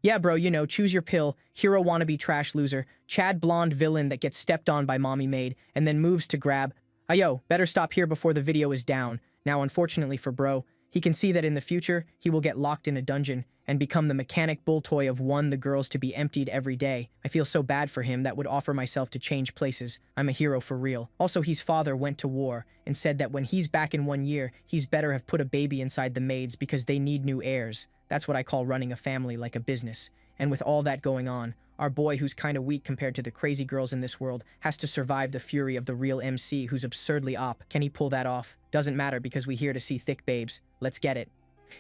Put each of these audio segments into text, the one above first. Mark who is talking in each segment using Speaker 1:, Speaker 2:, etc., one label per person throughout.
Speaker 1: Yeah, bro, choose your pill, hero wannabe trash loser, Chad blonde villain that gets stepped on by mommy maid, and then moves to grab. Ayo, better stop here before the video is down. Now, unfortunately for bro, he can see that in the future, he will get locked in a dungeon and become the mechanic bull toy of the girls to be emptied every day. I feel so bad for him that would offer myself to change places. I'm a hero for real. Also, his father went to war and said that when he's back in 1 year, he's better have put a baby inside the maids because they need new heirs. That's what I call running a family like a business. And with all that going on, our boy, who's kinda weak compared to the crazy girls in this world, has to survive the fury of the real MC who's absurdly op. Can he pull that off? Doesn't matter because we here to see thick babes. Let's get it.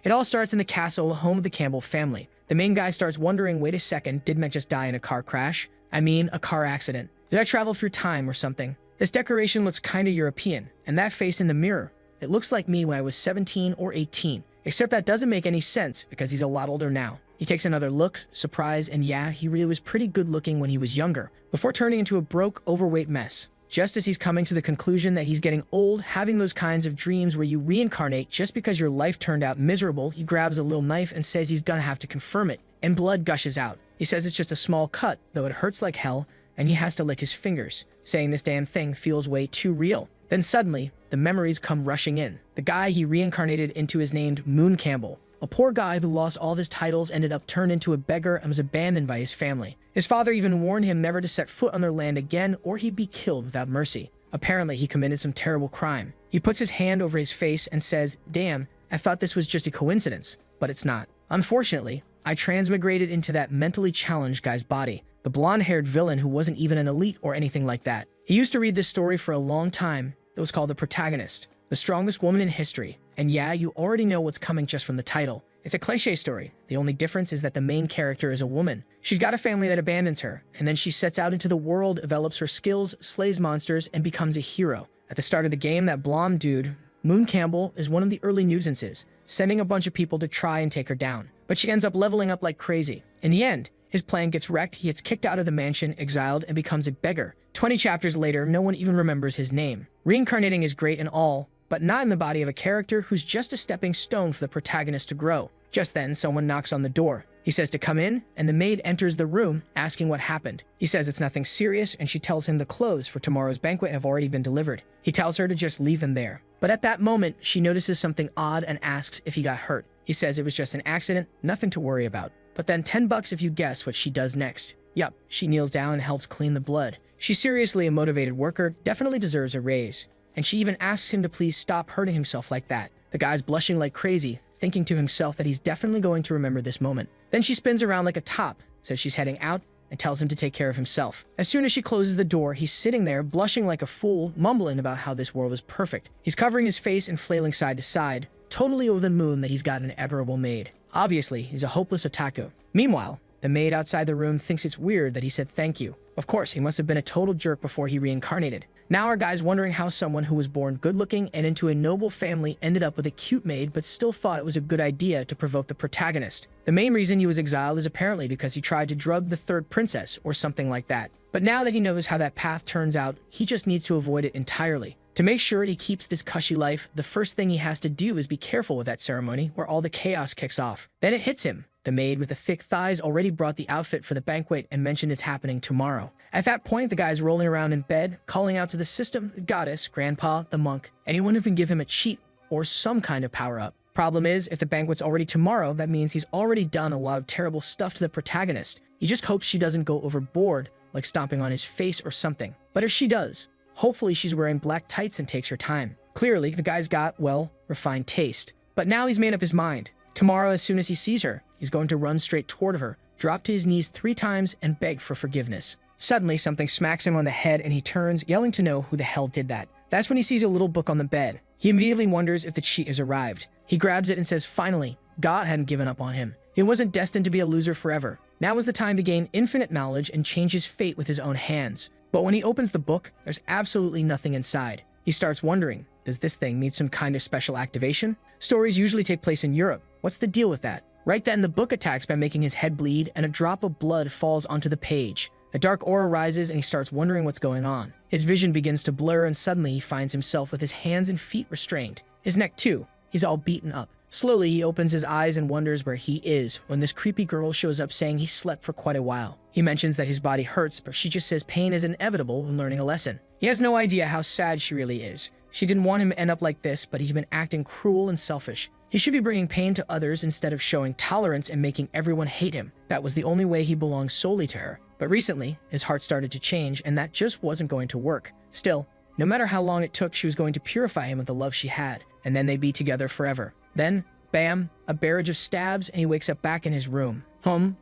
Speaker 1: It all starts in the castle, home of the Campbell family. The main guy starts wondering, wait a second, didn't I just die in a car crash? I mean, a car accident. Did I travel through time or something? This decoration looks kinda European, and that face in the mirror, it looks like me when I was 17 or 18. Except that doesn't make any sense because he's a lot older now. He takes another look, surprise, and yeah, he really was pretty good looking when he was younger, before turning into a broke, overweight mess. Just as he's coming to the conclusion that he's getting old, having those kinds of dreams where you reincarnate just because your life turned out miserable, he grabs a little knife and says he's gonna have to confirm it, and blood gushes out. He says it's just a small cut, though it hurts like hell, and he has to lick his fingers, saying this damn thing feels way too real. Then suddenly, the memories come rushing in. The guy he reincarnated into is named Moon Campbell. A poor guy who lost all of his titles, ended up turned into a beggar, and was abandoned by his family. His father even warned him never to set foot on their land again or he'd be killed without mercy. Apparently, he committed some terrible crime. He puts his hand over his face and says, "Damn, I thought this was just a coincidence, but it's not. Unfortunately, I transmigrated into that mentally challenged guy's body, the blonde-haired villain who wasn't even an elite or anything like that." He used to read this story for a long time. It was called The Protagonist, the strongest woman in history. And yeah, you already know what's coming just from the title. It's a cliché story. The only difference is that the main character is a woman. She's got a family that abandons her, and then she sets out into the world, develops her skills, slays monsters, and becomes a hero. At the start of the game, that blonde dude, Moon Campbell, is one of the early nuisances, sending a bunch of people to try and take her down. But she ends up leveling up like crazy. In the end, his plan gets wrecked, he gets kicked out of the mansion, exiled, and becomes a beggar. 20 chapters later, no one even remembers his name. Reincarnating is great and all, but not in the body of a character who's just a stepping stone for the protagonist to grow. Just then, someone knocks on the door. He says to come in, and the maid enters the room, asking what happened. He says it's nothing serious, and she tells him the clothes for tomorrow's banquet have already been delivered. He tells her to just leave him there. But at that moment, she notices something odd and asks if he got hurt. He says it was just an accident, nothing to worry about. But then $10 if you guess what she does next. Yup, she kneels down and helps clean the blood. She's seriously a motivated worker, definitely deserves a raise. And she even asks him to please stop hurting himself like that. The guy's blushing like crazy, thinking to himself that he's definitely going to remember this moment. Then she spins around like a top, says she's heading out, and tells him to take care of himself. As soon as she closes the door, he's sitting there, blushing like a fool, mumbling about how this world is perfect. He's covering his face and flailing side to side, totally over the moon that he's got an admirable maid. Obviously, he's a hopeless otaku. Meanwhile, the maid outside the room thinks it's weird that he said thank you. Of course, he must have been a total jerk before he reincarnated. Now our guy's wondering how someone who was born good-looking and into a noble family ended up with a cute maid but still thought it was a good idea to provoke the protagonist. The main reason he was exiled is apparently because he tried to drug the third princess or something like that. But now that he knows how that path turns out, he just needs to avoid it entirely. To make sure he keeps this cushy life, the first thing he has to do is be careful with that ceremony where all the chaos kicks off. Then it hits him. The maid with the thick thighs already brought the outfit for the banquet and mentioned it's happening tomorrow. At that point, the guy's rolling around in bed, calling out to the system, the goddess, grandpa, the monk, anyone who can give him a cheat or some kind of power-up. Problem is, if the banquet's already tomorrow, that means he's already done a lot of terrible stuff to the protagonist. He just hopes she doesn't go overboard, like stomping on his face or something. But if she does, hopefully she's wearing black tights and takes her time. Clearly, the guy's got, well, refined taste. But now he's made up his mind. Tomorrow, as soon as he sees her, he's going to run straight toward her, drop to his knees 3 times, and beg for forgiveness. Suddenly, something smacks him on the head and he turns, yelling to know who the hell did that. That's when he sees a little book on the bed. He immediately wonders if the cheat has arrived. He grabs it and says finally, God hadn't given up on him. He wasn't destined to be a loser forever. Now was the time to gain infinite knowledge and change his fate with his own hands. But when he opens the book, there's absolutely nothing inside. He starts wondering, does this thing need some kind of special activation? Stories usually take place in Europe. What's the deal with that? Right then, the book attacks by making his head bleed, and a drop of blood falls onto the page. A dark aura rises, and he starts wondering what's going on. His vision begins to blur, and suddenly he finds himself with his hands and feet restrained. His neck, too. He's all beaten up. Slowly, he opens his eyes and wonders where he is when this creepy girl shows up saying he slept for quite a while. He mentions that his body hurts, but she just says pain is inevitable when learning a lesson. He has no idea how sad she really is. She didn't want him to end up like this, but he's been acting cruel and selfish. He should be bringing pain to others instead of showing tolerance and making everyone hate him. That was the only way he belonged solely to her. But recently, his heart started to change, and that just wasn't going to work. Still, no matter how long it took, she was going to purify him of the love she had, and then they'd be together forever. Then, bam, a barrage of stabs, and he wakes up back in his room.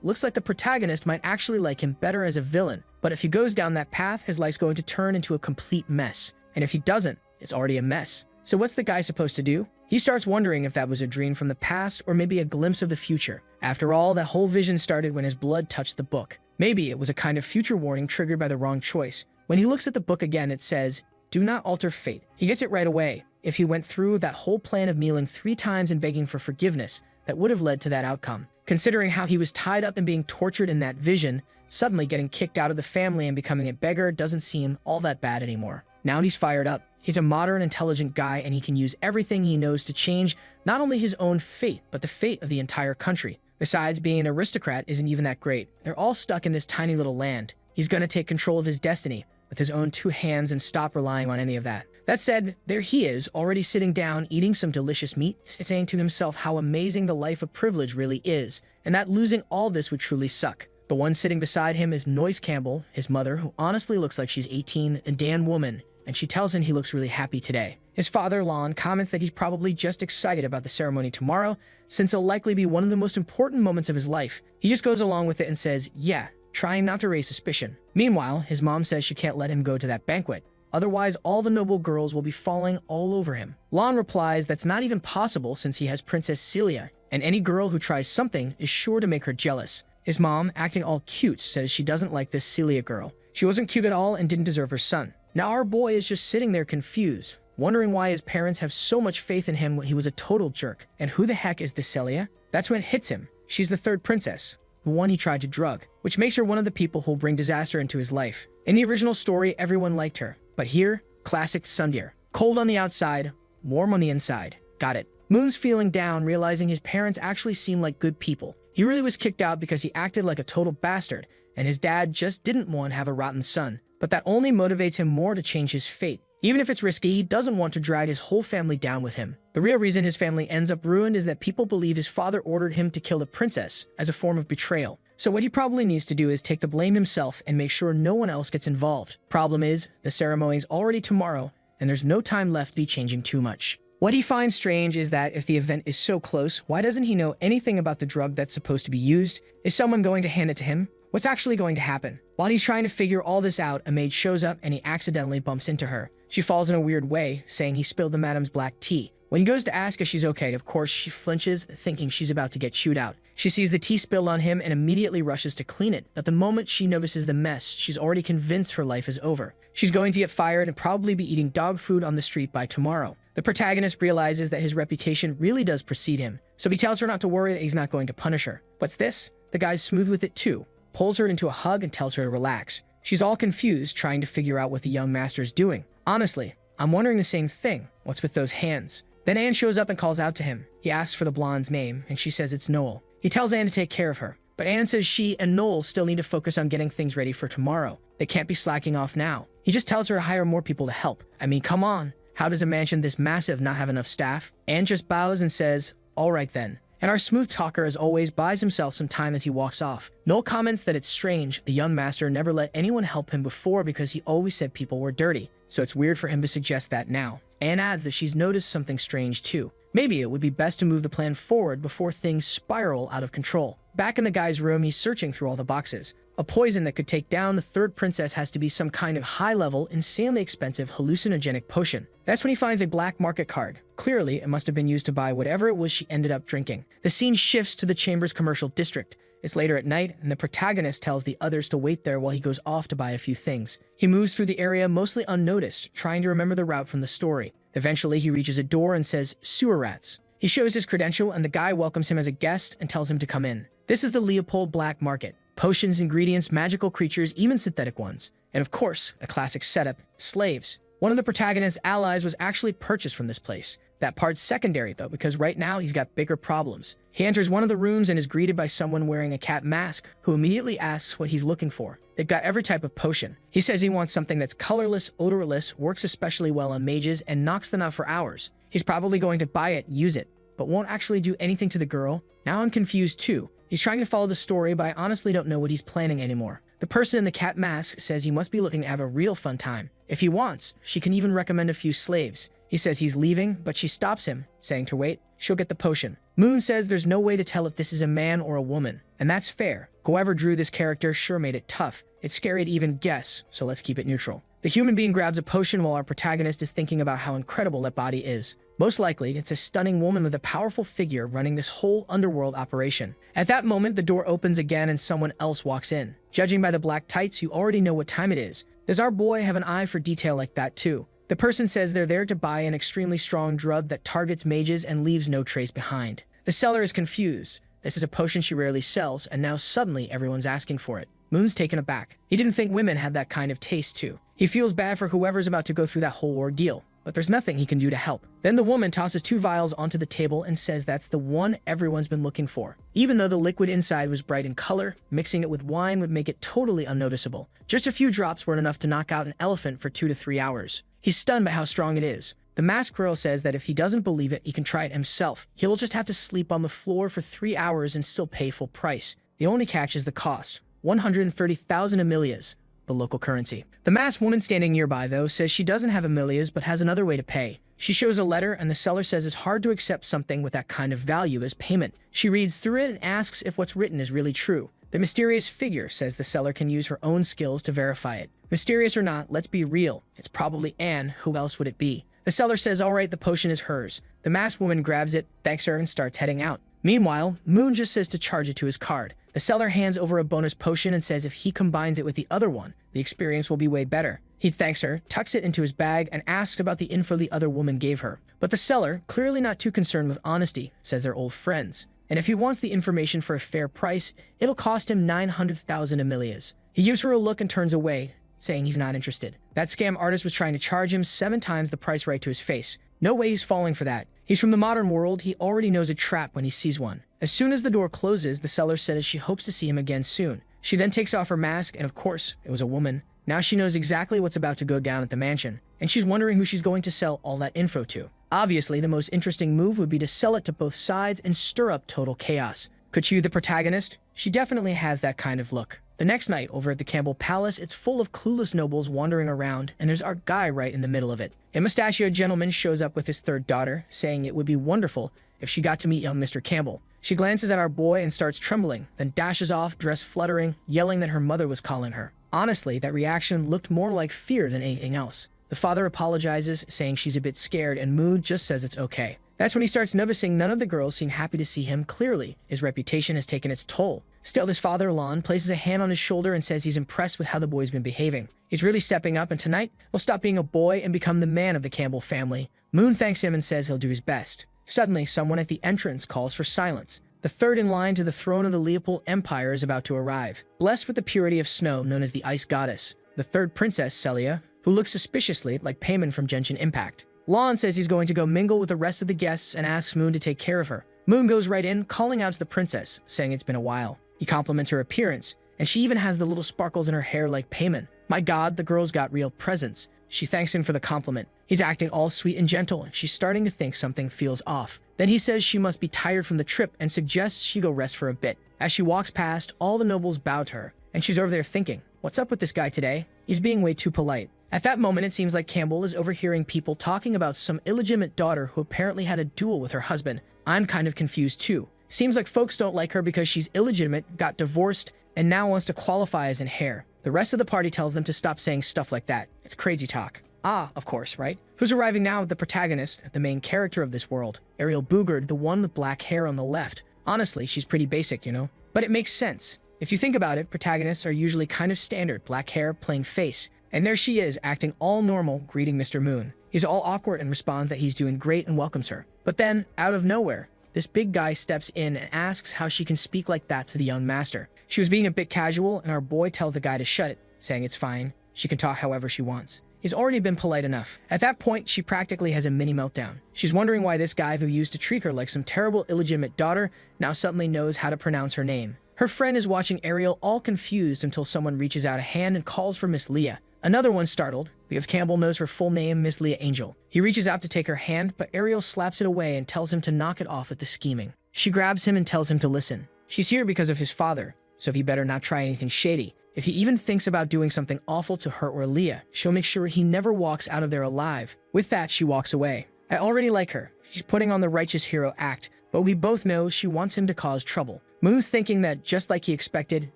Speaker 1: Looks like the protagonist might actually like him better as a villain, but if he goes down that path, his life's going to turn into a complete mess. And if he doesn't, it's already a mess. So what's the guy supposed to do? He starts wondering if that was a dream from the past or maybe a glimpse of the future. After all, that whole vision started when his blood touched the book. Maybe it was a kind of future warning triggered by the wrong choice. When he looks at the book again, it says, "Do not alter fate." He gets it right away. If he went through that whole plan of kneeling 3 times and begging for forgiveness, that would have led to that outcome. Considering how he was tied up and being tortured in that vision, suddenly getting kicked out of the family and becoming a beggar doesn't seem all that bad anymore. Now he's fired up. He's a modern, intelligent guy, and he can use everything he knows to change not only his own fate, but the fate of the entire country. Besides, being an aristocrat isn't even that great. They're all stuck in this tiny little land. He's gonna take control of his destiny with his own 2 hands and stop relying on any of that. That said, there he is, already sitting down, eating some delicious meat, saying to himself how amazing the life of privilege really is, and that losing all this would truly suck. The one sitting beside him is Noyce Campbell, his mother, who honestly looks like she's 18, a Dan woman, and she tells him he looks really happy today. His father, Lon, comments that he's probably just excited about the ceremony tomorrow, since it'll likely be one of the most important moments of his life. He just goes along with it and says, yeah, trying not to raise suspicion. Meanwhile, his mom says she can't let him go to that banquet. Otherwise, all the noble girls will be falling all over him. Lon replies that's not even possible since he has Princess Celia, and any girl who tries something is sure to make her jealous. His mom, acting all cute, says she doesn't like this Celia girl. She wasn't cute at all and didn't deserve her son. Now our boy is just sitting there confused, wondering why his parents have so much faith in him when he was a total jerk. And who the heck is this Celia? That's when it hits him. She's the 3rd princess, the one he tried to drug, which makes her one of the people who'll bring disaster into his life. In the original story, everyone liked her, but here, classic Sundeer. Cold on the outside, warm on the inside. Got it. Moon's feeling down, realizing his parents actually seem like good people. He really was kicked out because he acted like a total bastard, and his dad just didn't want to have a rotten son. But that only motivates him more to change his fate. Even if it's risky, he doesn't want to drag his whole family down with him. The real reason his family ends up ruined is that people believe his father ordered him to kill the princess as a form of betrayal. So what he probably needs to do is take the blame himself and make sure no one else gets involved. Problem is, the ceremony's already tomorrow, and there's no time left to be changing too much. What he finds strange is that if the event is so close, why doesn't he know anything about the drug that's supposed to be used? Is someone going to hand it to him? What's actually going to happen? While he's trying to figure all this out, a maid shows up and he accidentally bumps into her. She falls in a weird way, saying he spilled the madam's black tea. When he goes to ask if she's okay, of course, she flinches, thinking she's about to get chewed out. She sees the tea spilled on him and immediately rushes to clean it, but the moment she notices the mess, she's already convinced her life is over. She's going to get fired and probably be eating dog food on the street by tomorrow. The protagonist realizes that his reputation really does precede him, so he tells her not to worry that he's not going to punish her. What's this? The guy's smooth with it too. Pulls her into a hug and tells her to relax. She's all confused, trying to figure out what the young master's doing. Honestly, I'm wondering the same thing. What's with those hands? Then Anne shows up and calls out to him. He asks for the blonde's name, and she says it's Noel. He tells Anne to take care of her, but Anne says she and Noel still need to focus on getting things ready for tomorrow. They can't be slacking off now. He just tells her to hire more people to help. I mean, come on. How does a mansion this massive not have enough staff? Anne just bows and says, all right then. And our smooth talker, as always, buys himself some time as he walks off. Noel comments that it's strange the young master never let anyone help him before because he always said people were dirty, so it's weird for him to suggest that now. Anne adds that she's noticed something strange too. Maybe it would be best to move the plan forward before things spiral out of control. Back in the guy's room, he's searching through all the boxes. A poison that could take down the 3rd princess has to be some kind of high-level, insanely expensive hallucinogenic potion. That's when he finds a black market card. Clearly, it must have been used to buy whatever it was she ended up drinking. The scene shifts to the Chamber's commercial district. It's later at night, and the protagonist tells the others to wait there while he goes off to buy a few things. He moves through the area mostly unnoticed, trying to remember the route from the story. Eventually, he reaches a door and says, sewer rats. He shows his credential, and the guy welcomes him as a guest and tells him to come in. This is the Leopold Black Market. Potions, ingredients, magical creatures, even synthetic ones. And of course, a classic setup, slaves. One of the protagonist's allies was actually purchased from this place. That part's secondary though, because right now he's got bigger problems. He enters one of the rooms and is greeted by someone wearing a cat mask, who immediately asks what he's looking for. They've got every type of potion. He says he wants something that's colorless, odorless, works especially well on mages, and knocks them out for hours. He's probably going to buy it, use it, but won't actually do anything to the girl. Now I'm confused too. He's trying to follow the story, but I honestly don't know what he's planning anymore. The person in the cat mask says he must be looking to have a real fun time. If he wants, she can even recommend a few slaves. He says he's leaving, but she stops him, saying to wait. She'll get the potion. Moon says there's no way to tell if this is a man or a woman, and that's fair. Whoever drew this character sure made it tough. It's scary to even guess, so let's keep it neutral. The human being grabs a potion while our protagonist is thinking about how incredible that body is. Most likely, it's a stunning woman with a powerful figure running this whole underworld operation. At that moment, the door opens again and someone else walks in. Judging by the black tights, you already know what time it is. Does our boy have an eye for detail like that too? The person says they're there to buy an extremely strong drug that targets mages and leaves no trace behind. The seller is confused. This is a potion she rarely sells, and now suddenly everyone's asking for it. Moon's taken aback. He didn't think women had that kind of taste too. He feels bad for whoever's about to go through that whole ordeal, but there's nothing he can do to help. Then the woman tosses 2 vials onto the table and says that's the one everyone's been looking for. Even though the liquid inside was bright in color, mixing it with wine would make it totally unnoticeable. Just a few drops weren't enough to knock out an elephant for 2 to 3 hours. He's stunned by how strong it is. The masked girl says that if he doesn't believe it, he can try it himself. He'll just have to sleep on the floor for 3 hours and still pay full price. The only catch is the cost. 130,000 amelias, the local currency. The masked woman standing nearby, though, says she doesn't have amelias but has another way to pay. She shows a letter, and the seller says it's hard to accept something with that kind of value as payment. She reads through it and asks if what's written is really true. The mysterious figure says the seller can use her own skills to verify it. Mysterious or not, let's be real. It's probably Anne. Who else would it be? The seller says, all right, the potion is hers. The masked woman grabs it, thanks her, and starts heading out. Meanwhile, Moon just says to charge it to his card. The seller hands over a bonus potion and says if he combines it with the other one, the experience will be way better. He thanks her, tucks it into his bag, and asks about the info the other woman gave her. But the seller, clearly not too concerned with honesty, says they're old friends. And if he wants the information for a fair price, it'll cost him 900,000 amelias. He gives her a look and turns away, saying he's not interested. That scam artist was trying to charge him 7 times the price right to his face. No way he's falling for that. He's from the modern world. He already knows a trap when he sees one. As soon as the door closes, the seller says she hopes to see him again soon. She then takes off her mask, and of course, it was a woman. Now she knows exactly what's about to go down at the mansion, and she's wondering who she's going to sell all that info to. Obviously, the most interesting move would be to sell it to both sides and stir up total chaos. Could she be the protagonist? She definitely has that kind of look. The next night, over at the Campbell Palace, it's full of clueless nobles wandering around, and there's our guy right in the middle of it. A mustachioed gentleman shows up with his 3rd daughter, saying it would be wonderful if she got to meet young Mr. Campbell. She glances at our boy and starts trembling, then dashes off, dress fluttering, yelling that her mother was calling her. Honestly, that reaction looked more like fear than anything else. The father apologizes, saying she's a bit scared, and Mood just says it's okay. That's when he starts noticing none of the girls seem happy to see him. Clearly, his reputation has taken its toll. Still, his father, Lon, places a hand on his shoulder and says he's impressed with how the boy's been behaving. He's really stepping up, and tonight, he'll stop being a boy and become the man of the Campbell family. Moon thanks him and says he'll do his best. Suddenly, someone at the entrance calls for silence. The 3rd in line to the throne of the Leopold Empire is about to arrive. Blessed with the purity of snow, known as the Ice Goddess, the 3rd princess, Celia, who looks suspiciously like Payman from Genshin Impact. Lon says he's going to go mingle with the rest of the guests and asks Moon to take care of her. Moon goes right in, calling out to the princess, saying it's been a while. He compliments her appearance, and she even has the little sparkles in her hair like Payman. My god, the girl's got real presence. She thanks him for the compliment. He's acting all sweet and gentle, and she's starting to think something feels off. Then he says she must be tired from the trip and suggests she go rest for a bit. As she walks past, all the nobles bow to her, and she's over there thinking, what's up with this guy today? He's being way too polite. At that moment, it seems like Campbell is overhearing people talking about some illegitimate daughter who apparently had a duel with her husband. I'm kind of confused too. Seems like folks don't like her because she's illegitimate, got divorced, and now wants to qualify as an heir. The rest of the party tells them to stop saying stuff like that. It's crazy talk. Ah, of course, right? Who's arriving now? The protagonist, the main character of this world. Ariel Boogerd, the one with black hair on the left. Honestly, she's pretty basic, you know? But it makes sense. If you think about it, protagonists are usually kind of standard, black hair, plain face. And there she is, acting all normal, greeting Mr. Moon. He's all awkward and responds that he's doing great and welcomes her. But then, out of nowhere, this big guy steps in and asks how she can speak like that to the young master. She was being a bit casual, and our boy tells the guy to shut it, saying it's fine. She can talk however she wants. He's already been polite enough. At that point, she practically has a mini meltdown. She's wondering why this guy who used to treat her like some terrible illegitimate daughter now suddenly knows how to pronounce her name. Her friend is watching Ariel all confused until someone reaches out a hand and calls for Miss Leah. Another one startled, because Campbell knows her full name, Miss Leah Angel. He reaches out to take her hand, but Ariel slaps it away and tells him to knock it off with the scheming. She grabs him and tells him to listen. She's here because of his father, so he better not try anything shady. If he even thinks about doing something awful to her or Leah, she'll make sure he never walks out of there alive. With that, she walks away. I already like her. She's putting on the righteous hero act, but we both know she wants him to cause trouble. Moon's thinking that, just like he expected,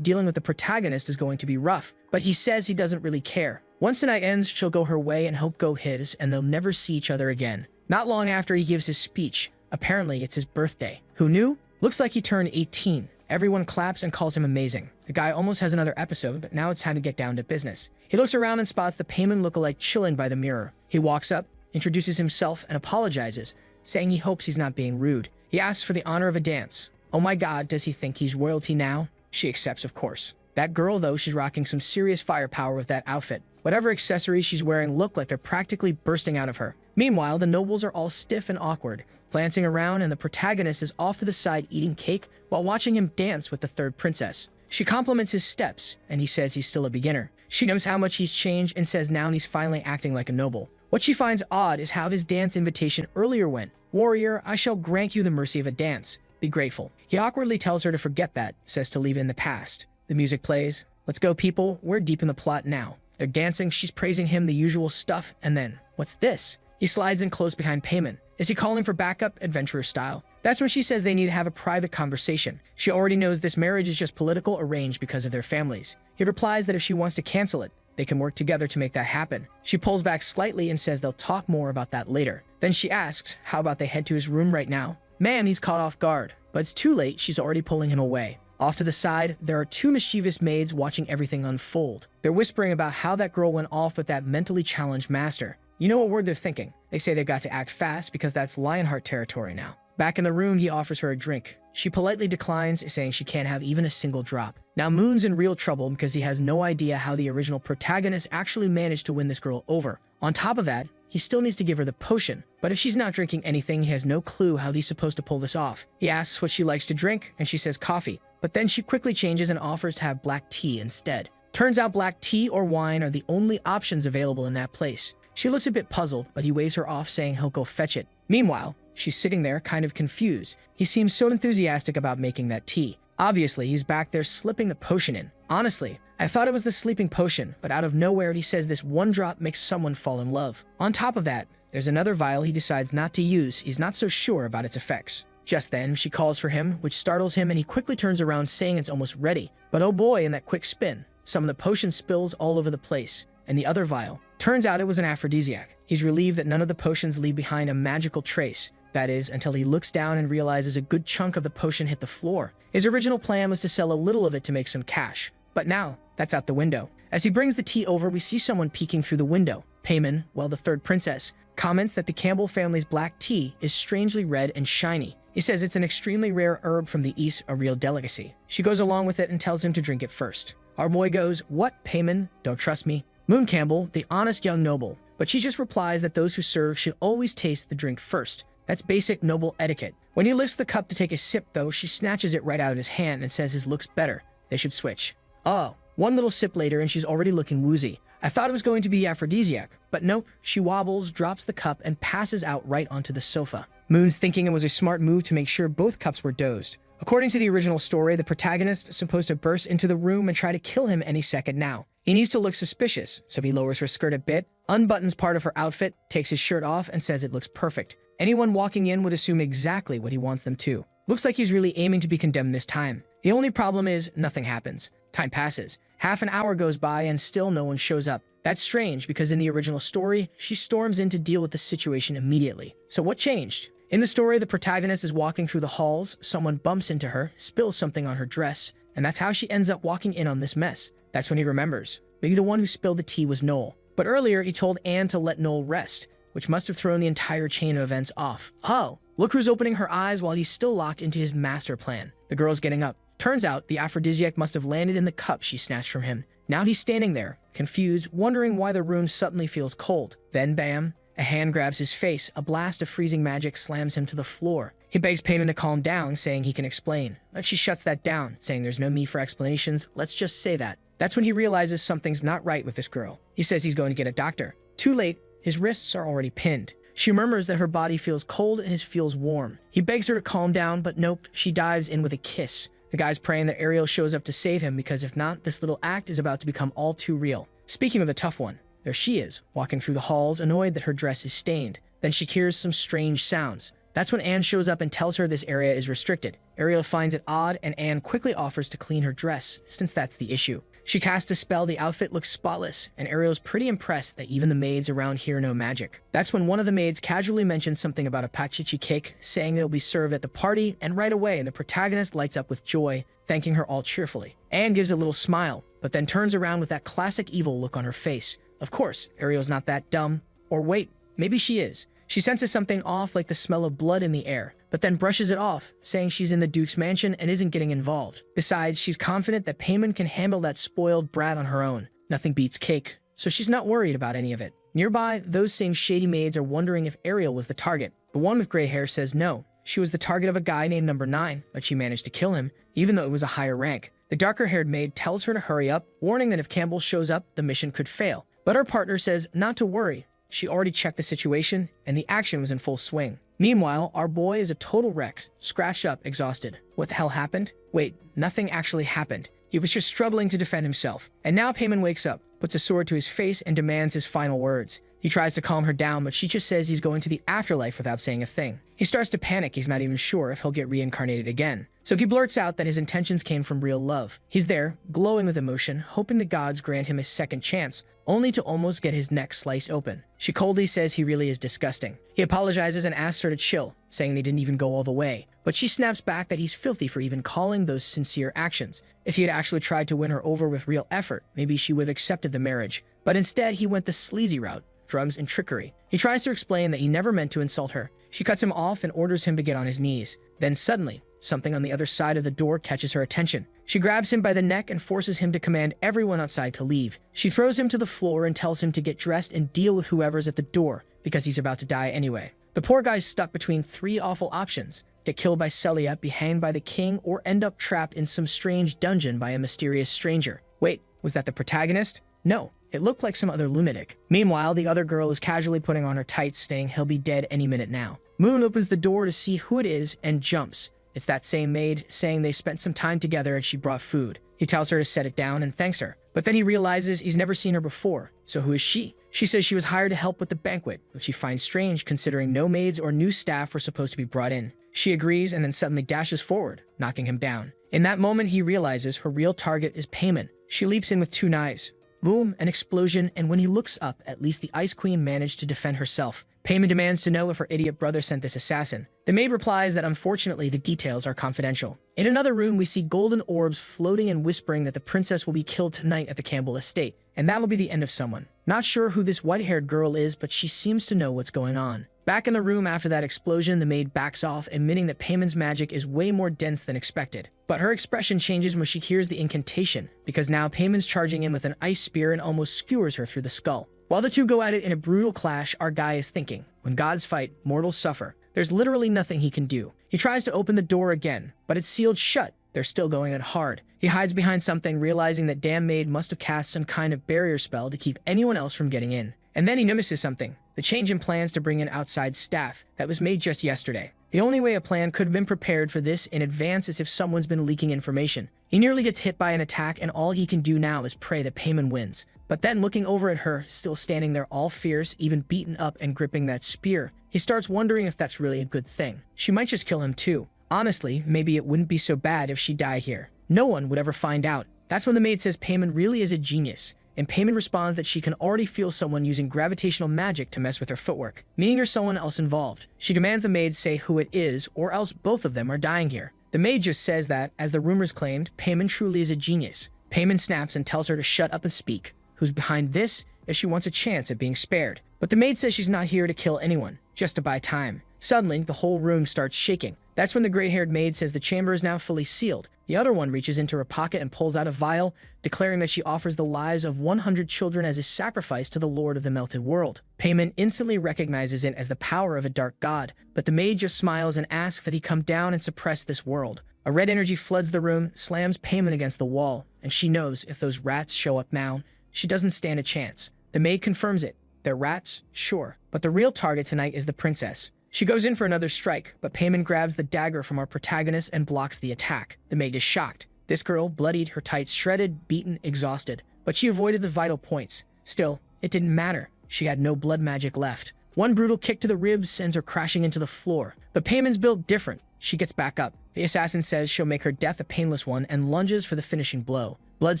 Speaker 1: dealing with the protagonist is going to be rough, but he says he doesn't really care. Once the night ends, she'll go her way and he'll go his, and they'll never see each other again. Not long after he gives his speech, apparently it's his birthday. Who knew? Looks like he turned 18. Everyone claps and calls him amazing. The guy almost has another episode, but now it's time to get down to business. He looks around and spots the payment lookalike chilling by the mirror. He walks up, introduces himself, and apologizes, saying he hopes he's not being rude. He asks for the honor of a dance. Oh my god, does he think he's royalty now? She accepts, of course. That girl, though, she's rocking some serious firepower with that outfit. Whatever accessories she's wearing look like they're practically bursting out of her. Meanwhile, the nobles are all stiff and awkward, glancing around, and the protagonist is off to the side eating cake while watching him dance with the third princess. She compliments his steps, and he says he's still a beginner. She knows how much he's changed and says now he's finally acting like a noble. What she finds odd is how his dance invitation earlier went. Warrior, I shall grant you the mercy of a dance. Be grateful. He awkwardly tells her to forget that, says to leave it in the past. The music plays. Let's go, people. We're deep in the plot now. They're dancing, she's praising him, the usual stuff, and then, what's this? He slides in close behind Payman. Is he calling for backup, adventurer style? That's when she says they need to have a private conversation. She already knows this marriage is just political arranged because of their families. He replies that if she wants to cancel it, they can work together to make that happen. She pulls back slightly and says they'll talk more about that later. Then she asks, how about they head to his room right now? Man, he's caught off guard. But it's too late, she's already pulling him away. Off to the side, there are two mischievous maids watching everything unfold. They're whispering about how that girl went off with that mentally challenged master. You know what word they're thinking. They say they've got to act fast because that's Lionheart territory now. Back in the room, he offers her a drink. She politely declines, saying she can't have even a single drop. Now Moon's in real trouble because he has no idea how the original protagonist actually managed to win this girl over. On top of that, he still needs to give her the potion. But if she's not drinking anything, he has no clue how he's supposed to pull this off. He asks what she likes to drink, and she says coffee. But then she quickly changes and offers to have black tea instead. Turns out black tea or wine are the only options available in that place. She looks a bit puzzled, but he waves her off, saying he'll go fetch it. Meanwhile, she's sitting there, kind of confused. He seems so enthusiastic about making that tea. Obviously, he's back there slipping the potion in. Honestly, I thought it was the sleeping potion, but out of nowhere he says this one drop makes someone fall in love. On top of that, there's another vial he decides not to use. He's not so sure about its effects. Just then, she calls for him, which startles him, and he quickly turns around saying it's almost ready. But oh boy, in that quick spin, some of the potion spills all over the place. And the other vial, turns out it was an aphrodisiac. He's relieved that none of the potions leave behind a magical trace. That is, until he looks down and realizes a good chunk of the potion hit the floor. His original plan was to sell a little of it to make some cash. But now, that's out the window. As he brings the tea over, we see someone peeking through the window. Payman, well, the third princess, comments that the Campbell family's black tea is strangely red and shiny. He says it's an extremely rare herb from the east, a real delicacy. She goes along with it and tells him to drink it first. Our boy goes, "What, Payman? Don't trust me?" Moon Campbell, the honest young noble, but she just replies that those who serve should always taste the drink first. That's basic noble etiquette. When he lifts the cup to take a sip, though, she snatches it right out of his hand and says his looks better. They should switch. Oh, one little sip later and she's already looking woozy. I thought it was going to be aphrodisiac, but nope, she wobbles, drops the cup, and passes out right onto the sofa. Moon's thinking it was a smart move to make sure both cups were dosed. According to the original story, the protagonist is supposed to burst into the room and try to kill him any second now. He needs to look suspicious, so he lowers her skirt a bit, unbuttons part of her outfit, takes his shirt off, and says it looks perfect. Anyone walking in would assume exactly what he wants them to. Looks like he's really aiming to be condemned this time. The only problem is nothing happens. Time passes. Half an hour goes by and still no one shows up. That's strange because in the original story, she storms in to deal with the situation immediately. So what changed? In the story, the protagonist is walking through the halls, someone bumps into her, spills something on her dress, and that's how she ends up walking in on this mess. That's when he remembers. Maybe the one who spilled the tea was Noel. But earlier, he told Anne to let Noel rest, which must have thrown the entire chain of events off. Oh, look who's opening her eyes while he's still locked into his master plan. The girl's getting up. Turns out the aphrodisiac must have landed in the cup she snatched from him. Now he's standing there, confused, wondering why the room suddenly feels cold. Then bam, a hand grabs his face, a blast of freezing magic slams him to the floor. He begs Payman to calm down, saying he can explain. But she shuts that down, saying there's no need for explanations, let's just say that. That's when he realizes something's not right with this girl. He says he's going to get a doctor. Too late, his wrists are already pinned. She murmurs that her body feels cold and his feels warm. He begs her to calm down, but nope, she dives in with a kiss. The guy's praying that Ariel shows up to save him because if not, this little act is about to become all too real. Speaking of the tough one, there she is, walking through the halls, annoyed that her dress is stained. Then she hears some strange sounds. That's when Anne shows up and tells her this area is restricted. Ariel finds it odd, and Anne quickly offers to clean her dress, since that's the issue. She casts a spell, the outfit looks spotless, and Ariel's pretty impressed that even the maids around here know magic. That's when one of the maids casually mentions something about a pachichi cake, saying it'll be served at the party, and right away the protagonist lights up with joy, thanking her all cheerfully. Anne gives a little smile, but then turns around with that classic evil look on her face. Of course, Ariel's not that dumb. Or wait, maybe she is. She senses something off, like the smell of blood in the air, but then brushes it off, saying she's in the Duke's mansion and isn't getting involved. Besides, she's confident that Payman can handle that spoiled brat on her own. Nothing beats cake, so she's not worried about any of it. Nearby, those same shady maids are wondering if Ariel was the target. The one with gray hair says no. She was the target of a guy named Number 9, but she managed to kill him, even though it was a higher rank. The darker-haired maid tells her to hurry up, warning that if Campbell shows up, the mission could fail. But her partner says not to worry. She already checked the situation, and the action was in full swing. Meanwhile, our boy is a total wreck, scratched up, exhausted. What the hell happened? Wait, nothing actually happened. He was just struggling to defend himself. And now Payman wakes up, puts a sword to his face, and demands his final words. He tries to calm her down, but she just says he's going to the afterlife without saying a thing. He starts to panic. He's not even sure if he'll get reincarnated again. So he blurts out that his intentions came from real love. He's there, glowing with emotion, hoping the gods grant him a second chance, only to almost get his neck sliced open. She coldly says he really is disgusting. He apologizes and asks her to chill, saying they didn't even go all the way. But she snaps back that he's filthy for even calling those sincere actions. If he had actually tried to win her over with real effort, maybe she would have accepted the marriage. But instead, he went the sleazy route. Drugs and trickery. He tries to explain that he never meant to insult her. She cuts him off and orders him to get on his knees. Then suddenly, something on the other side of the door catches her attention. She grabs him by the neck and forces him to command everyone outside to leave. She throws him to the floor and tells him to get dressed and deal with whoever's at the door, because he's about to die anyway. The poor guy's stuck between three awful options: get killed by Celia, be hanged by the king, or end up trapped in some strange dungeon by a mysterious stranger. Wait, was that the protagonist? No. It looked like some other lunatic. Meanwhile, the other girl is casually putting on her tights, saying he'll be dead any minute now. Moon opens the door to see who it is and jumps. It's that same maid, saying they spent some time together and she brought food. He tells her to set it down and thanks her. But then he realizes he's never seen her before. So who is she? She says she was hired to help with the banquet, which he finds strange considering no maids or new staff were supposed to be brought in. She agrees and then suddenly dashes forward, knocking him down. In that moment, he realizes her real target is Payman. She leaps in with 2 knives. Boom, an explosion, and when he looks up, at least the Ice Queen managed to defend herself. Payman demands to know if her idiot brother sent this assassin. The maid replies that unfortunately the details are confidential. In another room, we see golden orbs floating and whispering that the princess will be killed tonight at the Campbell estate, and that will be the end of someone. Not sure who this white-haired girl is, but she seems to know what's going on. Back in the room after that explosion, the maid backs off, admitting that Payman's magic is way more dense than expected. But her expression changes when she hears the incantation, because now Payman's charging in with an ice spear and almost skewers her through the skull. While the two go at it in a brutal clash, our guy is thinking, when gods fight, mortals suffer. There's literally nothing he can do. He tries to open the door again, but it's sealed shut. They're still going at hard. He hides behind something, realizing that damn maid must have cast some kind of barrier spell to keep anyone else from getting in. And then he notices something, the change in plans to bring in outside staff that was made just yesterday. The only way a plan could have been prepared for this in advance is if someone's been leaking information. He nearly gets hit by an attack, and all he can do now is pray that Payman wins. But then looking over at her, still standing there all fierce, even beaten up and gripping that spear, he starts wondering if that's really a good thing. She might just kill him too. Honestly, maybe it wouldn't be so bad if she died here. No one would ever find out. That's when the maid says Payman really is a genius. And Payman responds that she can already feel someone using gravitational magic to mess with her footwork, meaning there's someone else involved. She commands the maid say who it is, or else both of them are dying here. The maid just says that, as the rumors claimed, Payman truly is a genius. Payman snaps and tells her to shut up and speak. Who's behind this if she wants a chance at being spared? But the maid says she's not here to kill anyone, just to buy time. Suddenly, the whole room starts shaking. That's when the gray-haired maid says the chamber is now fully sealed. The other one reaches into her pocket and pulls out a vial, declaring that she offers the lives of 100 children as a sacrifice to the Lord of the Melted World. Payman instantly recognizes it as the power of a dark god, but the maid just smiles and asks that he come down and suppress this world. A red energy floods the room, slams Payman against the wall, and she knows if those rats show up now, she doesn't stand a chance. The maid confirms it. They're rats, sure, but the real target tonight is the princess. She goes in for another strike, but Payman grabs the dagger from our protagonist and blocks the attack. The maid is shocked. This girl, bloodied, her tights shredded, beaten, exhausted. But she avoided the vital points. Still, it didn't matter. She had no blood magic left. One brutal kick to the ribs sends her crashing into the floor. But Payman's built different. She gets back up. The assassin says she'll make her death a painless one and lunges for the finishing blow. Blood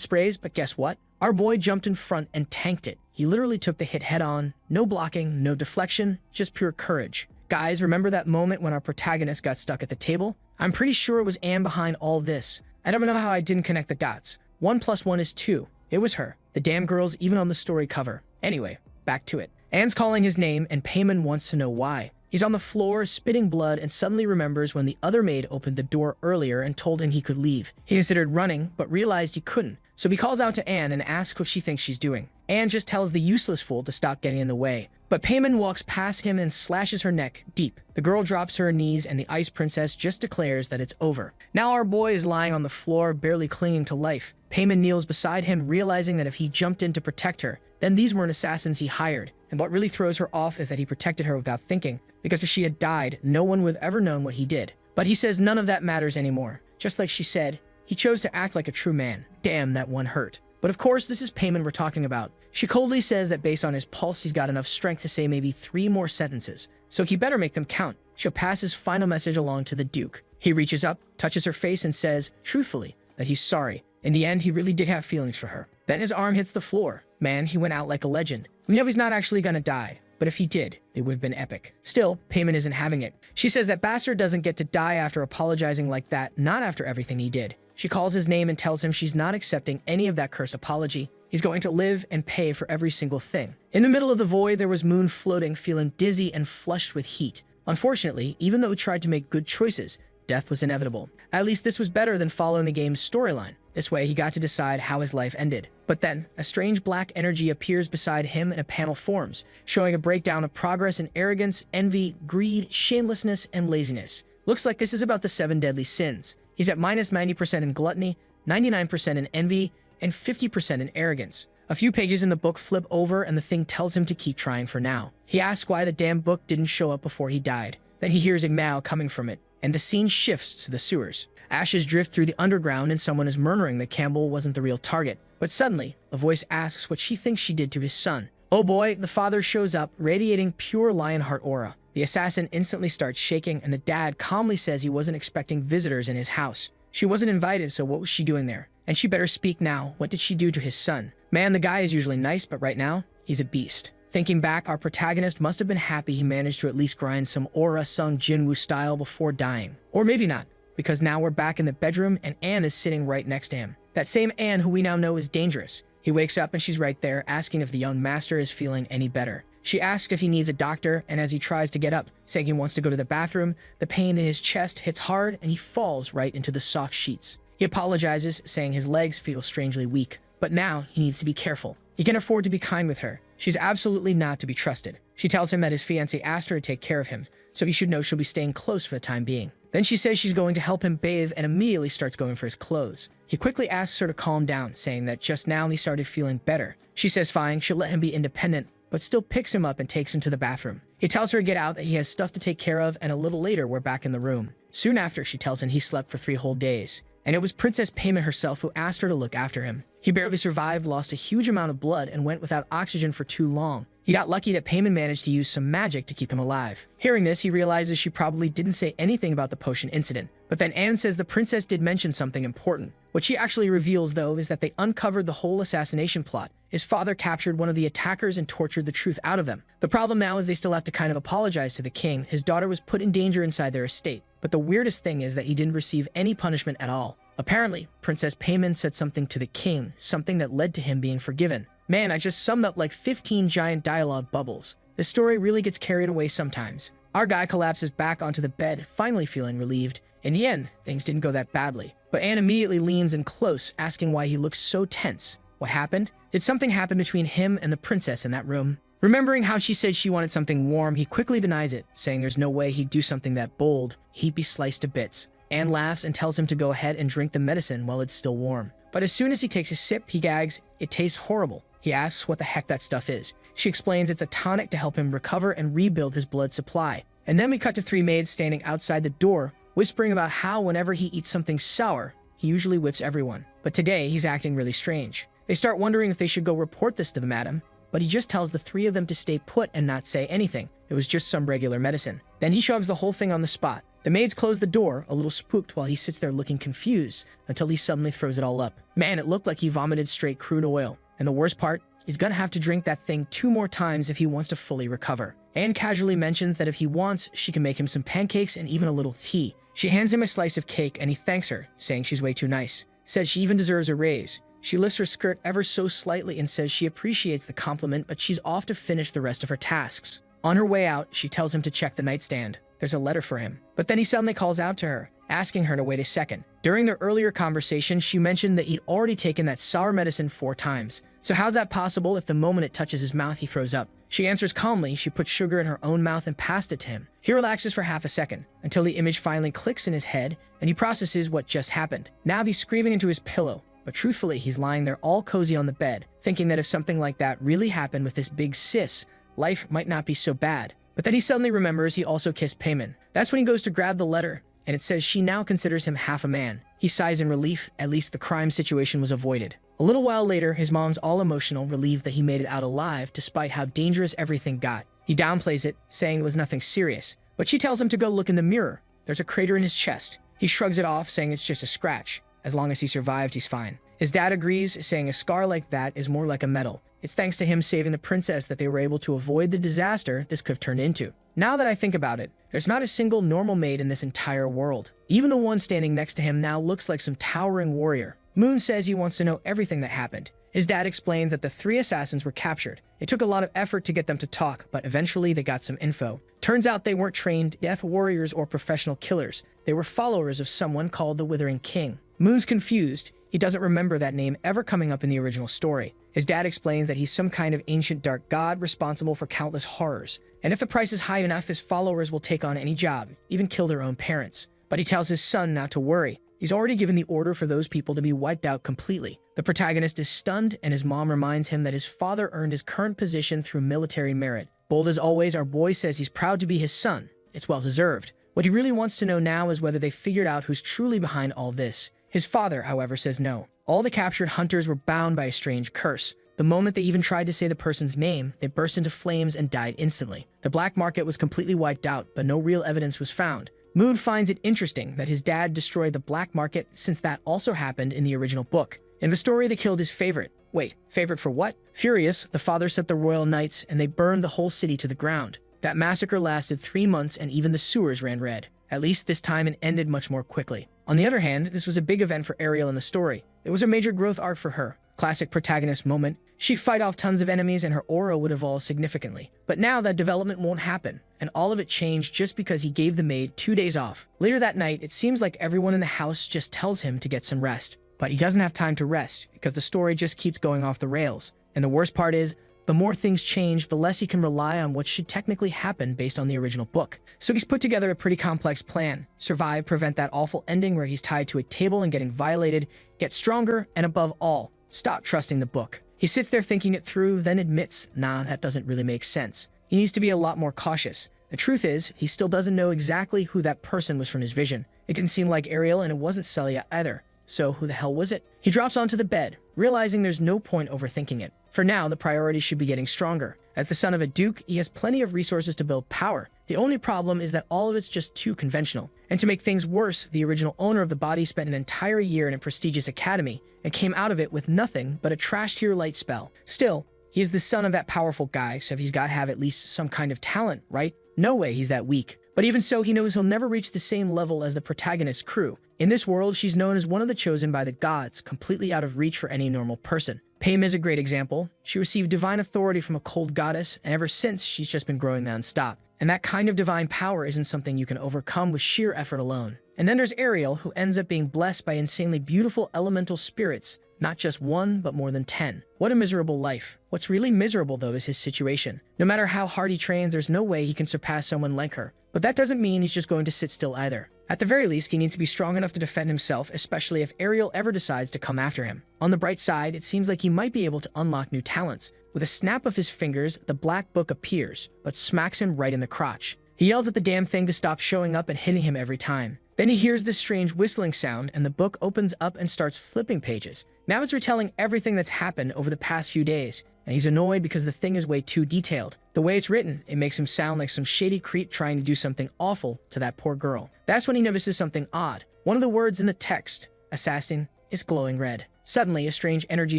Speaker 1: sprays, but guess what? Our boy jumped in front and tanked it. He literally took the hit head on. No blocking, no deflection, just pure courage. Guys, remember that moment when our protagonist got stuck at the table? I'm pretty sure it was Anne behind all this. I don't know how I didn't connect the dots. 1 + 1 is 2. It was her. The damn girl's even on the story cover. Anyway, back to it. Anne's calling his name and Payman wants to know why. He's on the floor, spitting blood, and suddenly remembers when the other maid opened the door earlier and told him he could leave. He considered running, but realized he couldn't. So he calls out to Anne and asks what she thinks she's doing. Anne just tells the useless fool to stop getting in the way. But Payman walks past him and slashes her neck deep. The girl drops to her knees and the ice princess just declares that it's over. Now our boy is lying on the floor, barely clinging to life. Payman kneels beside him, realizing that if he jumped in to protect her, then these weren't assassins he hired. And what really throws her off is that he protected her without thinking, because if she had died, no one would have ever known what he did. But he says none of that matters anymore. Just like she said, he chose to act like a true man. Damn, that one hurt. But of course, this is Payman we're talking about. She coldly says that based on his pulse, he's got enough strength to say maybe 3 more sentences. So he better make them count. She'll pass his final message along to the Duke. He reaches up, touches her face, and says, truthfully, that he's sorry. In the end, he really did have feelings for her. Then his arm hits the floor. Man, he went out like a legend. We know he's not actually gonna die, but if he did, it would have been epic. Still, Payman isn't having it. She says that Bastard doesn't get to die after apologizing like that, not after everything he did. She calls his name and tells him she's not accepting any of that curse apology. He's going to live and pay for every single thing. In the middle of the void, there was Moon floating, feeling dizzy and flushed with heat. Unfortunately, even though he tried to make good choices, death was inevitable. At least this was better than following the game's storyline. This way, he got to decide how his life ended. But then, a strange black energy appears beside him and a panel forms, showing a breakdown of progress in arrogance, envy, greed, shamelessness, and laziness. Looks like this is about the 7 deadly sins. He's at minus 90% in gluttony, 99% in envy, and 50% in arrogance. A few pages in the book flip over and the thing tells him to keep trying for now. He asks why the damn book didn't show up before he died. Then he hears a meow coming from it, and the scene shifts to the sewers. Ashes drift through the underground and someone is murmuring that Campbell wasn't the real target. But suddenly, a voice asks what she thinks she did to his son. Oh boy, the father shows up, radiating pure Lionheart aura. The assassin instantly starts shaking, and the dad calmly says he wasn't expecting visitors in his house. She wasn't invited, so what was she doing there? And she better speak now. What did she do to his son? Man, the guy is usually nice, but right now, he's a beast. Thinking back, our protagonist must have been happy he managed to at least grind some aura Sung Jinwoo style before dying. Or maybe not, because now we're back in the bedroom and Anne is sitting right next to him. That same Anne who we now know is dangerous. He wakes up and she's right there, asking if the young master is feeling any better. She asks if he needs a doctor, and as he tries to get up, saying he wants to go to the bathroom, the pain in his chest hits hard and he falls right into the soft sheets. He apologizes, saying his legs feel strangely weak, but now he needs to be careful. He can afford to be kind with her. She's absolutely not to be trusted. She tells him that his fiancé asked her to take care of him, so he should know she'll be staying close for the time being. Then she says she's going to help him bathe and immediately starts going for his clothes. He quickly asks her to calm down, saying that just now he started feeling better. She says fine, she'll let him be independent, but still picks him up and takes him to the bathroom. He tells her to get out, that he has stuff to take care of, and a little later we're back in the room. Soon after, she tells him he slept for 3 whole days. And it was Princess Payman herself who asked her to look after him. He barely survived, lost a huge amount of blood, and went without oxygen for too long. He got lucky that Payman managed to use some magic to keep him alive. Hearing this, he realizes she probably didn't say anything about the potion incident. But then Anne says the princess did mention something important. What she actually reveals, though, is that they uncovered the whole assassination plot. His father captured one of the attackers and tortured the truth out of them. The problem now is they still have to kind of apologize to the king. His daughter was put in danger inside their estate. But the weirdest thing is that he didn't receive any punishment at all. Apparently, Princess Payman said something to the king, something that led to him being forgiven. Man, I just summed up like 15 giant dialogue bubbles. This story really gets carried away sometimes. Our guy collapses back onto the bed, finally feeling relieved. In the end, things didn't go that badly, but Anne immediately leans in close, asking why he looks so tense. What happened? Did something happen between him and the princess in that room? Remembering how she said she wanted something warm, he quickly denies it, saying there's no way he'd do something that bold. He'd be sliced to bits. Anne laughs and tells him to go ahead and drink the medicine while it's still warm. But as soon as he takes a sip, he gags. It tastes horrible. He asks what the heck that stuff is. She explains it's a tonic to help him recover and rebuild his blood supply. And then we cut to three maids standing outside the door, whispering about how whenever he eats something sour, he usually whips everyone. But today, he's acting really strange. They start wondering if they should go report this to the madam, but he just tells the three of them to stay put and not say anything. It was just some regular medicine. Then he shoves the whole thing on the spot. The maids close the door, a little spooked while he sits there looking confused, until he suddenly throws it all up. Man, it looked like he vomited straight crude oil. And the worst part, he's gonna have to drink that thing 2 more times if he wants to fully recover. Anne casually mentions that if he wants, she can make him some pancakes and even a little tea. She hands him a slice of cake and he thanks her, saying she's way too nice. Said she even deserves a raise. She lifts her skirt ever so slightly and says she appreciates the compliment, but she's off to finish the rest of her tasks. On her way out, she tells him to check the nightstand. There's a letter for him. But then he suddenly calls out to her, asking her to wait a second. During their earlier conversation, she mentioned that he'd already taken that sour medicine 4 times. So how's that possible if the moment it touches his mouth, he throws up? She answers calmly. She put sugar in her own mouth and passed it to him. He relaxes for half a second, until the image finally clicks in his head, and he processes what just happened. Now he's screaming into his pillow. But truthfully, he's lying there all cozy on the bed, thinking that if something like that really happened with this big sis, life might not be so bad. But then he suddenly remembers he also kissed Payman. That's when he goes to grab the letter, and it says she now considers him half a man. He sighs in relief. At least the crime situation was avoided. A little while later, his mom's all emotional, relieved that he made it out alive despite how dangerous everything got. He downplays it, saying it was nothing serious, but she tells him to go look in the mirror. There's a crater in his chest. He shrugs it off, saying it's just a scratch. As long as he survived, he's fine. His dad agrees, saying a scar like that is more like a medal. It's thanks to him saving the princess that they were able to avoid the disaster this could have turned into. Now that I think about it, there's not a single normal maid in this entire world. Even the one standing next to him now looks like some towering warrior. Moon says he wants to know everything that happened. His dad explains that the 3 assassins were captured. It took a lot of effort to get them to talk, but eventually they got some info. Turns out they weren't trained death warriors or professional killers. They were followers of someone called the Withering King. Moon's confused. He doesn't remember that name ever coming up in the original story. His dad explains that he's some kind of ancient dark god responsible for countless horrors. And if the price is high enough, his followers will take on any job, even kill their own parents. But he tells his son not to worry. He's already given the order for those people to be wiped out completely. The protagonist is stunned, and his mom reminds him that his father earned his current position through military merit. Bold as always, our boy says he's proud to be his son. It's well deserved. What he really wants to know now is whether they figured out who's truly behind all this. His father, however, says no. All the captured hunters were bound by a strange curse. The moment they even tried to say the person's name, they burst into flames and died instantly. The black market was completely wiped out, but no real evidence was found. Moon finds it interesting that his dad destroyed the black market, since that also happened in the original book. In the story, they killed his favorite. Wait, favorite for what? Furious, the father sent the royal knights, and they burned the whole city to the ground. That massacre lasted 3 months, and even the sewers ran red. At least this time it ended much more quickly. On the other hand, this was a big event for Ariel in the story. It was a major growth arc for her. Classic protagonist moment. She'd fight off tons of enemies and her aura would evolve significantly. But now that development won't happen, and all of it changed just because he gave the maid 2 days off. Later that night, it seems like everyone in the house just tells him to get some rest. But he doesn't have time to rest, because the story just keeps going off the rails. And the worst part is, the more things change, the less he can rely on what should technically happen based on the original book. So he's put together a pretty complex plan. Survive, prevent that awful ending where he's tied to a table and getting violated, get stronger, and above all, stop trusting the book. He sits there thinking it through, then admits, nah, that doesn't really make sense. He needs to be a lot more cautious. The truth is, he still doesn't know exactly who that person was from his vision. It didn't seem like Ariel, and it wasn't Celia either. So who the hell was it? He drops onto the bed, realizing there's no point overthinking it. For now, the priority should be getting stronger. As the son of a duke, he has plenty of resources to build power. The only problem is that all of it's just too conventional. And to make things worse, the original owner of the body spent an entire year in a prestigious academy and came out of it with nothing but a trash-tier light spell. Still, he is the son of that powerful guy, so he's got to have at least some kind of talent, right? No way he's that weak. But even so, he knows he'll never reach the same level as the protagonist's crew. In this world, she's known as one of the chosen by the gods, completely out of reach for any normal person. Pam is a great example. She received divine authority from a cold goddess, and ever since, she's just been growing non-stop. And that kind of divine power isn't something you can overcome with sheer effort alone. And then there's Ariel, who ends up being blessed by insanely beautiful elemental spirits. Not just one, but more than 10. What a miserable life. What's really miserable, though, is his situation. No matter how hard he trains, there's no way he can surpass someone like her. But that doesn't mean he's just going to sit still either. At the very least, he needs to be strong enough to defend himself, especially if Ariel ever decides to come after him. On the bright side, it seems like he might be able to unlock new talents. With a snap of his fingers, the black book appears, but smacks him right in the crotch. He yells at the damn thing to stop showing up and hitting him every time. Then he hears this strange whistling sound, and the book opens up and starts flipping pages. Now it's retelling everything that's happened over the past few days, and he's annoyed because the thing is way too detailed. The way it's written, it makes him sound like some shady creep trying to do something awful to that poor girl. That's when he notices something odd. One of the words in the text, assassin, is glowing red. Suddenly, a strange energy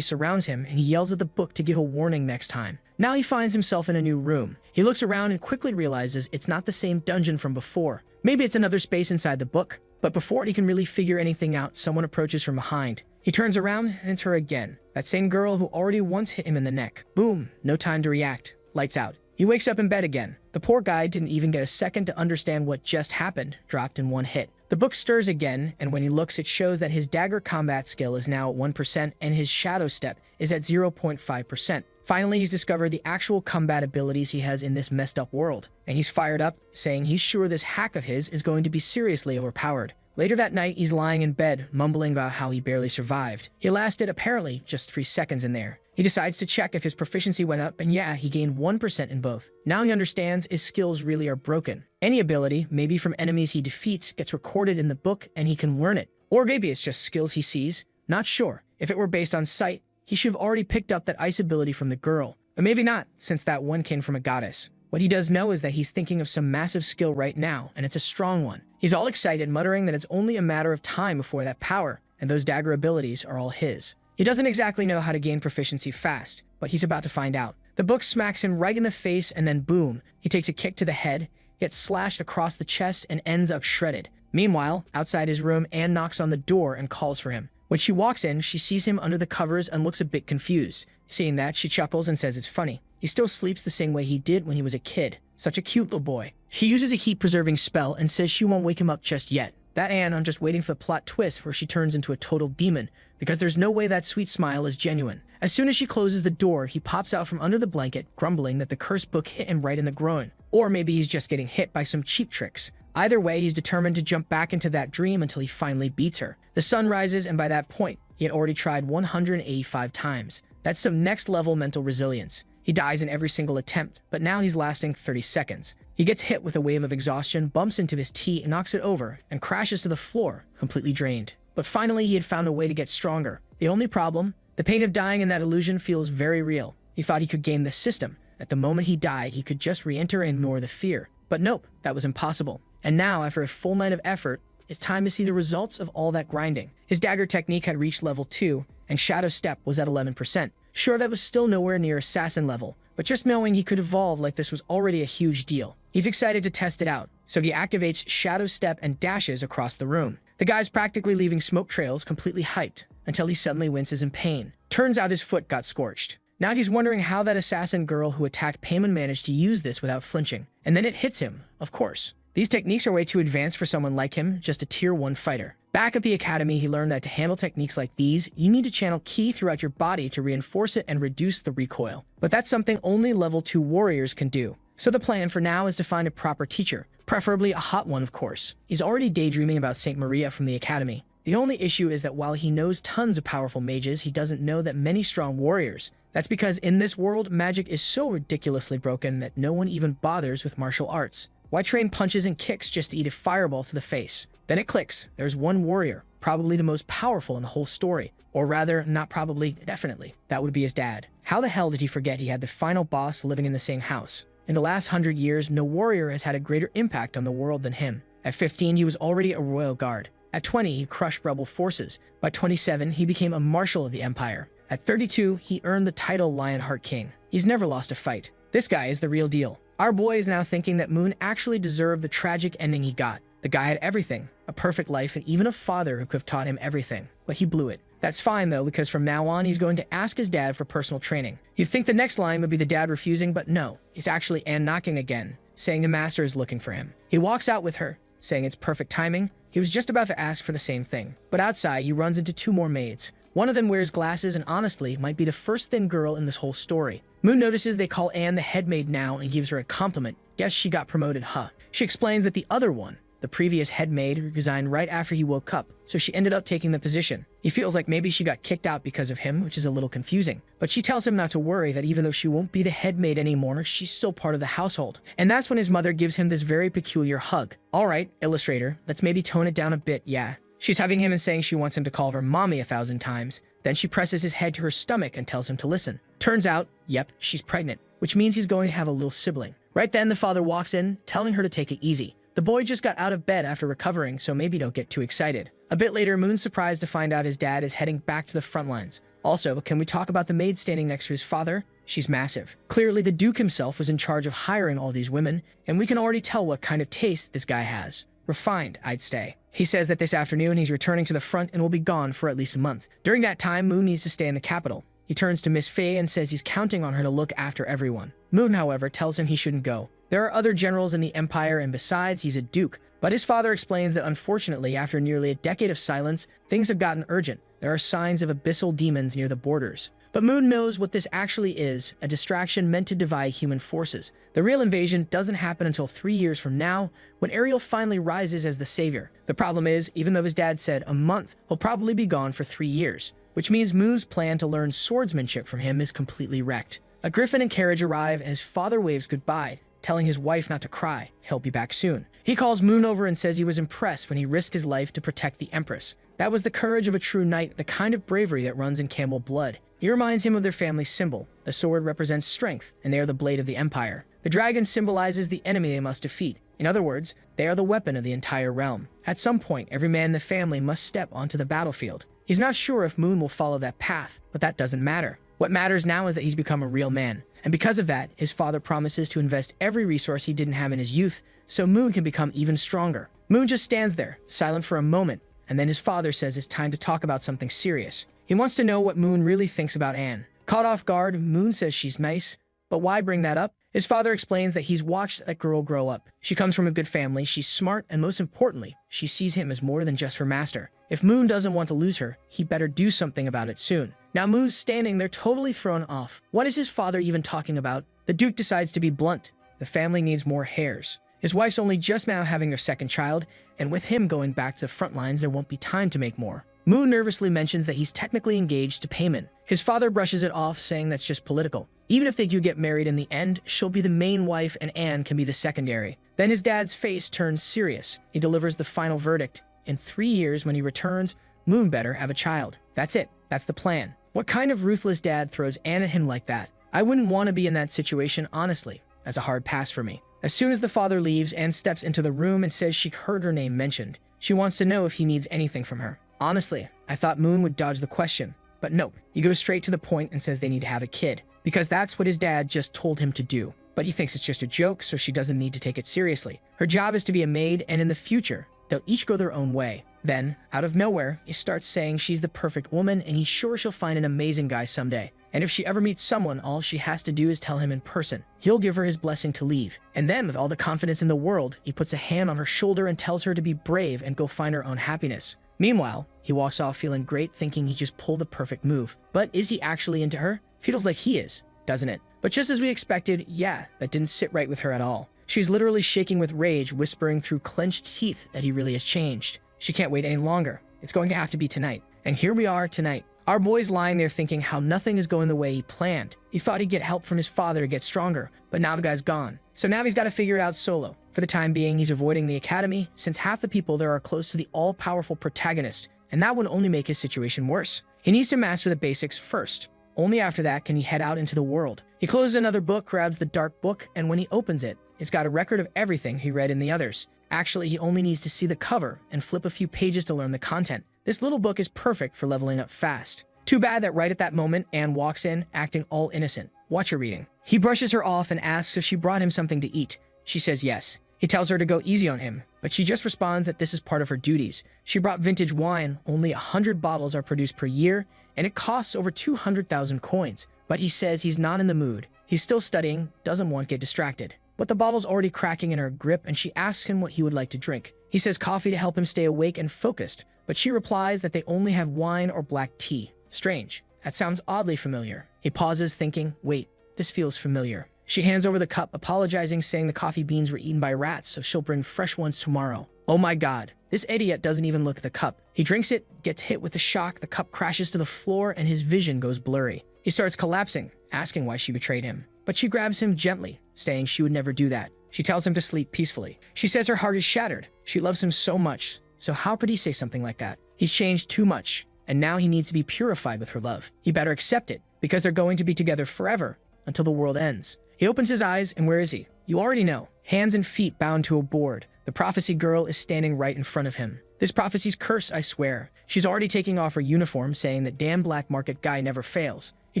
Speaker 1: surrounds him, and he yells at the book to give a warning next time. Now he finds himself in a new room. He looks around and quickly realizes it's not the same dungeon from before. Maybe it's another space inside the book. But before he can really figure anything out, someone approaches from behind. He turns around, and it's her again. That same girl who already once hit him in the neck. Boom, no time to react. Lights out. He wakes up in bed again. The poor guy didn't even get a second to understand what just happened, dropped in one hit. The book stirs again, and when he looks, it shows that his dagger combat skill is now at 1%, and his shadow step is at 0.5%. Finally, he's discovered the actual combat abilities he has in this messed up world, and he's fired up, saying he's sure this hack of his is going to be seriously overpowered. Later that night, he's lying in bed, mumbling about how he barely survived. He lasted, apparently, just 3 seconds in there. He decides to check if his proficiency went up, and yeah, he gained 1% in both. Now he understands his skills really are broken. Any ability, maybe from enemies he defeats, gets recorded in the book, and he can learn it. Or maybe it's just skills he sees. Not sure. If it were based on sight, he should have already picked up that ice ability from the girl. But maybe not, since that one came from a goddess. What he does know is that he's thinking of some massive skill right now, and it's a strong one. He's all excited, muttering that it's only a matter of time before that power, and those dagger abilities are all his. He doesn't exactly know how to gain proficiency fast, but he's about to find out. The book smacks him right in the face, and then boom, he takes a kick to the head, gets slashed across the chest, and ends up shredded. Meanwhile, outside his room, Anne knocks on the door and calls for him. When she walks in, she sees him under the covers and looks a bit confused. Seeing that, she chuckles and says it's funny. He still sleeps the same way he did when he was a kid. Such a cute little boy. She uses a heat-preserving spell and says she won't wake him up just yet. That Anne, I'm just waiting for the plot twist where she turns into a total demon, because there's no way that sweet smile is genuine. As soon as she closes the door, he pops out from under the blanket, grumbling that the cursed book hit him right in the groin. Or maybe he's just getting hit by some cheap tricks. Either way, he's determined to jump back into that dream until he finally beats her. The sun rises, and by that point, he had already tried 185 times. That's some next-level mental resilience. He dies in every single attempt, but now he's lasting 30 seconds. He gets hit with a wave of exhaustion, bumps into his tea, and knocks it over, and crashes to the floor, completely drained. But finally, he had found a way to get stronger. The only problem? The pain of dying in that illusion feels very real. He thought he could game the system. At the moment he died, he could just re-enter and ignore the fear. But nope, that was impossible. And now, after a full night of effort, it's time to see the results of all that grinding. His dagger technique had reached level 2, and Shadow Step was at 11%. Sure, that was still nowhere near assassin level, but just knowing he could evolve like this was already a huge deal. He's excited to test it out, so he activates Shadow Step and dashes across the room. The guy's practically leaving smoke trails, completely hyped, until he suddenly winces in pain. Turns out his foot got scorched. Now he's wondering how that assassin girl who attacked Payman managed to use this without flinching. And then it hits him, of course. These techniques are way too advanced for someone like him, just a tier 1 fighter. Back at the academy, he learned that to handle techniques like these, you need to channel ki throughout your body to reinforce it and reduce the recoil. But that's something only level 2 warriors can do. So the plan for now is to find a proper teacher, preferably a hot one, of course. He's already daydreaming about Saint Maria from the academy. The only issue is that while he knows tons of powerful mages, he doesn't know that many strong warriors. That's because in this world, magic is so ridiculously broken that no one even bothers with martial arts. Why train punches and kicks just to eat a fireball to the face? Then it clicks. There's one warrior, probably the most powerful in the whole story. Or rather, not probably, definitely. That would be his dad. How the hell did he forget he had the final boss living in the same house? In the last 100 years, no warrior has had a greater impact on the world than him. At 15, he was already a royal guard. At 20, he crushed rebel forces. By 27, he became a marshal of the empire. At 32, he earned the title Lionheart King. He's never lost a fight. This guy is the real deal. Our boy is now thinking that Moon actually deserved the tragic ending he got. The guy had everything, a perfect life, and even a father who could have taught him everything. But he blew it. That's fine though, because from now on, he's going to ask his dad for personal training. You'd think the next line would be the dad refusing, but no. It's actually Anne knocking again, saying the master is looking for him. He walks out with her, saying it's perfect timing, He was just about to ask for the same thing, but outside he runs into two more maids. One of them wears glasses and honestly might be the first thin girl in this whole story. Moon notices they call Anne the head maid now and gives her a compliment. Guess she got promoted, huh? She explains that the other one, the previous head maid, resigned right after he woke up, so she ended up taking the position. He feels like maybe she got kicked out because of him, which is a little confusing. But she tells him not to worry, that even though she won't be the head maid anymore, she's still part of the household. And that's when his mother gives him this very peculiar hug. Alright, illustrator, let's maybe tone it down a bit, yeah. She's hugging him and saying she wants him to call her mommy 1,000 times. Then she presses his head to her stomach and tells him to listen. Turns out, yep, she's pregnant, which means he's going to have a little sibling. Right then, the father walks in, telling her to take it easy. The boy just got out of bed after recovering, so maybe don't get too excited. A bit later, Moon's surprised to find out his dad is heading back to the front lines. Also, can we talk about the maid standing next to his father? She's massive. Clearly, the Duke himself was in charge of hiring all these women, and we can already tell what kind of taste this guy has. Refined, I'd say. He says that this afternoon he's returning to the front and will be gone for at least a month. During that time, Moon needs to stay in the capital. He turns to Miss Faye and says he's counting on her to look after everyone. Moon, however, tells him he shouldn't go. There are other generals in the Empire, and besides, he's a duke. But his father explains that unfortunately, after nearly a decade of silence, things have gotten urgent. There are signs of abyssal demons near the borders. But Moon knows what this actually is, a distraction meant to divide human forces. The real invasion doesn't happen until 3 years from now, when Ariel finally rises as the savior. The problem is, even though his dad said a month, he'll probably be gone for 3 years, which means Moon's plan to learn swordsmanship from him is completely wrecked. A griffin and carriage arrive and his father waves goodbye, telling his wife not to cry. He'll be back soon. He calls Moon over and says he was impressed when he risked his life to protect the Empress. That was the courage of a true knight, the kind of bravery that runs in camel blood. He reminds him of their family symbol. The sword represents strength, and they are the blade of the Empire. The dragon symbolizes the enemy they must defeat. In other words, they are the weapon of the entire realm. At some point, every man in the family must step onto the battlefield. He's not sure if Moon will follow that path, but that doesn't matter. What matters now is that he's become a real man. And because of that, his father promises to invest every resource he didn't have in his youth, so Moon can become even stronger. Moon just stands there, silent for a moment, and then his father says it's time to talk about something serious. He wants to know what Moon really thinks about Anne. Caught off guard, Moon says she's nice, but why bring that up? His father explains that he's watched that girl grow up. She comes from a good family, she's smart, and most importantly, she sees him as more than just her master. If Moon doesn't want to lose her, he better do something about it soon. Now Moon's standing there totally thrown off. What is his father even talking about? The Duke decides to be blunt. The family needs more heirs. His wife's only just now having their second child, and with him going back to the front lines, there won't be time to make more. Moon nervously mentions that he's technically engaged to Payman. His father brushes it off, saying that's just political. Even if they do get married in the end, she'll be the main wife and Anne can be the secondary. Then his dad's face turns serious. He delivers the final verdict. In 3 years, when he returns, Moon better have a child. That's it. That's the plan. What kind of ruthless dad throws Anne at him like that? I wouldn't want to be in that situation, honestly. That's a hard pass for me. As soon as the father leaves, Anne steps into the room and says she heard her name mentioned. She wants to know if he needs anything from her. Honestly, I thought Moon would dodge the question, but nope. He goes straight to the point and says they need to have a kid, because that's what his dad just told him to do. But he thinks it's just a joke, so she doesn't need to take it seriously. Her job is to be a maid, and in the future, they'll each go their own way. Then, out of nowhere, he starts saying she's the perfect woman, and he's sure she'll find an amazing guy someday. And if she ever meets someone, all she has to do is tell him in person. He'll give her his blessing to leave. And then, with all the confidence in the world, he puts a hand on her shoulder and tells her to be brave and go find her own happiness. Meanwhile, he walks off feeling great, thinking he just pulled the perfect move. But is he actually into her? Feels like he is, doesn't it? But just as we expected, yeah, that didn't sit right with her at all. She's literally shaking with rage, whispering through clenched teeth that he really has changed. She can't wait any longer. It's going to have to be tonight. And here we are tonight. Our boy's lying there thinking how nothing is going the way he planned. He thought he'd get help from his father to get stronger, but now the guy's gone. So now he's got to figure it out solo. For the time being, he's avoiding the academy, since half the people there are close to the all-powerful protagonist, and that would only make his situation worse. He needs to master the basics first. Only after that can he head out into the world. He closes another book, grabs the dark book, and when he opens it, it's got a record of everything he read in the others. Actually, he only needs to see the cover and flip a few pages to learn the content. This little book is perfect for leveling up fast. Too bad that right at that moment, Anne walks in, acting all innocent. Watch her reading. He brushes her off and asks if she brought him something to eat. She says yes. He tells her to go easy on him, but she just responds that this is part of her duties. She brought vintage wine. Only 100 bottles are produced per year, and it costs over 200,000 coins. But he says he's not in the mood. He's still studying, doesn't want to get distracted. but the bottle's already cracking in her grip and she asks him what he would like to drink. He says coffee to help him stay awake and focused, but she replies that they only have wine or black tea. Strange. That sounds oddly familiar. He pauses, thinking, wait, this feels familiar. She hands over the cup, apologizing, saying the coffee beans were eaten by rats, so she'll bring fresh ones tomorrow. Oh my god. This idiot doesn't even look at the cup. He drinks it, gets hit with a shock, the cup crashes to the floor, and his vision goes blurry. He starts collapsing, asking why she betrayed him. But she grabs him gently, saying she would never do that. She tells him to sleep peacefully. She says her heart is shattered. She loves him so much, so how could he say something like that? He's changed too much, and now he needs to be purified with her love. He better accept it, because they're going to be together forever, until the world ends. He opens his eyes, and where is he? You already know. Hands and feet bound to a board. The prophecy girl is standing right in front of him. This prophecy's curse, I swear. She's already taking off her uniform, saying that damn black market guy never fails. He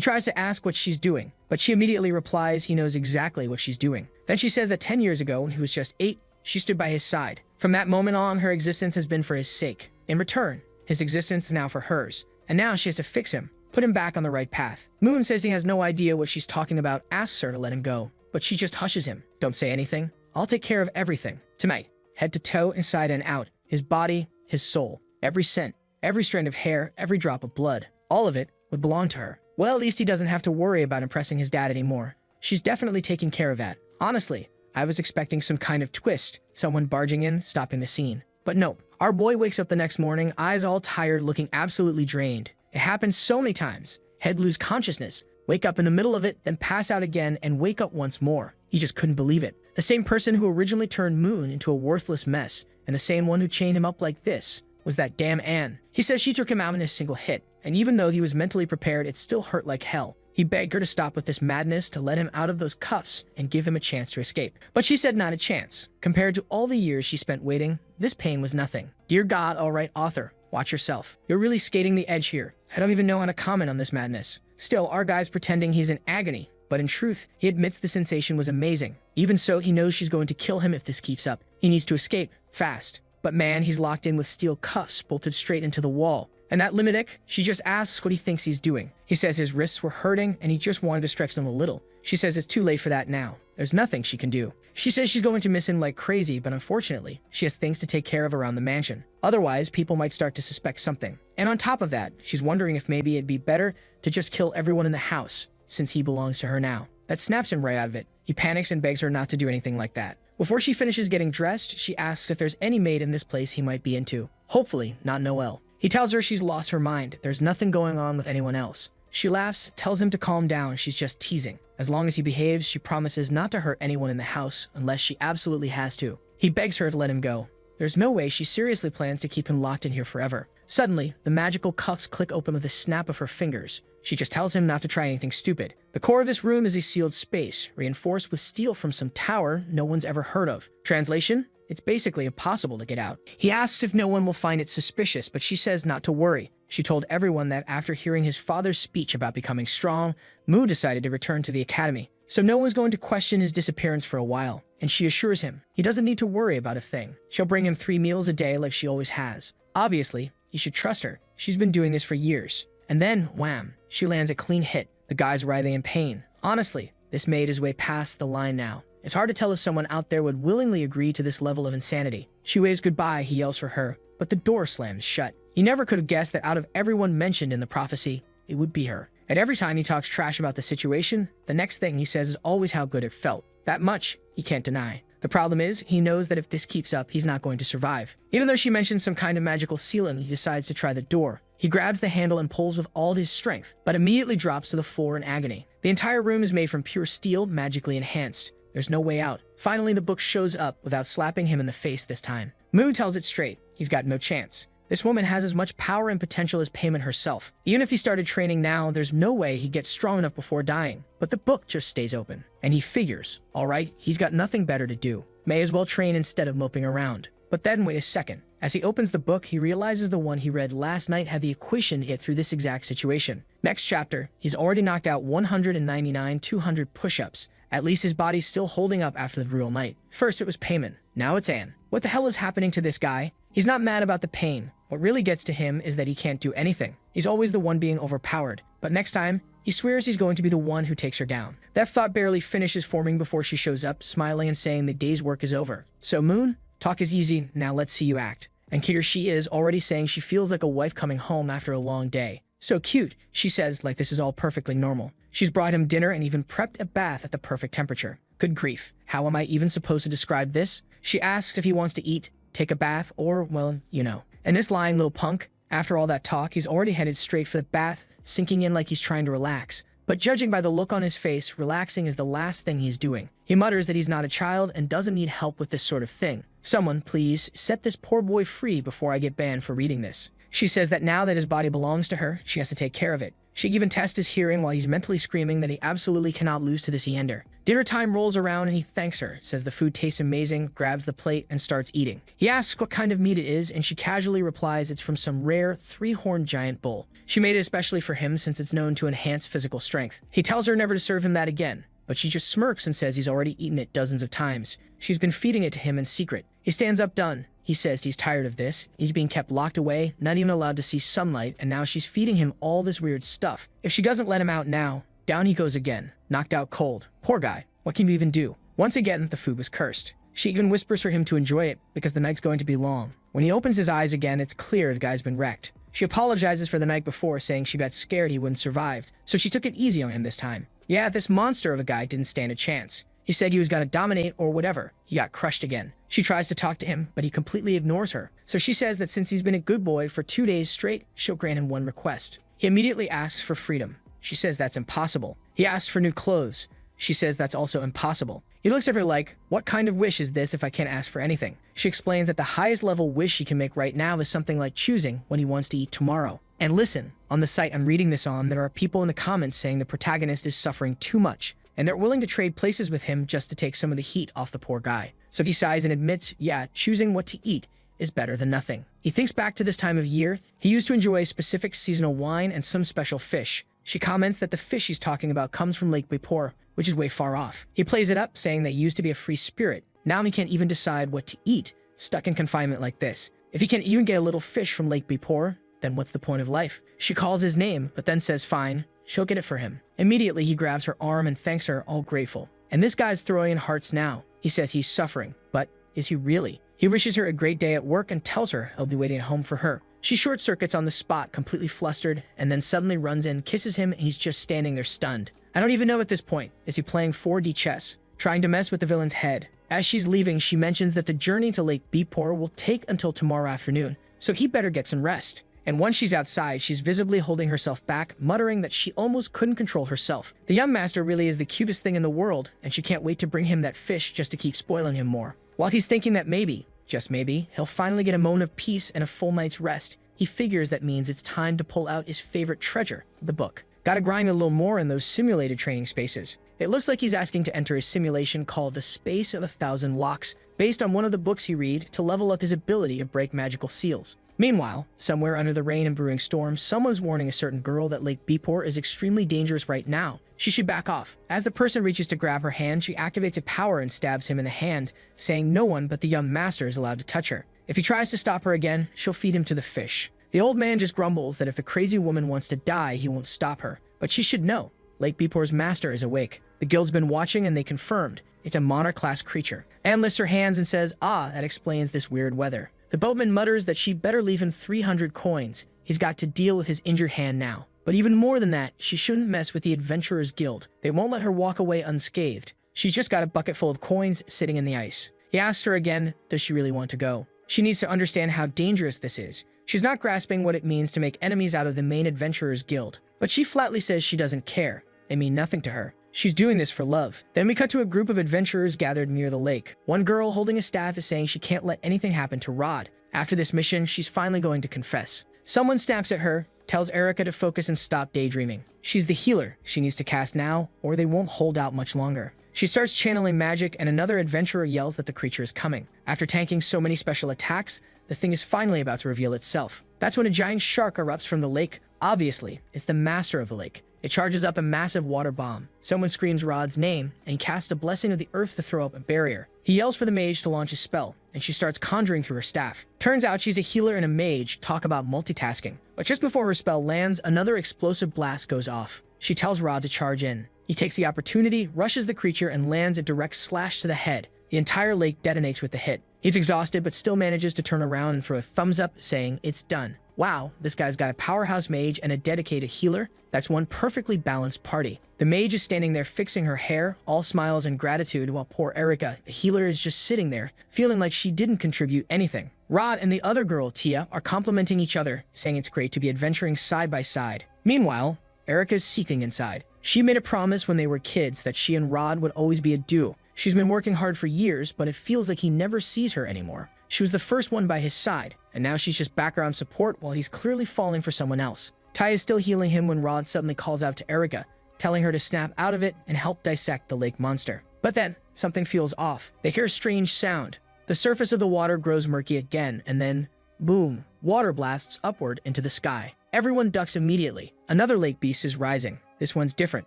Speaker 1: tries to ask what she's doing, but she immediately replies he knows exactly what she's doing. Then she says that 10 years ago, when he was just 8, she stood by his side. From that moment on, her existence has been for his sake. In return, his existence is now for hers. And now she has to fix him, put him back on the right path. Moon says he has no idea what she's talking about, asks her to let him go, but she just hushes him. Don't say anything. I'll take care of everything. Tonight, head to toe, inside and out. His body, his soul, every scent, every strand of hair, every drop of blood. All of it would belong to her. Well, at least he doesn't have to worry about impressing his dad anymore. She's definitely taking care of that. Honestly, I was expecting some kind of twist, someone barging in, stopping the scene. But nope. Our boy wakes up the next morning, eyes all tired, looking absolutely drained. It happens so many times. Head lose consciousness, wake up in the middle of it, then pass out again and wake up once more. He just couldn't believe it. The same person who originally turned Moon into a worthless mess, and the same one who chained him up like this, was that damn Anne. He says she took him out in a single hit, and even though he was mentally prepared, it still hurt like hell. He begged her to stop with this madness, to let him out of those cuffs and give him a chance to escape. But she said not a chance. Compared to all the years she spent waiting, this pain was nothing. Dear God, alright, author, watch yourself. You're really skating the edge here. I don't even know how to comment on this madness. Still, our guy's pretending he's in agony, but in truth, he admits the sensation was amazing. Even so, he knows she's going to kill him if this keeps up. He needs to escape, fast. But man, he's locked in with steel cuffs bolted straight into the wall. And that Limitic, she just asks what he thinks he's doing. He says his wrists were hurting and he just wanted to stretch them a little. She says it's too late for that now. There's nothing she can do. She says she's going to miss him like crazy, but unfortunately, she has things to take care of around the mansion. Otherwise, people might start to suspect something. And on top of that, she's wondering if maybe it'd be better to just kill everyone in the house, since he belongs to her now. That snaps him right out of it. He panics and begs her not to do anything like that. Before she finishes getting dressed, she asks if there's any maid in this place he might be into. Hopefully, not Noelle. He tells her she's lost her mind. There's nothing going on with anyone else. She laughs, tells him to calm down. She's just teasing. As long as he behaves, she promises not to hurt anyone in the house unless she absolutely has to. He begs her to let him go. There's no way she seriously plans to keep him locked in here forever. Suddenly, the magical cuffs click open with a snap of her fingers. She just tells him not to try anything stupid. The core of this room is a sealed space, reinforced with steel from some tower no one's ever heard of. Translation? It's basically impossible to get out. He asks if no one will find it suspicious, but she says not to worry. She told everyone that after hearing his father's speech about becoming strong, Mu decided to return to the academy. So no one's going to question his disappearance for a while, and she assures him he doesn't need to worry about a thing. She'll bring him 3 meals a day like she always has. Obviously, he should trust her. She's been doing this for years. And then, wham, she lands a clean hit. The guy's writhing in pain. Honestly, this maid is way past the line now. It's hard to tell if someone out there would willingly agree to this level of insanity. She waves goodbye, he yells for her, but the door slams shut. He never could have guessed that out of everyone mentioned in the prophecy, it would be her. And every time he talks trash about the situation, the next thing he says is always how good it felt. That much, he can't deny. The problem is, he knows that if this keeps up, he's not going to survive. Even though she mentions some kind of magical sealant, he decides to try the door. He grabs the handle and pulls with all his strength, but immediately drops to the floor in agony. The entire room is made from pure steel, magically enhanced. There's no way out. Finally, the book shows up without slapping him in the face this time. Mu tells it straight. He's got no chance. This woman has as much power and potential as Payment herself. Even if he started training now, there's no way he'd get strong enough before dying. But the book just stays open. And he figures, alright, he's got nothing better to do. May as well train instead of moping around. But then wait a second. As he opens the book, he realizes the one he read last night had the equation to get through this exact situation. Next chapter, he's already knocked out 199 200 push-ups. At least his body's still holding up after the brutal night. First it was Payment, now it's Anne. What the hell is happening to this guy? He's not mad about the pain. What really gets to him is that he can't do anything. He's always the one being overpowered. But next time, He swears he's going to be the one who takes her down. That thought barely finishes forming before she shows up, smiling and saying the day's work is over. So Moon, talk is easy, now let's see you act. And here she is, already saying she feels like a wife coming home after a long day. So cute, she says, like this is all perfectly normal. She's brought him dinner and even prepped a bath at the perfect temperature. Good grief, how am I even supposed to describe this? She asks if he wants to eat, take a bath, or, well, you know. And this lying little punk, after all that talk, he's already headed straight for the bath, sinking in like he's trying to relax. But judging by the look on his face, relaxing is the last thing he's doing. He mutters that he's not a child and doesn't need help with this sort of thing. Someone, please, set this poor boy free before I get banned for reading this. She says that now that his body belongs to her, she has to take care of it. She even tests his hearing while he's mentally screaming that he absolutely cannot lose to this Eender. Dinner time rolls around and he thanks her, says the food tastes amazing, grabs the plate, and starts eating. He asks what kind of meat it is, and she casually replies it's from some rare, three-horned giant bull. She made it especially for him since it's known to enhance physical strength. He tells her never to serve him that again, but she just smirks and says he's already eaten it dozens of times. She's been feeding it to him in secret. He stands up done. He says he's tired of this. He's being kept locked away, not even allowed to see sunlight, and now she's feeding him all this weird stuff. If she doesn't let him out now, down he goes again, knocked out cold. Poor guy. What can you even do? Once again, the food was cursed. She even whispers for him to enjoy it, because the night's going to be long. When he opens his eyes again, it's clear the guy's been wrecked. She apologizes for the night before, saying she got scared he wouldn't survive, so she took it easy on him this time. Yeah, this monster of a guy didn't stand a chance. He said he was gonna dominate or whatever. He got crushed again. She tries to talk to him, but he completely ignores her. So she says that since he's been a good boy for 2 days straight, she'll grant him one request. He immediately asks for freedom. She says that's impossible. He asks for new clothes. She says that's also impossible. He looks at her like, what kind of wish is this if I can't ask for anything? She explains that the highest level wish he can make right now is something like choosing when he wants to eat tomorrow. And listen, on the site I'm reading this on, there are people in the comments saying the protagonist is suffering too much, and they're willing to trade places with him just to take some of the heat off the poor guy. So he sighs and admits, yeah, choosing what to eat is better than nothing. He thinks back to this time of year. He used to enjoy a specific seasonal wine and some special fish. She comments that the fish he's talking about comes from Lake Bipor, which is way far off. He plays it up, saying that he used to be a free spirit. Now he can't even decide what to eat, stuck in confinement like this. If he can't even get a little fish from Lake Bipor, then what's the point of life? She calls his name, but then says fine, she'll get it for him. Immediately, he grabs her arm and thanks her, all grateful. And this guy's throwing in hearts now. He says he's suffering, but is he really? He wishes her a great day at work and tells her he'll be waiting at home for her. She short circuits on the spot, completely flustered, and then suddenly runs in, kisses him, and he's just standing there stunned. I don't even know at this point. Is he playing 4D chess, trying to mess with the villain's head? As she's leaving, she mentions that the journey to Lake Bipor will take until tomorrow afternoon, so he better get some rest. And once she's outside, she's visibly holding herself back, muttering that she almost couldn't control herself. The young master really is the cutest thing in the world, and she can't wait to bring him that fish just to keep spoiling him more. While he's thinking that maybe, just maybe, he'll finally get a moment of peace and a full night's rest, he figures that means it's time to pull out his favorite treasure, the book. Gotta grind a little more in those simulated training spaces. It looks like he's asking to enter a simulation called the Space of 1,000 Locks, based on one of the books he read to level up his ability to break magical seals. Meanwhile, somewhere under the rain and brewing storm, someone's warning a certain girl that Lake Bipor is extremely dangerous right now. She should back off. As the person reaches to grab her hand, she activates a power and stabs him in the hand, saying no one but the young master is allowed to touch her. If he tries to stop her again, she'll feed him to the fish. The old man just grumbles that if the crazy woman wants to die, he won't stop her. But she should know. Lake Bipor's master is awake. The guild's been watching and they confirmed. It's a monarch-class creature. Anne lifts her hands and says, that explains this weird weather. The boatman mutters that she better leave him 300 coins. He's got to deal with his injured hand now. But even more than that, she shouldn't mess with the Adventurers Guild. They won't let her walk away unscathed. She's just got a bucket full of coins sitting in the ice. He asks her again, does she really want to go? She needs to understand how dangerous this is. She's not grasping what it means to make enemies out of the main Adventurers Guild. But she flatly says she doesn't care. They mean nothing to her. She's doing this for love. Then we cut to a group of adventurers gathered near the lake. One girl holding a staff is saying she can't let anything happen to Rod. After this mission, she's finally going to confess. Someone snaps at her, tells Erica to focus and stop daydreaming. She's the healer. She needs to cast now, or they won't hold out much longer. She starts channeling magic, and another adventurer yells that the creature is coming. After tanking so many special attacks, the thing is finally about to reveal itself. That's when a giant shark erupts from the lake. Obviously, it's the master of the lake. It charges up a massive water bomb. Someone screams Rod's name, and he casts a blessing of the earth to throw up a barrier. He yells for the mage to launch a spell, and she starts conjuring through her staff. Turns out she's a healer and a mage, talk about multitasking. But just before her spell lands, another explosive blast goes off. She tells Rod to charge in. He takes the opportunity, rushes the creature, and lands a direct slash to the head. The entire lake detonates with the hit. He's exhausted, but still manages to turn around and throw a thumbs up, saying, "It's done." Wow, this guy's got a powerhouse mage and a dedicated healer. That's one perfectly balanced party. The mage is standing there fixing her hair, all smiles and gratitude, while poor Erica, the healer, is just sitting there, feeling like she didn't contribute anything. Rod and the other girl, Tia, are complimenting each other, saying it's great to be adventuring side by side. Meanwhile, Erica's seeking inside. She made a promise when they were kids that she and Rod would always be a duo. She's been working hard for years, but it feels like he never sees her anymore. She was the first one by his side, and now she's just background support while he's clearly falling for someone else. Ty is still healing him when Rod suddenly calls out to Erica, telling her to snap out of it and help dissect the lake monster. But then, something feels off. They hear a strange sound. The surface of the water grows murky again, and then, boom, water blasts upward into the sky. Everyone ducks immediately. Another lake beast is rising. This one's different.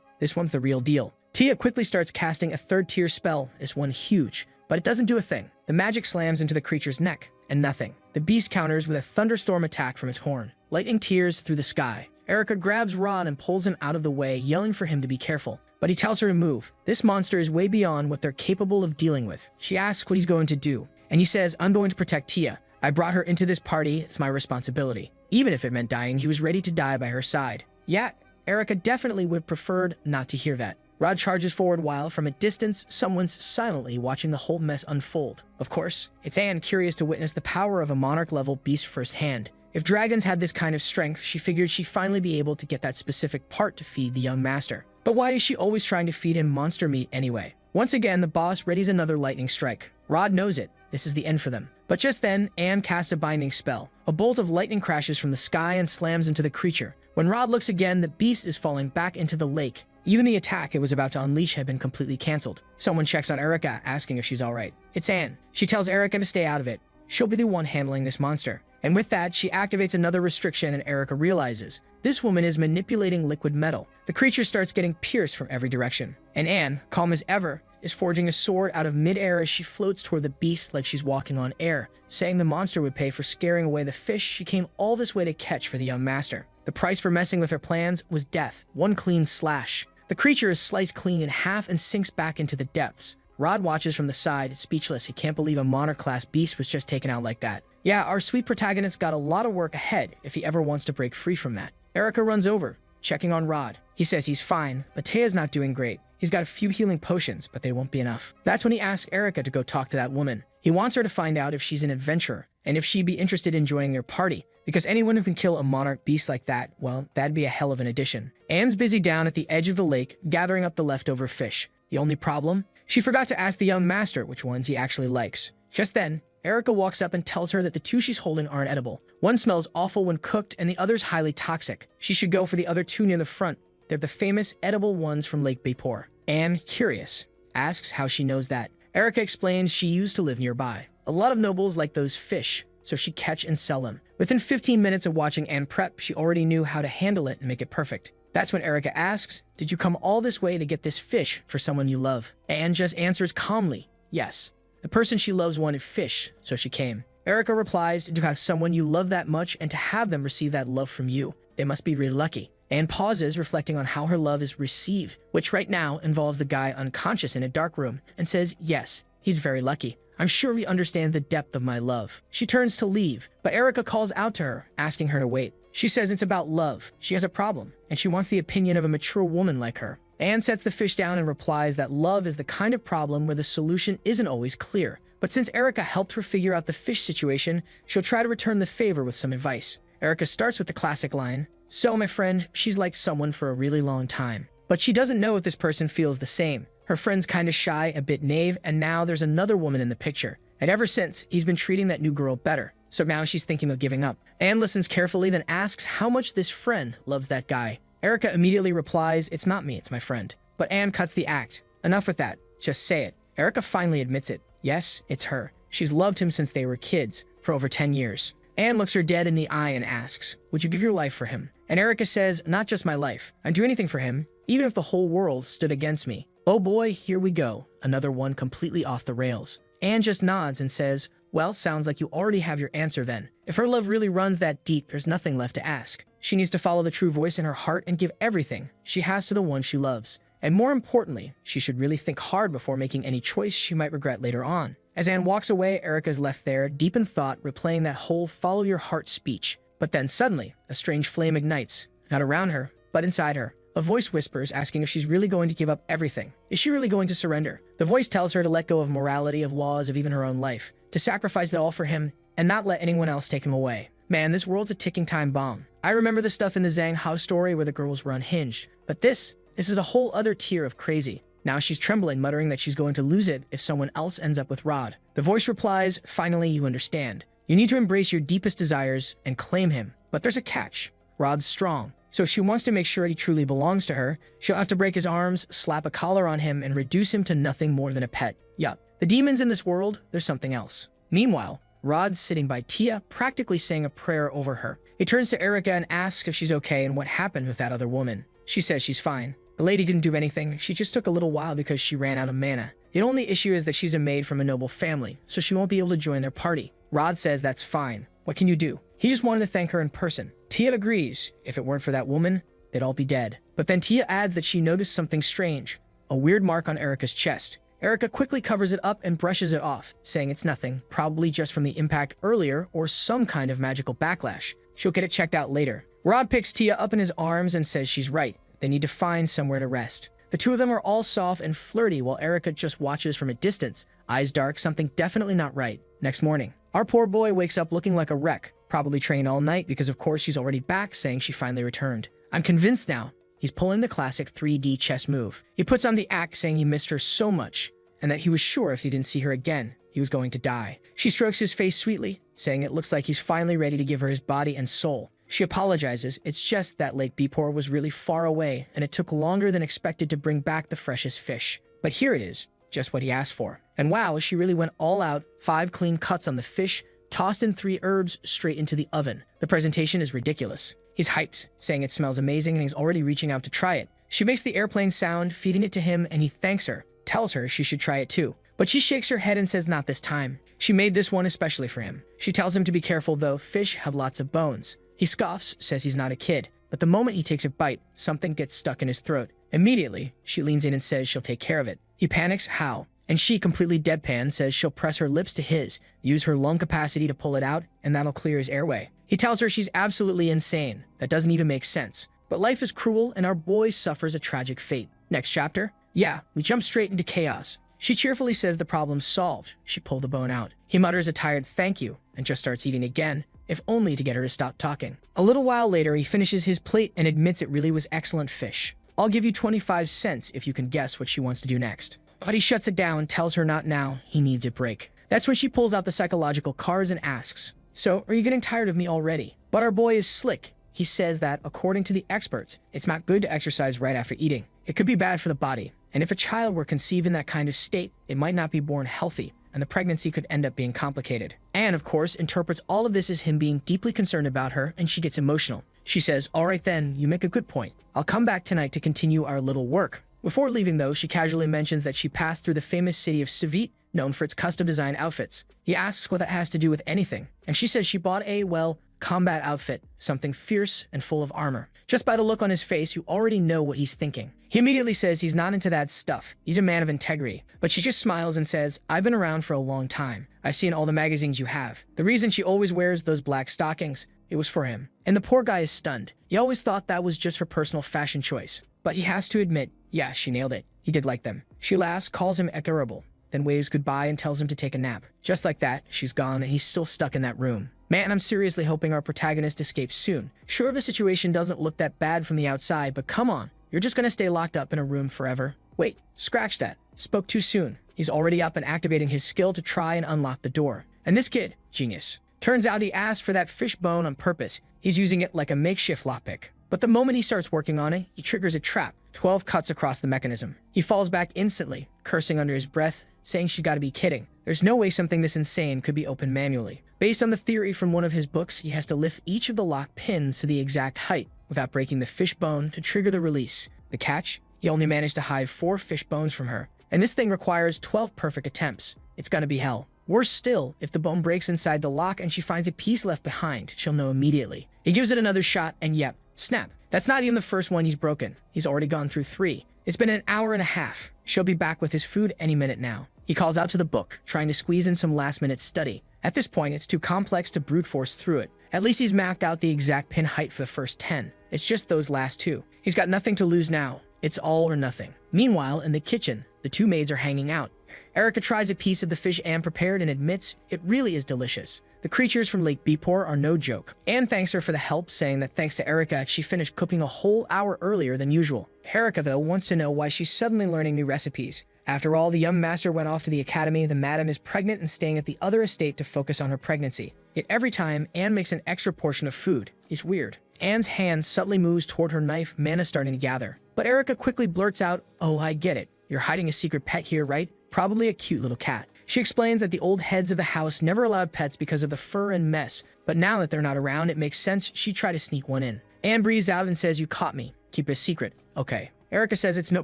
Speaker 1: This one's the real deal. Tia quickly starts casting a third-tier spell, this one huge, but it doesn't do a thing. The magic slams into the creature's neck, and nothing. The beast counters with a thunderstorm attack from its horn, lightning tears through the sky. Erica grabs Rod and pulls him out of the way, yelling for him to be careful. But he tells her to move. This monster is way beyond what they're capable of dealing with. She asks what he's going to do, and he says, "I'm going to protect Tia. I brought her into this party, it's my responsibility." Even if it meant dying, he was ready to die by her side. Yet, Erica definitely would have preferred not to hear that. Rod charges forward while, from a distance, someone's silently watching the whole mess unfold. Of course, it's Anne, curious to witness the power of a monarch-level beast firsthand. If dragons had this kind of strength, she figured she'd finally be able to get that specific part to feed the young master. But why is she always trying to feed him monster meat anyway? Once again, the boss readies another lightning strike. Rod knows it. This is the end for them. But just then, Anne casts a binding spell. A bolt of lightning crashes from the sky and slams into the creature. When Rod looks again, the beast is falling back into the lake. Even the attack it was about to unleash had been completely cancelled. Someone checks on Erica, asking if she's alright. It's Anne. She tells Erica to stay out of it. She'll be the one handling this monster. And with that, she activates another restriction, and Erica realizes this woman is manipulating liquid metal. The creature starts getting pierced from every direction. And Anne, calm as ever, is forging a sword out of midair as she floats toward the beast like she's walking on air, saying the monster would pay for scaring away the fish she came all this way to catch for the young master. The price for messing with her plans was death, one clean slash. The creature is sliced clean in half and sinks back into the depths. Rod watches from the side, speechless. He can't believe a monarch-class beast was just taken out like that. Yeah, our sweet protagonist got a lot of work ahead if he ever wants to break free from that. Erica runs over, checking on Rod. He says he's fine, but Taya's not doing great. He's got a few healing potions, but they won't be enough. That's when he asks Erica to go talk to that woman. He wants her to find out if she's an adventurer, and if she'd be interested in joining their party. Because anyone who can kill a monarch beast like that, well, that'd be a hell of an addition. Anne's busy down at the edge of the lake, gathering up the leftover fish. The only problem? She forgot to ask the young master which ones he actually likes. Just then, Erica walks up and tells her that the two she's holding aren't edible. One smells awful when cooked, and the other's highly toxic. She should go for the other two near the front. They're the famous edible ones from Lake Baypor. Anne, curious, asks how she knows that. Erica explains she used to live nearby. A lot of nobles like those fish, so she'd catch and sell them. Within 15 minutes of watching Anne prep, she already knew how to handle it and make it perfect. That's when Erica asks, "Did you come all this way to get this fish for someone you love?" Anne just answers calmly, "Yes." The person she loves wanted fish, so she came. Erica replies, "To have someone you love that much and to have them receive that love from you, they must be really lucky." Anne pauses, reflecting on how her love is received, which right now involves the guy unconscious in a dark room, and says, "Yes, he's very lucky. I'm sure he understands the depth of my love." She turns to leave, but Erica calls out to her, asking her to wait. She says it's about love. She has a problem, and she wants the opinion of a mature woman like her. Anne sets the fish down and replies that love is the kind of problem where the solution isn't always clear. But since Erica helped her figure out the fish situation, she'll try to return the favor with some advice. Erica starts with the classic line, "So, my friend, she's like someone for a really long time." But she doesn't know if this person feels the same. Her friend's kinda shy, a bit naive, and now there's another woman in the picture. And ever since, he's been treating that new girl better. So now she's thinking of giving up. Anne listens carefully, then asks how much this friend loves that guy. Erica immediately replies, "It's not me, it's my friend." But Anne cuts the act. Enough with that. Just say it. Erica finally admits it. Yes, it's her. She's loved him since they were kids, for over 10 years. Anne looks her dead in the eye and asks, "Would you give your life for him?" And Erica says, "Not just my life. I'd do anything for him, even if the whole world stood against me." Oh boy, here we go. Another one completely off the rails. Anne just nods and says, "Well, sounds like you already have your answer then." If her love really runs that deep, there's nothing left to ask. She needs to follow the true voice in her heart and give everything she has to the one she loves. And more importantly, she should really think hard before making any choice she might regret later on. As Anne walks away, Erica's left there, deep in thought, replaying that whole follow your heart speech. But then suddenly, a strange flame ignites, not around her, but inside her. A voice whispers, asking if she's really going to give up everything. Is she really going to surrender? The voice tells her to let go of morality, of laws, of even her own life, to sacrifice it all for him, and not let anyone else take him away. Man, this world's a ticking time bomb. I remember the stuff in the Zhang Hao story where the girls were unhinged, but this is a whole other tier of crazy. Now she's trembling, muttering that she's going to lose it if someone else ends up with Rod. The voice replies, finally you understand. You need to embrace your deepest desires and claim him. But there's a catch. Rod's strong. So if she wants to make sure he truly belongs to her, she'll have to break his arms, slap a collar on him, and reduce him to nothing more than a pet. Yup. The demons in this world, there's something else. Meanwhile, Rod's sitting by Tia, practically saying a prayer over her. He turns to Erica and asks if she's okay and what happened with that other woman. She says she's fine. The lady didn't do anything, she just took a little while because she ran out of mana. The only issue is that she's a maid from a noble family, so she won't be able to join their party. Rod says that's fine. What can you do? He just wanted to thank her in person. Tia agrees. If it weren't for that woman, they'd all be dead. But then Tia adds that she noticed something strange. A weird mark on Erica's chest. Erica quickly covers it up and brushes it off, saying it's nothing, probably just from the impact earlier or some kind of magical backlash. She'll get it checked out later. Rod picks Tia up in his arms and says she's right. They need to find somewhere to rest. The two of them are all soft and flirty while Erica just watches from a distance, eyes dark, something definitely not right. Next morning, our poor boy wakes up looking like a wreck, probably trained all night because of course she's already back saying she finally returned. I'm convinced now he's pulling the classic 3D chess move. He puts on the act saying he missed her so much and that he was sure if he didn't see her again, he was going to die. She strokes his face sweetly, saying it looks like he's finally ready to give her his body and soul. She apologizes, it's just that Lake Bipor was really far away and it took longer than expected to bring back the freshest fish. But here it is, just what he asked for. And wow, she really went all out, 5 clean cuts on the fish, tossed in 3 herbs straight into the oven. The presentation is ridiculous. He's hyped, saying it smells amazing and he's already reaching out to try it. She makes the airplane sound, feeding it to him, and he thanks her, tells her she should try it too. But she shakes her head and says not this time. She made this one especially for him. She tells him to be careful though, fish have lots of bones. He scoffs, says he's not a kid, but the moment he takes a bite, something gets stuck in his throat. Immediately, she leans in and says she'll take care of it. He panics, how? And she, completely deadpan, says she'll press her lips to his, use her lung capacity to pull it out, and that'll clear his airway. He tells her she's absolutely insane. That doesn't even make sense. But life is cruel, and our boy suffers a tragic fate. Next chapter? Yeah, we jump straight into chaos. She cheerfully says the problem's solved. She pulled the bone out. He mutters a tired thank you, and just starts eating again, if only to get her to stop talking. A little while later, he finishes his plate and admits it really was excellent fish. I'll give you 25 cents if you can guess what she wants to do next. But he shuts it down, tells her not now, he needs a break. That's when she pulls out the psychological cards and asks, so, are you getting tired of me already? But our boy is slick. He says that, according to the experts, it's not good to exercise right after eating. It could be bad for the body. And if a child were conceived in that kind of state, it might not be born healthy, and the pregnancy could end up being complicated. Anne, of course, interprets all of this as him being deeply concerned about her, and she gets emotional. She says, all right then, you make a good point. I'll come back tonight to continue our little work. Before leaving though, she casually mentions that she passed through the famous city of Savit, known for its custom designed outfits. He asks what that has to do with anything, and she says she bought a, well, combat outfit, something fierce and full of armor. Just by the look on his face, you already know what he's thinking. He immediately says he's not into that stuff. He's a man of integrity. But she just smiles and says, I've been around for a long time. I've seen all the magazines you have. The reason she always wears those black stockings, it was for him. And the poor guy is stunned. He always thought that was just her personal fashion choice. But he has to admit, yeah, she nailed it. He did like them. She laughs, calls him adorable, then waves goodbye and tells him to take a nap. Just like that, she's gone and he's still stuck in that room. Man, I'm seriously hoping our protagonist escapes soon. Sure, the situation doesn't look that bad from the outside, but come on. You're just gonna stay locked up in a room forever? Wait, scratch that. Spoke too soon. He's already up and activating his skill to try and unlock the door. And this kid, genius. Turns out he asked for that fish bone on purpose. He's using it like a makeshift lockpick. But the moment he starts working on it, he triggers a trap. 12 cuts across the mechanism. He falls back instantly, cursing under his breath, saying she's gotta be kidding. There's no way something this insane could be opened manually. Based on the theory from one of his books, he has to lift each of the lock pins to the exact height without breaking the fish bone to trigger the release. The catch? He only managed to hide 4 fish bones from her. And this thing requires 12 perfect attempts. It's gonna be hell. Worse still, if the bone breaks inside the lock and she finds a piece left behind, she'll know immediately. He gives it another shot, and yep, snap. That's not even the first one he's broken. He's already gone through 3. It's been an hour and a half. She'll be back with his food any minute now. He calls out to the book, trying to squeeze in some last-minute study. At this point, it's too complex to brute force through it. At least he's mapped out the exact pin height for the first 10. It's just those last 2. He's got nothing to lose now. It's all or nothing. Meanwhile, in the kitchen, the 2 maids are hanging out. Erica tries a piece of the fish Anne prepared and admits it really is delicious. The creatures from Lake Bepor are no joke. Anne thanks her for the help, saying that thanks to Erica, she finished cooking a whole hour earlier than usual. Erica, though, wants to know why she's suddenly learning new recipes. After all, the young master went off to the academy, the madam is pregnant and staying at the other estate to focus on her pregnancy. Yet every time, Anne makes an extra portion of food. It's weird. Anne's hand subtly moves toward her knife, mana starting to gather. But Erica quickly blurts out, "Oh, I get it. You're hiding a secret pet here, right? Probably a cute little cat." She explains that the old heads of the house never allowed pets because of the fur and mess, but now that they're not around, it makes sense she'd try to sneak one in. Anne breathes out and says, "You caught me. Keep it a secret." Okay. Erica says it's no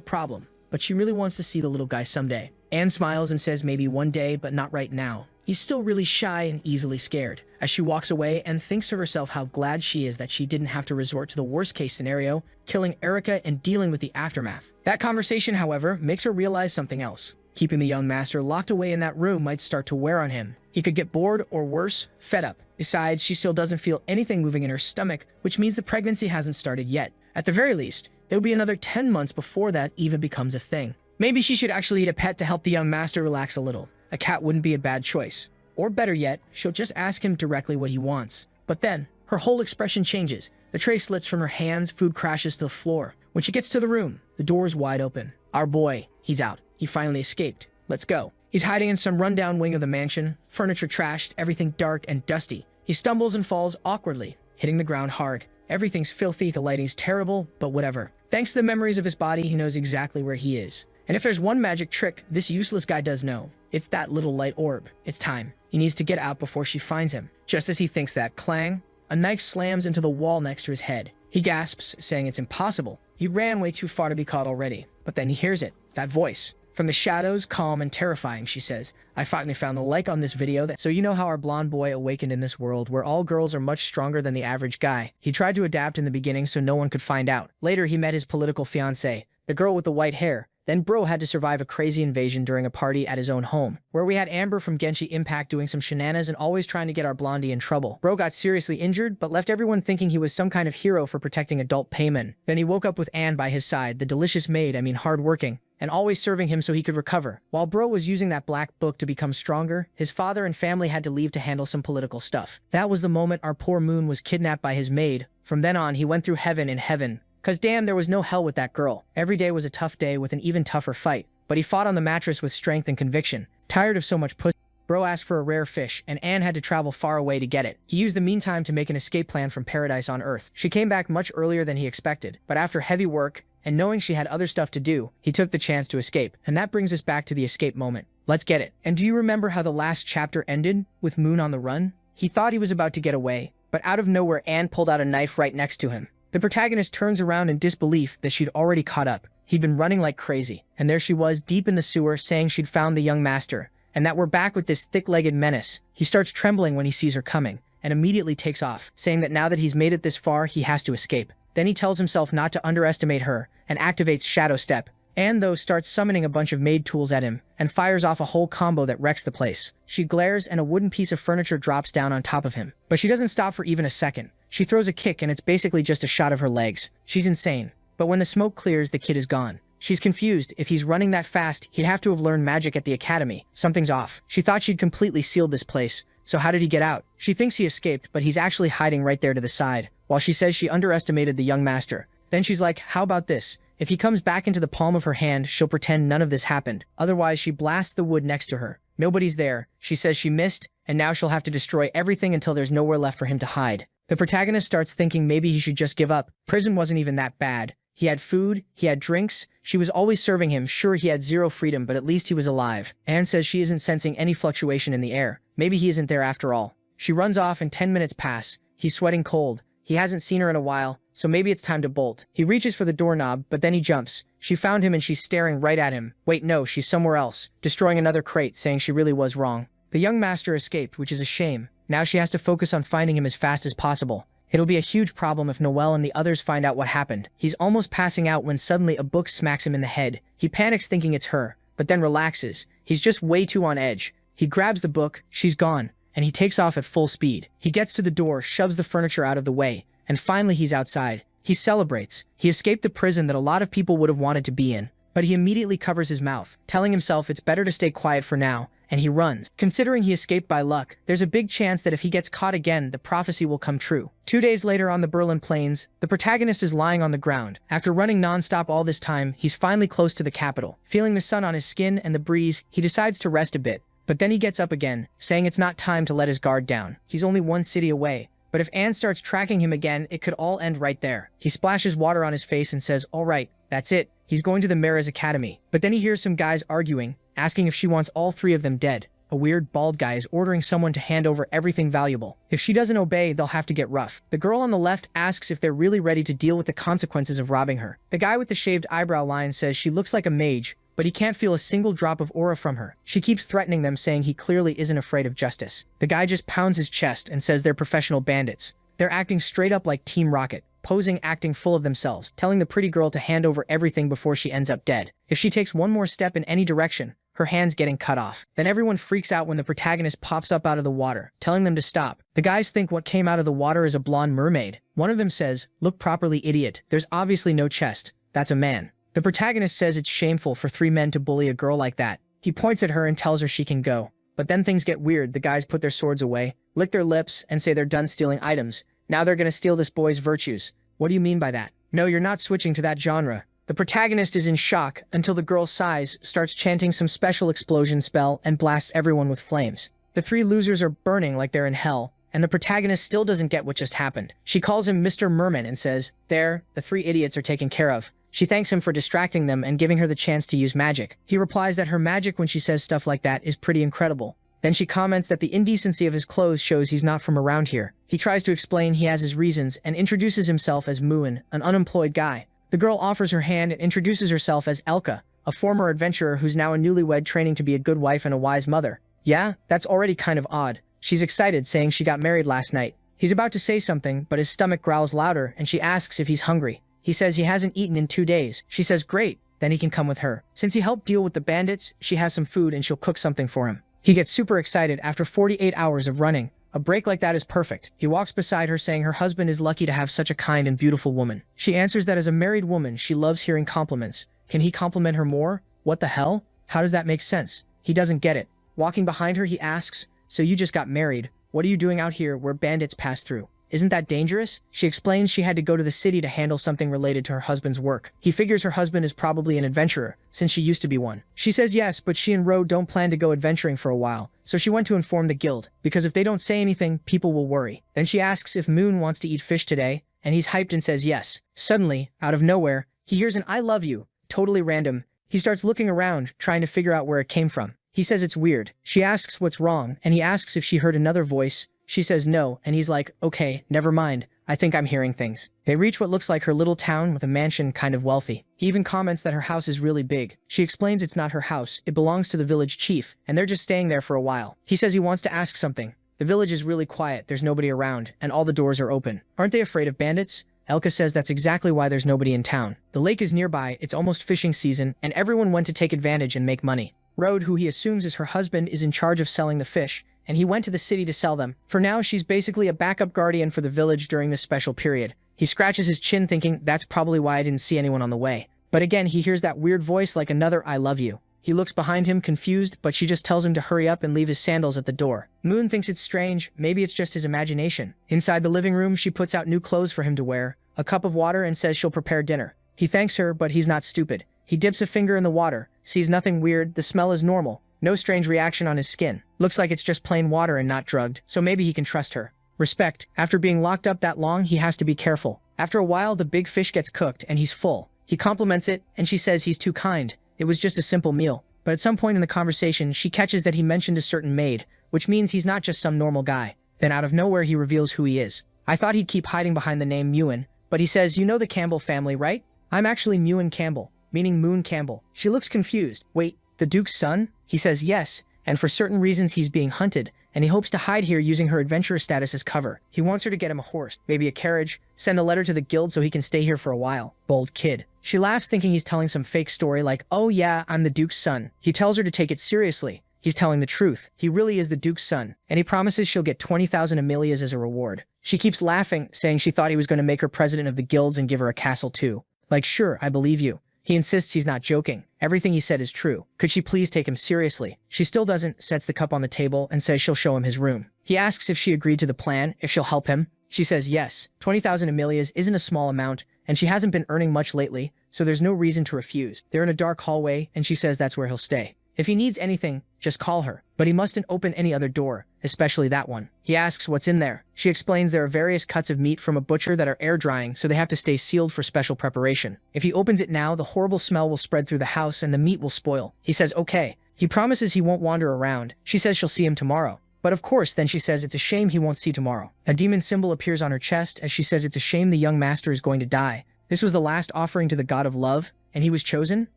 Speaker 1: problem, but she really wants to see the little guy someday. Anne smiles and says maybe one day, but not right now. He's still really shy and easily scared. As she walks away, Anne thinks to herself how glad she is that she didn't have to resort to the worst-case scenario, killing Erica and dealing with the aftermath. That conversation, however, makes her realize something else. Keeping the young master locked away in that room might start to wear on him. He could get bored or worse, fed up. Besides, she still doesn't feel anything moving in her stomach, which means the pregnancy hasn't started yet. At the very least, there will be another 10 months before that even becomes a thing. Maybe she should actually eat a pet to help the young master relax a little. A cat wouldn't be a bad choice. Or better yet, she'll just ask him directly what he wants. But then, her whole expression changes. The tray slits from her hands, food crashes to the floor. When she gets to the room, the door is wide open. Our boy, he's out. He finally escaped. Let's go. He's hiding in some rundown wing of the mansion, furniture trashed, everything dark and dusty. He stumbles and falls awkwardly, hitting the ground hard. Everything's filthy, the lighting's terrible, but whatever. Thanks to the memories of his body, he knows exactly where he is. And if there's one magic trick this useless guy does know, it's that little light orb. It's time. He needs to get out before she finds him. Just as he thinks that, clang, a knife slams into the wall next to his head. He gasps, saying it's impossible. He ran way too far to be caught already. But then he hears it, that voice. From the shadows, calm and terrifying, she says, "I finally found the like on this video so you know how our blonde boy awakened in this world where all girls are much stronger than the average guy. He tried to adapt in the beginning so no one could find out. Later, he met his political fiancée, the girl with the white hair. Then bro had to survive a crazy invasion during a party at his own home, where we had Amber from Genshin Impact doing some shenanigans and always trying to get our blondie in trouble. Bro got seriously injured, but left everyone thinking he was some kind of hero for protecting adult paymen. Then he woke up with Anne by his side, the delicious maid, hardworking, and always serving him so he could recover. While bro was using that black book to become stronger, his father and family had to leave to handle some political stuff. That was the moment our poor Moon was kidnapped by his maid. From then on, he went through heaven in heaven. 'Cause damn, there was no hell with that girl. Every day was a tough day with an even tougher fight. But he fought on the mattress with strength and conviction. Tired of so much pussy, bro asked for a rare fish, and Anne had to travel far away to get it. He used the meantime to make an escape plan from paradise on Earth. She came back much earlier than he expected, but after heavy work, and knowing she had other stuff to do, he took the chance to escape. And that brings us back to the escape moment. Let's get it. And do you remember how the last chapter ended, with Moon on the run? He thought he was about to get away, but out of nowhere Anne pulled out a knife right next to him. The protagonist turns around in disbelief that she'd already caught up. He'd been running like crazy, and there she was deep in the sewer saying she'd found the young master, and that we're back with this thick-legged menace. He starts trembling when he sees her coming, and immediately takes off, saying that now that he's made it this far, he has to escape. Then he tells himself not to underestimate her, and activates Shadow Step. Anne, though, starts summoning a bunch of maid tools at him, and fires off a whole combo that wrecks the place. She glares, and a wooden piece of furniture drops down on top of him. But she doesn't stop for even a second. She throws a kick, and it's basically just a shot of her legs. She's insane. But when the smoke clears, the kid is gone. She's confused. If he's running that fast, he'd have to have learned magic at the academy. Something's off. She thought she'd completely sealed this place. So how did he get out? She thinks he escaped, but he's actually hiding right there to the side, while she says she underestimated the young master. Then she's like, how about this? If he comes back into the palm of her hand, she'll pretend none of this happened. Otherwise, she blasts the wood next to her. Nobody's there. She says she missed, and now she'll have to destroy everything until there's nowhere left for him to hide. The protagonist starts thinking maybe he should just give up. Prison wasn't even that bad. He had food, he had drinks, she was always serving him. Sure, he had zero freedom, but at least he was alive. Anne says she isn't sensing any fluctuation in the air. Maybe he isn't there after all. She runs off and 10 minutes pass. He's sweating cold. He hasn't seen her in a while, so maybe it's time to bolt. He reaches for the doorknob, but then he jumps. She found him and she's staring right at him. Wait, no, she's somewhere else, destroying another crate, saying she really was wrong. The young master escaped, which is a shame. Now she has to focus on finding him as fast as possible. It'll be a huge problem if Noelle and the others find out what happened. He's almost passing out when suddenly a book smacks him in the head. He panics thinking it's her, but then relaxes. He's just way too on edge. He grabs the book, she's gone, and he takes off at full speed. He gets to the door, shoves the furniture out of the way, and finally he's outside. He celebrates. He escaped the prison that a lot of people would have wanted to be in, but he immediately covers his mouth, telling himself it's better to stay quiet for now, and he runs. Considering he escaped by luck, there's a big chance that if he gets caught again, the prophecy will come true. 2 days later on the Berlin plains, the protagonist is lying on the ground. After running non-stop all this time, he's finally close to the capital. Feeling the sun on his skin and the breeze, he decides to rest a bit. But then he gets up again, saying it's not time to let his guard down. He's only 1 city away. But if Anne starts tracking him again, it could all end right there. He splashes water on his face and says, "All right, that's it." He's going to the mayor's academy. But then he hears some guys arguing, asking if she wants all 3 of them dead. A weird bald guy is ordering someone to hand over everything valuable. If she doesn't obey, they'll have to get rough. The girl on the left asks if they're really ready to deal with the consequences of robbing her. The guy with the shaved eyebrow line says she looks like a mage, but he can't feel a single drop of aura from her. She keeps threatening them, saying he clearly isn't afraid of justice. The guy just pounds his chest and says they're professional bandits. They're acting straight up like Team Rocket, posing, acting full of themselves, telling the pretty girl to hand over everything before she ends up dead. If she takes one more step in any direction, her hand's getting cut off. Then everyone freaks out when the protagonist pops up out of the water, telling them to stop. The guys think what came out of the water is a blonde mermaid. One of them says, "Look properly, idiot. There's obviously no chest. That's a man." The protagonist says it's shameful for 3 men to bully a girl like that. He points at her and tells her she can go. But then things get weird. The guys put their swords away, lick their lips, and say they're done stealing items. Now they're gonna steal this boy's virtues. What do you mean by that? No, you're not switching to that genre. The protagonist is in shock until the girl sighs, starts chanting some special explosion spell, and blasts everyone with flames. The 3 losers are burning like they're in hell, and the protagonist still doesn't get what just happened. She calls him Mr. Merman and says, "There, the 3 idiots are taken care of." She thanks him for distracting them and giving her the chance to use magic. He replies that her magic when she says stuff like that is pretty incredible. Then she comments that the indecency of his clothes shows he's not from around here. He tries to explain he has his reasons and introduces himself as Moon, an unemployed guy. The girl offers her hand and introduces herself as Elka, a former adventurer who's now a newlywed training to be a good wife and a wise mother. Yeah, that's already kind of odd. She's excited, saying she got married last night. He's about to say something, but his stomach growls louder and she asks if he's hungry. He says he hasn't eaten in 2 days. She says great, then he can come with her. Since he helped deal with the bandits, she has some food and she'll cook something for him. He gets super excited after 48 hours of running. A break like that is perfect. He walks beside her saying her husband is lucky to have such a kind and beautiful woman. She answers that as a married woman, she loves hearing compliments. Can he compliment her more? What the hell? How does that make sense? He doesn't get it. Walking behind her, he asks, "So you just got married. What are you doing out here where bandits pass through? Isn't that dangerous?" She explains she had to go to the city to handle something related to her husband's work. He figures her husband is probably an adventurer, since she used to be one. She says yes, but she and Ro don't plan to go adventuring for a while, so she went to inform the guild, because if they don't say anything, people will worry. Then she asks if Moon wants to eat fish today, and he's hyped and says yes. Suddenly, out of nowhere, he hears an "I love you," totally random. He starts looking around, trying to figure out where it came from. He says it's weird. She asks what's wrong, and he asks if she heard another voice. She says no, and he's like, "Okay, never mind. I think I'm hearing things." They reach what looks like her little town with a mansion kind of wealthy. He even comments that her house is really big. She explains it's not her house, it belongs to the village chief, and they're just staying there for a while. He says he wants to ask something. The village is really quiet, there's nobody around, and all the doors are open. Aren't they afraid of bandits? Elka says that's exactly why there's nobody in town. The lake is nearby, it's almost fishing season, and everyone went to take advantage and make money. Rode, who he assumes is her husband, is in charge of selling the fish, and he went to the city to sell them. For now, she's basically a backup guardian for the village during this special period. He scratches his chin thinking, that's probably why I didn't see anyone on the way. But again, he hears that weird voice like another "I love you." He looks behind him confused, but she just tells him to hurry up and leave his sandals at the door. Moon thinks it's strange, maybe it's just his imagination. Inside the living room, she puts out new clothes for him to wear, a cup of water, and says she'll prepare dinner. He thanks her, but he's not stupid. He dips a finger in the water, sees nothing weird, the smell is normal. No strange reaction on his skin. Looks like it's just plain water and not drugged, so maybe he can trust her. Respect. After being locked up that long, he has to be careful. After a while, the big fish gets cooked and he's full. He compliments it, and she says he's too kind. It was just a simple meal. But at some point in the conversation, she catches that he mentioned a certain maid, which means he's not just some normal guy. Then out of nowhere, he reveals who he is. I thought he'd keep hiding behind the name Mewen, but he says, "You know the Campbell family, right? I'm actually Mewen Campbell," meaning Moon Campbell. She looks confused. "Wait, the Duke's son?" He says yes, and for certain reasons he's being hunted, and he hopes to hide here using her adventurer status as cover. He wants her to get him a horse, maybe a carriage, send a letter to the guild so he can stay here for a while. Bold kid. She laughs thinking he's telling some fake story like, oh yeah, I'm the Duke's son. He tells her to take it seriously. He's telling the truth. He really is the Duke's son, and he promises she'll get 20,000 Amelias as a reward. She keeps laughing, saying she thought he was going to make her president of the guilds and give her a castle too. Like, sure, I believe you. He insists he's not joking. Everything he said is true. Could she please take him seriously? She still doesn't, sets the cup on the table, and says she'll show him his room. He asks if she agreed to the plan, if she'll help him. She says yes. 20,000 Amelias isn't a small amount, and she hasn't been earning much lately, so there's no reason to refuse. They're in a dark hallway, and she says that's where he'll stay. If he needs anything, just call her. But he mustn't open any other door, especially that one. He asks what's in there. She explains there are various cuts of meat from a butcher that are air drying, so they have to stay sealed for special preparation. If he opens it now, the horrible smell will spread through the house and the meat will spoil. He says okay. He promises he won't wander around. She says she'll see him tomorrow. But of course, then she says it's a shame he won't see tomorrow. A demon symbol appears on her chest as she says it's a shame the young master is going to die. This was the last offering to the god of love, and he was chosen?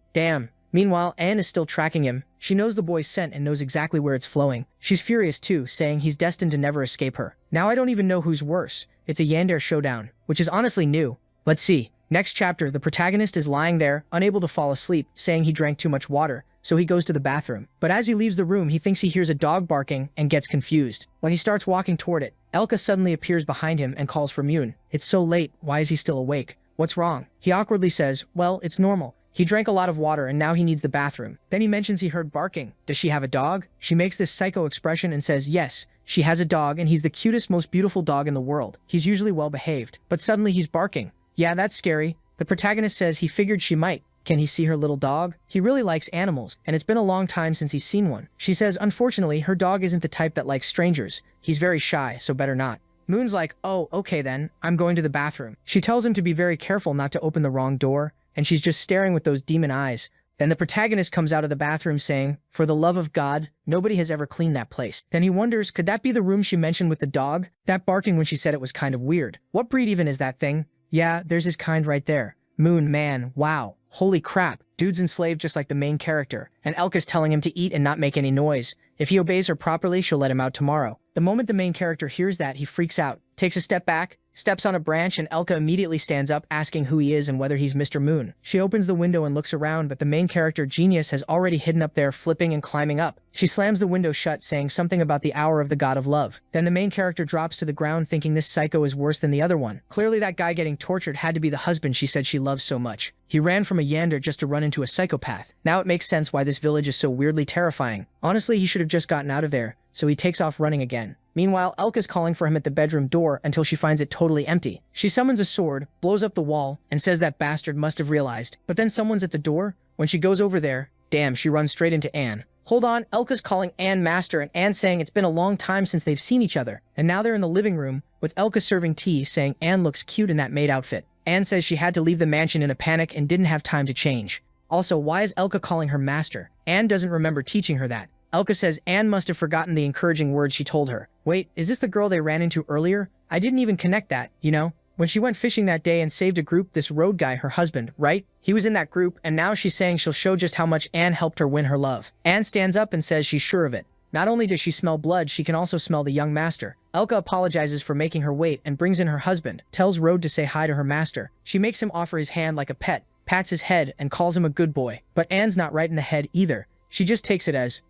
Speaker 1: Damn. Meanwhile, Anne is still tracking him. She knows the boy's scent and knows exactly where it's flowing. She's furious too, saying he's destined to never escape her. Now I don't even know who's worse. It's a Yandere showdown, which is honestly new. Let's see. Next chapter, the protagonist is lying there, unable to fall asleep, saying he drank too much water, so he goes to the bathroom. But as he leaves the room, he thinks he hears a dog barking and gets confused. When he starts walking toward it, Elka suddenly appears behind him and calls for Mune. It's so late, why is he still awake? What's wrong? He awkwardly says, well, it's normal. He drank a lot of water and now he needs the bathroom. Then he mentions he heard barking. Does she have a dog? She makes this psycho expression and says yes, she has a dog and he's the cutest, most beautiful dog in the world. He's usually well behaved, but suddenly he's barking. Yeah, that's scary. The protagonist says he figured she might. Can he see her little dog? He really likes animals, and it's been a long time since he's seen one. She says unfortunately her dog isn't the type that likes strangers. He's very shy, so better not. Moon's like, oh, okay then, I'm going to the bathroom. She tells him to be very careful not to open the wrong door, and she's just staring with those demon eyes. Then the protagonist comes out of the bathroom saying, for the love of God, nobody has ever cleaned that place. Then he wonders, could that be the room she mentioned with the dog? That barking when she said it was kind of weird. What breed even is that thing? Yeah, there's his kind right there. Moon, man, wow. Holy crap. Dude's enslaved just like the main character, and Elka's telling him to eat and not make any noise. If he obeys her properly, she'll let him out tomorrow. The moment the main character hears that, he freaks out, takes a step back, steps on a branch, and Elka immediately stands up, asking who he is and whether he's Mr. Moon. She opens the window and looks around, but the main character, Genius, has already hidden up there, flipping and climbing up. She slams the window shut, saying something about the hour of the god of love. Then the main character drops to the ground, thinking this psycho is worse than the other one. Clearly that guy getting tortured had to be the husband she said she loves so much. He ran from a Yandere just to run into a psychopath. Now it makes sense why this village is so weirdly terrifying. Honestly, he should have just gotten out of there, so he takes off running again. Meanwhile, Elka's calling for him at the bedroom door until she finds it totally empty. She summons a sword, blows up the wall, and says that bastard must have realized. But then someone's at the door. When she goes over there, damn, she runs straight into Anne. Hold on, Elka's calling Anne master and Anne saying it's been a long time since they've seen each other. And now they're in the living room, with Elka serving tea, saying Anne looks cute in that maid outfit. Anne says she had to leave the mansion in a panic and didn't have time to change. Also, why is Elka calling her master? Anne doesn't remember teaching her that. Elka says Anne must have forgotten the encouraging words she told her. Wait, is this the girl they ran into earlier? I didn't even connect that, you know? When she went fishing that day and saved a group, this road guy, her husband, right? He was in that group, and now she's saying she'll show just how much Anne helped her win her love. Anne stands up and says she's sure of it. Not only does she smell blood, she can also smell the young master. Elka apologizes for making her wait and brings in her husband, tells Rode to say hi to her master. She makes him offer his hand like a pet, pats his head, and calls him a good boy. But Anne's not right in the head either. She just takes it as,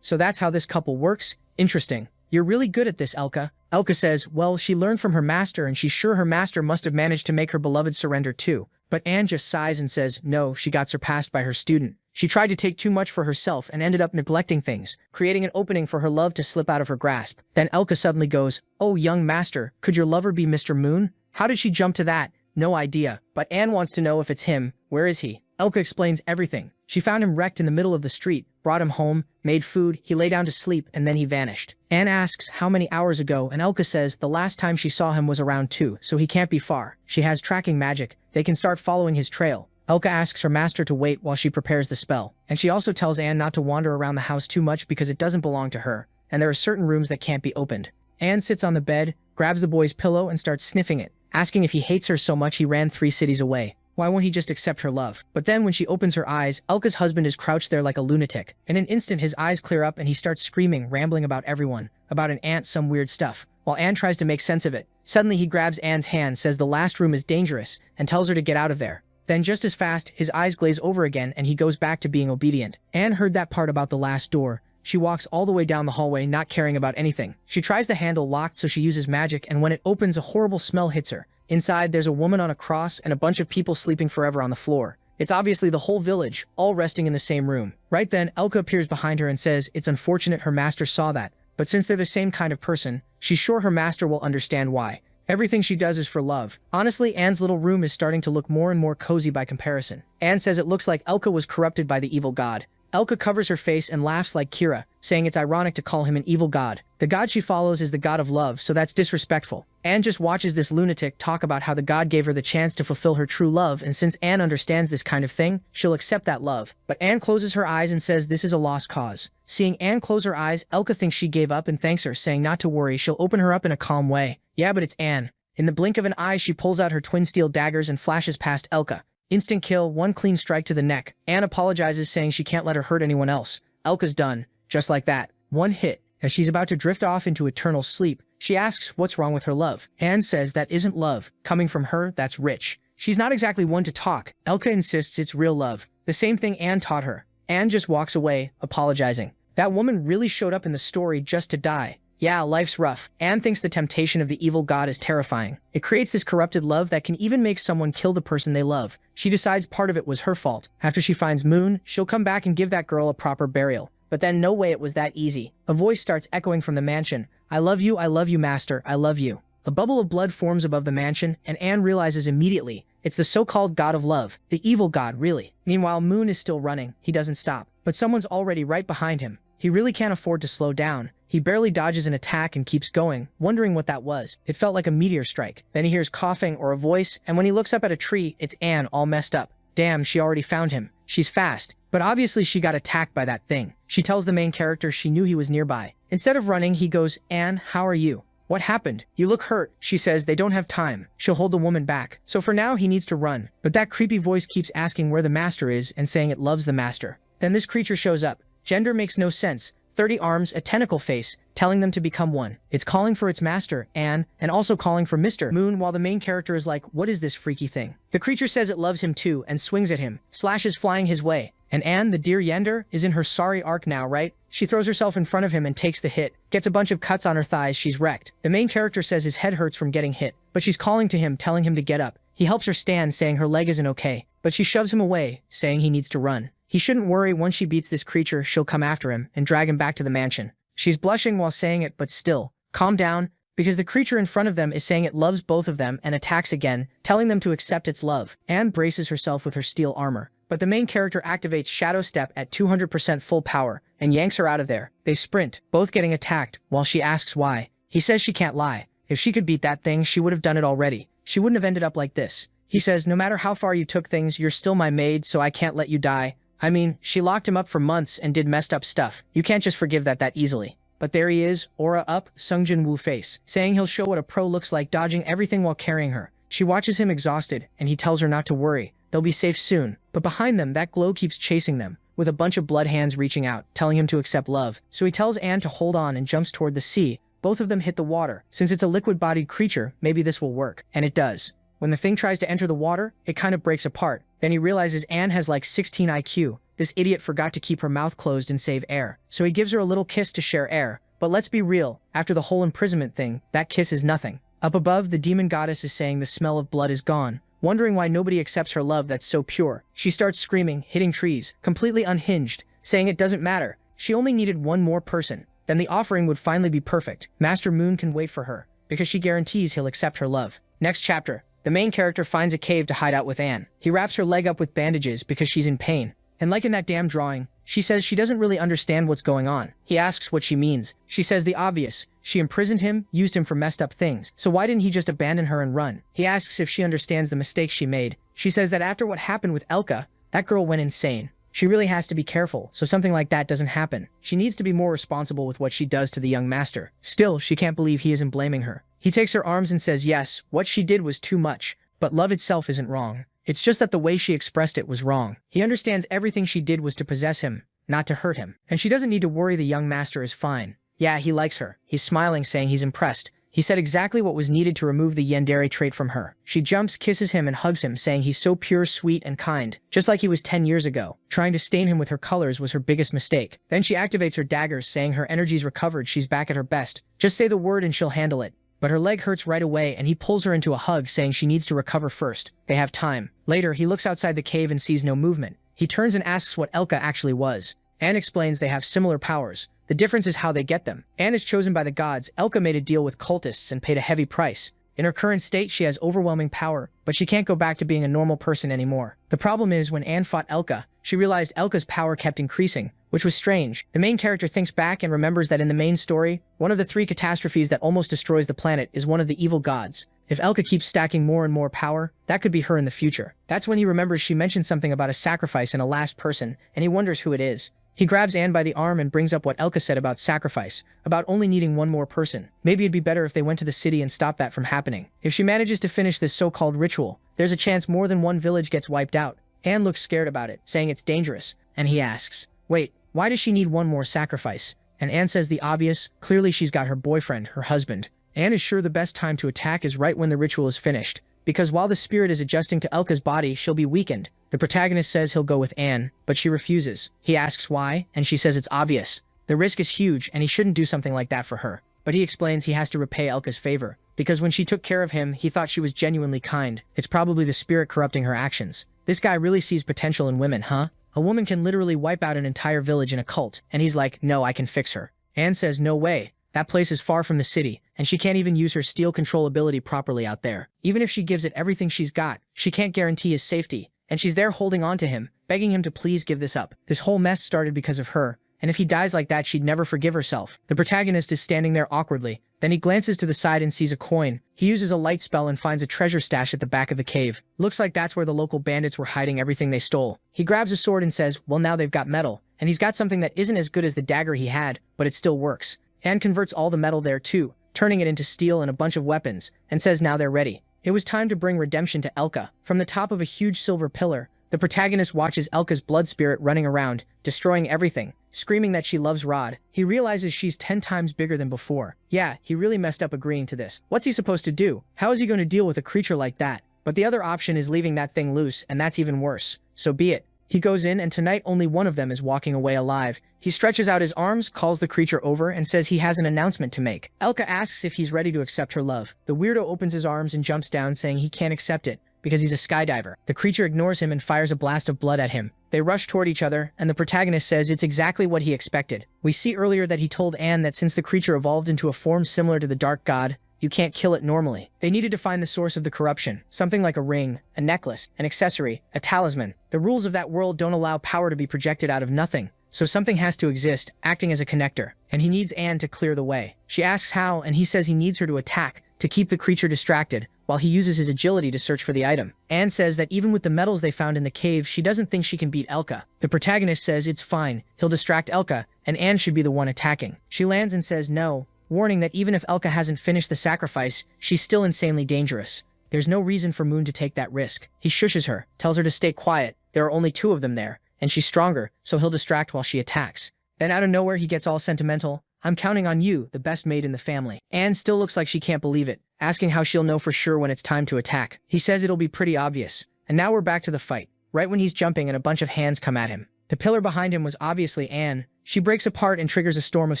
Speaker 1: so that's how this couple works? Interesting. You're really good at this, Elka. Elka says, well, she learned from her master and she's sure her master must have managed to make her beloved surrender too. But Anne just sighs and says, no, she got surpassed by her student. She tried to take too much for herself and ended up neglecting things, creating an opening for her love to slip out of her grasp. Then Elka suddenly goes, oh, young master, could your lover be Mr. Moon? How did she jump to that? No idea. But Anne wants to know if it's him. Where is he? Elka explains everything. She found him wrecked in the middle of the street, brought him home, made food, he lay down to sleep, and then he vanished. Anne asks how many hours ago, and Elka says the last time she saw him was around 2, so he can't be far. She has tracking magic. They can start following his trail. Elka asks her master to wait while she prepares the spell. And she also tells Anne not to wander around the house too much because it doesn't belong to her, and there are certain rooms that can't be opened. Anne sits on the bed, grabs the boy's pillow, and starts sniffing it, asking if he hates her so much he ran 3 cities away. Why won't he just accept her love? But then when she opens her eyes, Elka's husband is crouched there like a lunatic. In an instant, his eyes clear up and he starts screaming, rambling about everyone, about an ant, some weird stuff. While Anne tries to make sense of it, suddenly he grabs Anne's hand, says the last room is dangerous, and tells her to get out of there. Then just as fast, his eyes glaze over again and he goes back to being obedient. Anne heard that part about the last door. She walks all the way down the hallway, not caring about anything. She tries the handle locked, so she uses magic, and when it opens, a horrible smell hits her. Inside, there's a woman on a cross and a bunch of people sleeping forever on the floor. It's obviously the whole village, all resting in the same room. Right then, Elka appears behind her and says it's unfortunate her master saw that, but since they're the same kind of person, she's sure her master will understand why. Everything she does is for love. Honestly, Anne's little room is starting to look more and more cozy by comparison. Anne says it looks like Elka was corrupted by the evil god. Elka covers her face and laughs like Kira, saying it's ironic to call him an evil god. The god she follows is the god of love, so that's disrespectful. Anne just watches this lunatic talk about how the god gave her the chance to fulfill her true love, and since Anne understands this kind of thing, she'll accept that love. But Anne closes her eyes and says this is a lost cause. Seeing Anne close her eyes, Elka thinks she gave up and thanks her, saying not to worry, she'll open her up in a calm way. Yeah, but it's Anne. In the blink of an eye, she pulls out her twin steel daggers and flashes past Elka. Instant kill, one clean strike to the neck. Anne apologizes, saying she can't let her hurt anyone else. Elka's done. Just like that. One hit. As she's about to drift off into eternal sleep, she asks what's wrong with her love. Anne says that isn't love. Coming from her, that's rich. She's not exactly one to talk. Elka insists it's real love. The same thing Anne taught her. Anne just walks away, apologizing. That woman really showed up in the story just to die. Yeah, life's rough. Anne thinks the temptation of the evil god is terrifying. It creates this corrupted love that can even make someone kill the person they love. She decides part of it was her fault. After she finds Moon, she'll come back and give that girl a proper burial. But then no way it was that easy. A voice starts echoing from the mansion. I love you, master, I love you. A bubble of blood forms above the mansion, and Anne realizes immediately it's the so-called god of love. The evil god, really. Meanwhile, Moon is still running. He doesn't stop. But someone's already right behind him. He really can't afford to slow down. He barely dodges an attack and keeps going, wondering what that was. It felt like a meteor strike. Then he hears coughing or a voice, and when he looks up at a tree, it's Anne all messed up. Damn, she already found him. She's fast. But obviously she got attacked by that thing. She tells the main character she knew he was nearby. Instead of running, he goes, Anne, how are you? What happened? You look hurt. She says they don't have time. She'll hold the woman back. So for now, he needs to run. But that creepy voice keeps asking where the master is and saying it loves the master. Then this creature shows up. Gender makes no sense. 30 arms, a tentacle face, telling them to become one. It's calling for its master, Anne, and also calling for Mr. Moon, while the main character is like, what is this freaky thing? The creature says it loves him too and swings at him, slashes flying his way. And Anne, the dear Yender, is in her sorry arc now, right? She throws herself in front of him and takes the hit, gets a bunch of cuts on her thighs, she's wrecked. The main character says his head hurts from getting hit, but she's calling to him, telling him to get up. He helps her stand, saying her leg isn't okay, but she shoves him away, saying he needs to run. He shouldn't worry, once she beats this creature, she'll come after him and drag him back to the mansion. She's blushing while saying it, but still, calm down, because the creature in front of them is saying it loves both of them and attacks again, telling them to accept its love. Anne braces herself with her steel armor, but the main character activates Shadow Step at 200% full power and yanks her out of there. They sprint, both getting attacked, while she asks why. He says she can't lie. If she could beat that thing, she would have done it already. She wouldn't have ended up like this. He says, no matter how far you took things, you're still my maid, so I can't let you die. I mean, she locked him up for months and did messed up stuff. You can't just forgive that easily. But there he is, aura up, Sungjin Woo face, saying he'll show what a pro looks like, dodging everything while carrying her. She watches him exhausted, and he tells her not to worry. They'll be safe soon. But behind them, that glow keeps chasing them, with a bunch of blood hands reaching out, telling him to accept love. So he tells Anne to hold on and jumps toward the sea. Both of them hit the water. Since it's a liquid-bodied creature, maybe this will work. And it does. When the thing tries to enter the water, it kind of breaks apart. Then he realizes Anne has like 16 IQ. This idiot forgot to keep her mouth closed and save air. So he gives her a little kiss to share air. But let's be real, after the whole imprisonment thing, that kiss is nothing. Up above, the demon goddess is saying the smell of blood is gone, wondering why nobody accepts her love that's so pure. She starts screaming, hitting trees, completely unhinged, saying it doesn't matter. She only needed one more person. Then the offering would finally be perfect. Master Moon can wait for her, because she guarantees he'll accept her love. Next chapter. The main character finds a cave to hide out with Anne. He wraps her leg up with bandages because she's in pain. And like in that damn drawing, she says she doesn't really understand what's going on. He asks what she means. She says the obvious. She imprisoned him, used him for messed up things. So why didn't he just abandon her and run? He asks if she understands the mistakes she made. She says that after what happened with Elka, that girl went insane. She really has to be careful, so something like that doesn't happen. She needs to be more responsible with what she does to the young master. Still, she can't believe he isn't blaming her. He takes her arms and says yes, what she did was too much, but love itself isn't wrong. It's just that the way she expressed it was wrong. He understands everything she did was to possess him, not to hurt him. And she doesn't need to worry, the young master is fine. Yeah, he likes her. He's smiling, saying he's impressed. He said exactly what was needed to remove the yandere trait from her. She jumps, kisses him, and hugs him, saying he's so pure, sweet, and kind, just like he was 10 years ago. Trying to stain him with her colors was her biggest mistake. Then she activates her daggers, saying her energy's recovered, she's back at her best. Just say the word and she'll handle it. But her leg hurts right away, and he pulls her into a hug, saying she needs to recover first. They have time. Later, he looks outside the cave and sees no movement. He turns and asks what Elka actually was. Anne explains they have similar powers. The difference is how they get them. Anne is chosen by the gods. Elka made a deal with cultists and paid a heavy price. In her current state, she has overwhelming power, but she can't go back to being a normal person anymore. The problem is, when Anne fought Elka, she realized Elka's power kept increasing, which was strange. The main character thinks back and remembers that in the main story, one of the 3 catastrophes that almost destroys the planet is one of the evil gods. If Elka keeps stacking more and more power, that could be her in the future. That's when he remembers she mentioned something about a sacrifice and a last person, and he wonders who it is. He grabs Anne by the arm and brings up what Elka said about sacrifice, about only needing one more person. Maybe it'd be better if they went to the city and stopped that from happening. If she manages to finish this so-called ritual, there's a chance more than one village gets wiped out. Anne looks scared about it, saying it's dangerous, and he asks, wait, why does she need one more sacrifice? And Anne says the obvious, clearly she's got her boyfriend, her husband. Anne is sure the best time to attack is right when the ritual is finished, because while the spirit is adjusting to Elka's body, she'll be weakened. The protagonist says he'll go with Anne, but she refuses. He asks why, and she says it's obvious. The risk is huge, and he shouldn't do something like that for her. But he explains he has to repay Elka's favor, because when she took care of him, he thought she was genuinely kind. It's probably the spirit corrupting her actions. This guy really sees potential in women, huh? A woman can literally wipe out an entire village in a cult, and he's like, no, I can fix her. Anne says no way. That place is far from the city, and she can't even use her steel control ability properly out there. Even if she gives it everything she's got, she can't guarantee his safety. And she's there holding on to him, begging him to please give this up. This whole mess started because of her, and if he dies like that, she'd never forgive herself. The protagonist is standing there awkwardly. Then he glances to the side and sees a coin. He uses a light spell and finds a treasure stash at the back of the cave. Looks like that's where the local bandits were hiding everything they stole. He grabs a sword and says, well, now they've got metal. And he's got something that isn't as good as the dagger he had, but it still works. And converts all the metal there too, turning it into steel and a bunch of weapons, and says now they're ready. It was time to bring redemption to Elka. From the top of a huge silver pillar, the protagonist watches Elka's blood spirit running around, destroying everything, screaming that she loves Rod. He realizes she's 10 times bigger than before. Yeah, he really messed up agreeing to this. What's he supposed to do? How is he going to deal with a creature like that? But the other option is leaving that thing loose, and that's even worse. So be it. He goes in, and tonight only one of them is walking away alive. He stretches out his arms, calls the creature over, and says he has an announcement to make. Elka asks if he's ready to accept her love. The weirdo opens his arms and jumps down, saying he can't accept it, because he's a skydiver. The creature ignores him and fires a blast of blood at him. They rush toward each other, and the protagonist says it's exactly what he expected. We see earlier that he told Anne that since the creature evolved into a form similar to the Dark God, you can't kill it normally. They needed to find the source of the corruption, something like a ring, a necklace, an accessory, a talisman. The rules of that world don't allow power to be projected out of nothing, so something has to exist, acting as a connector, and he needs Anne to clear the way. She asks how, and he says he needs her to attack, to keep the creature distracted, while he uses his agility to search for the item. Anne says that even with the metals they found in the cave, she doesn't think she can beat Elka. The protagonist says it's fine, he'll distract Elka, and Anne should be the one attacking. She lands and says no, warning that even if Elka hasn't finished the sacrifice, she's still insanely dangerous. There's no reason for Moon to take that risk. He shushes her, tells her to stay quiet. There are only 2 of them there, and she's stronger, so he'll distract while she attacks. Then out of nowhere he gets all sentimental. I'm counting on you, the best maid in the family. Anne still looks like she can't believe it, asking how she'll know for sure when it's time to attack. He says it'll be pretty obvious. And now we're back to the fight, right when he's jumping and a bunch of hands come at him. The pillar behind him was obviously Anne. She breaks apart and triggers a storm of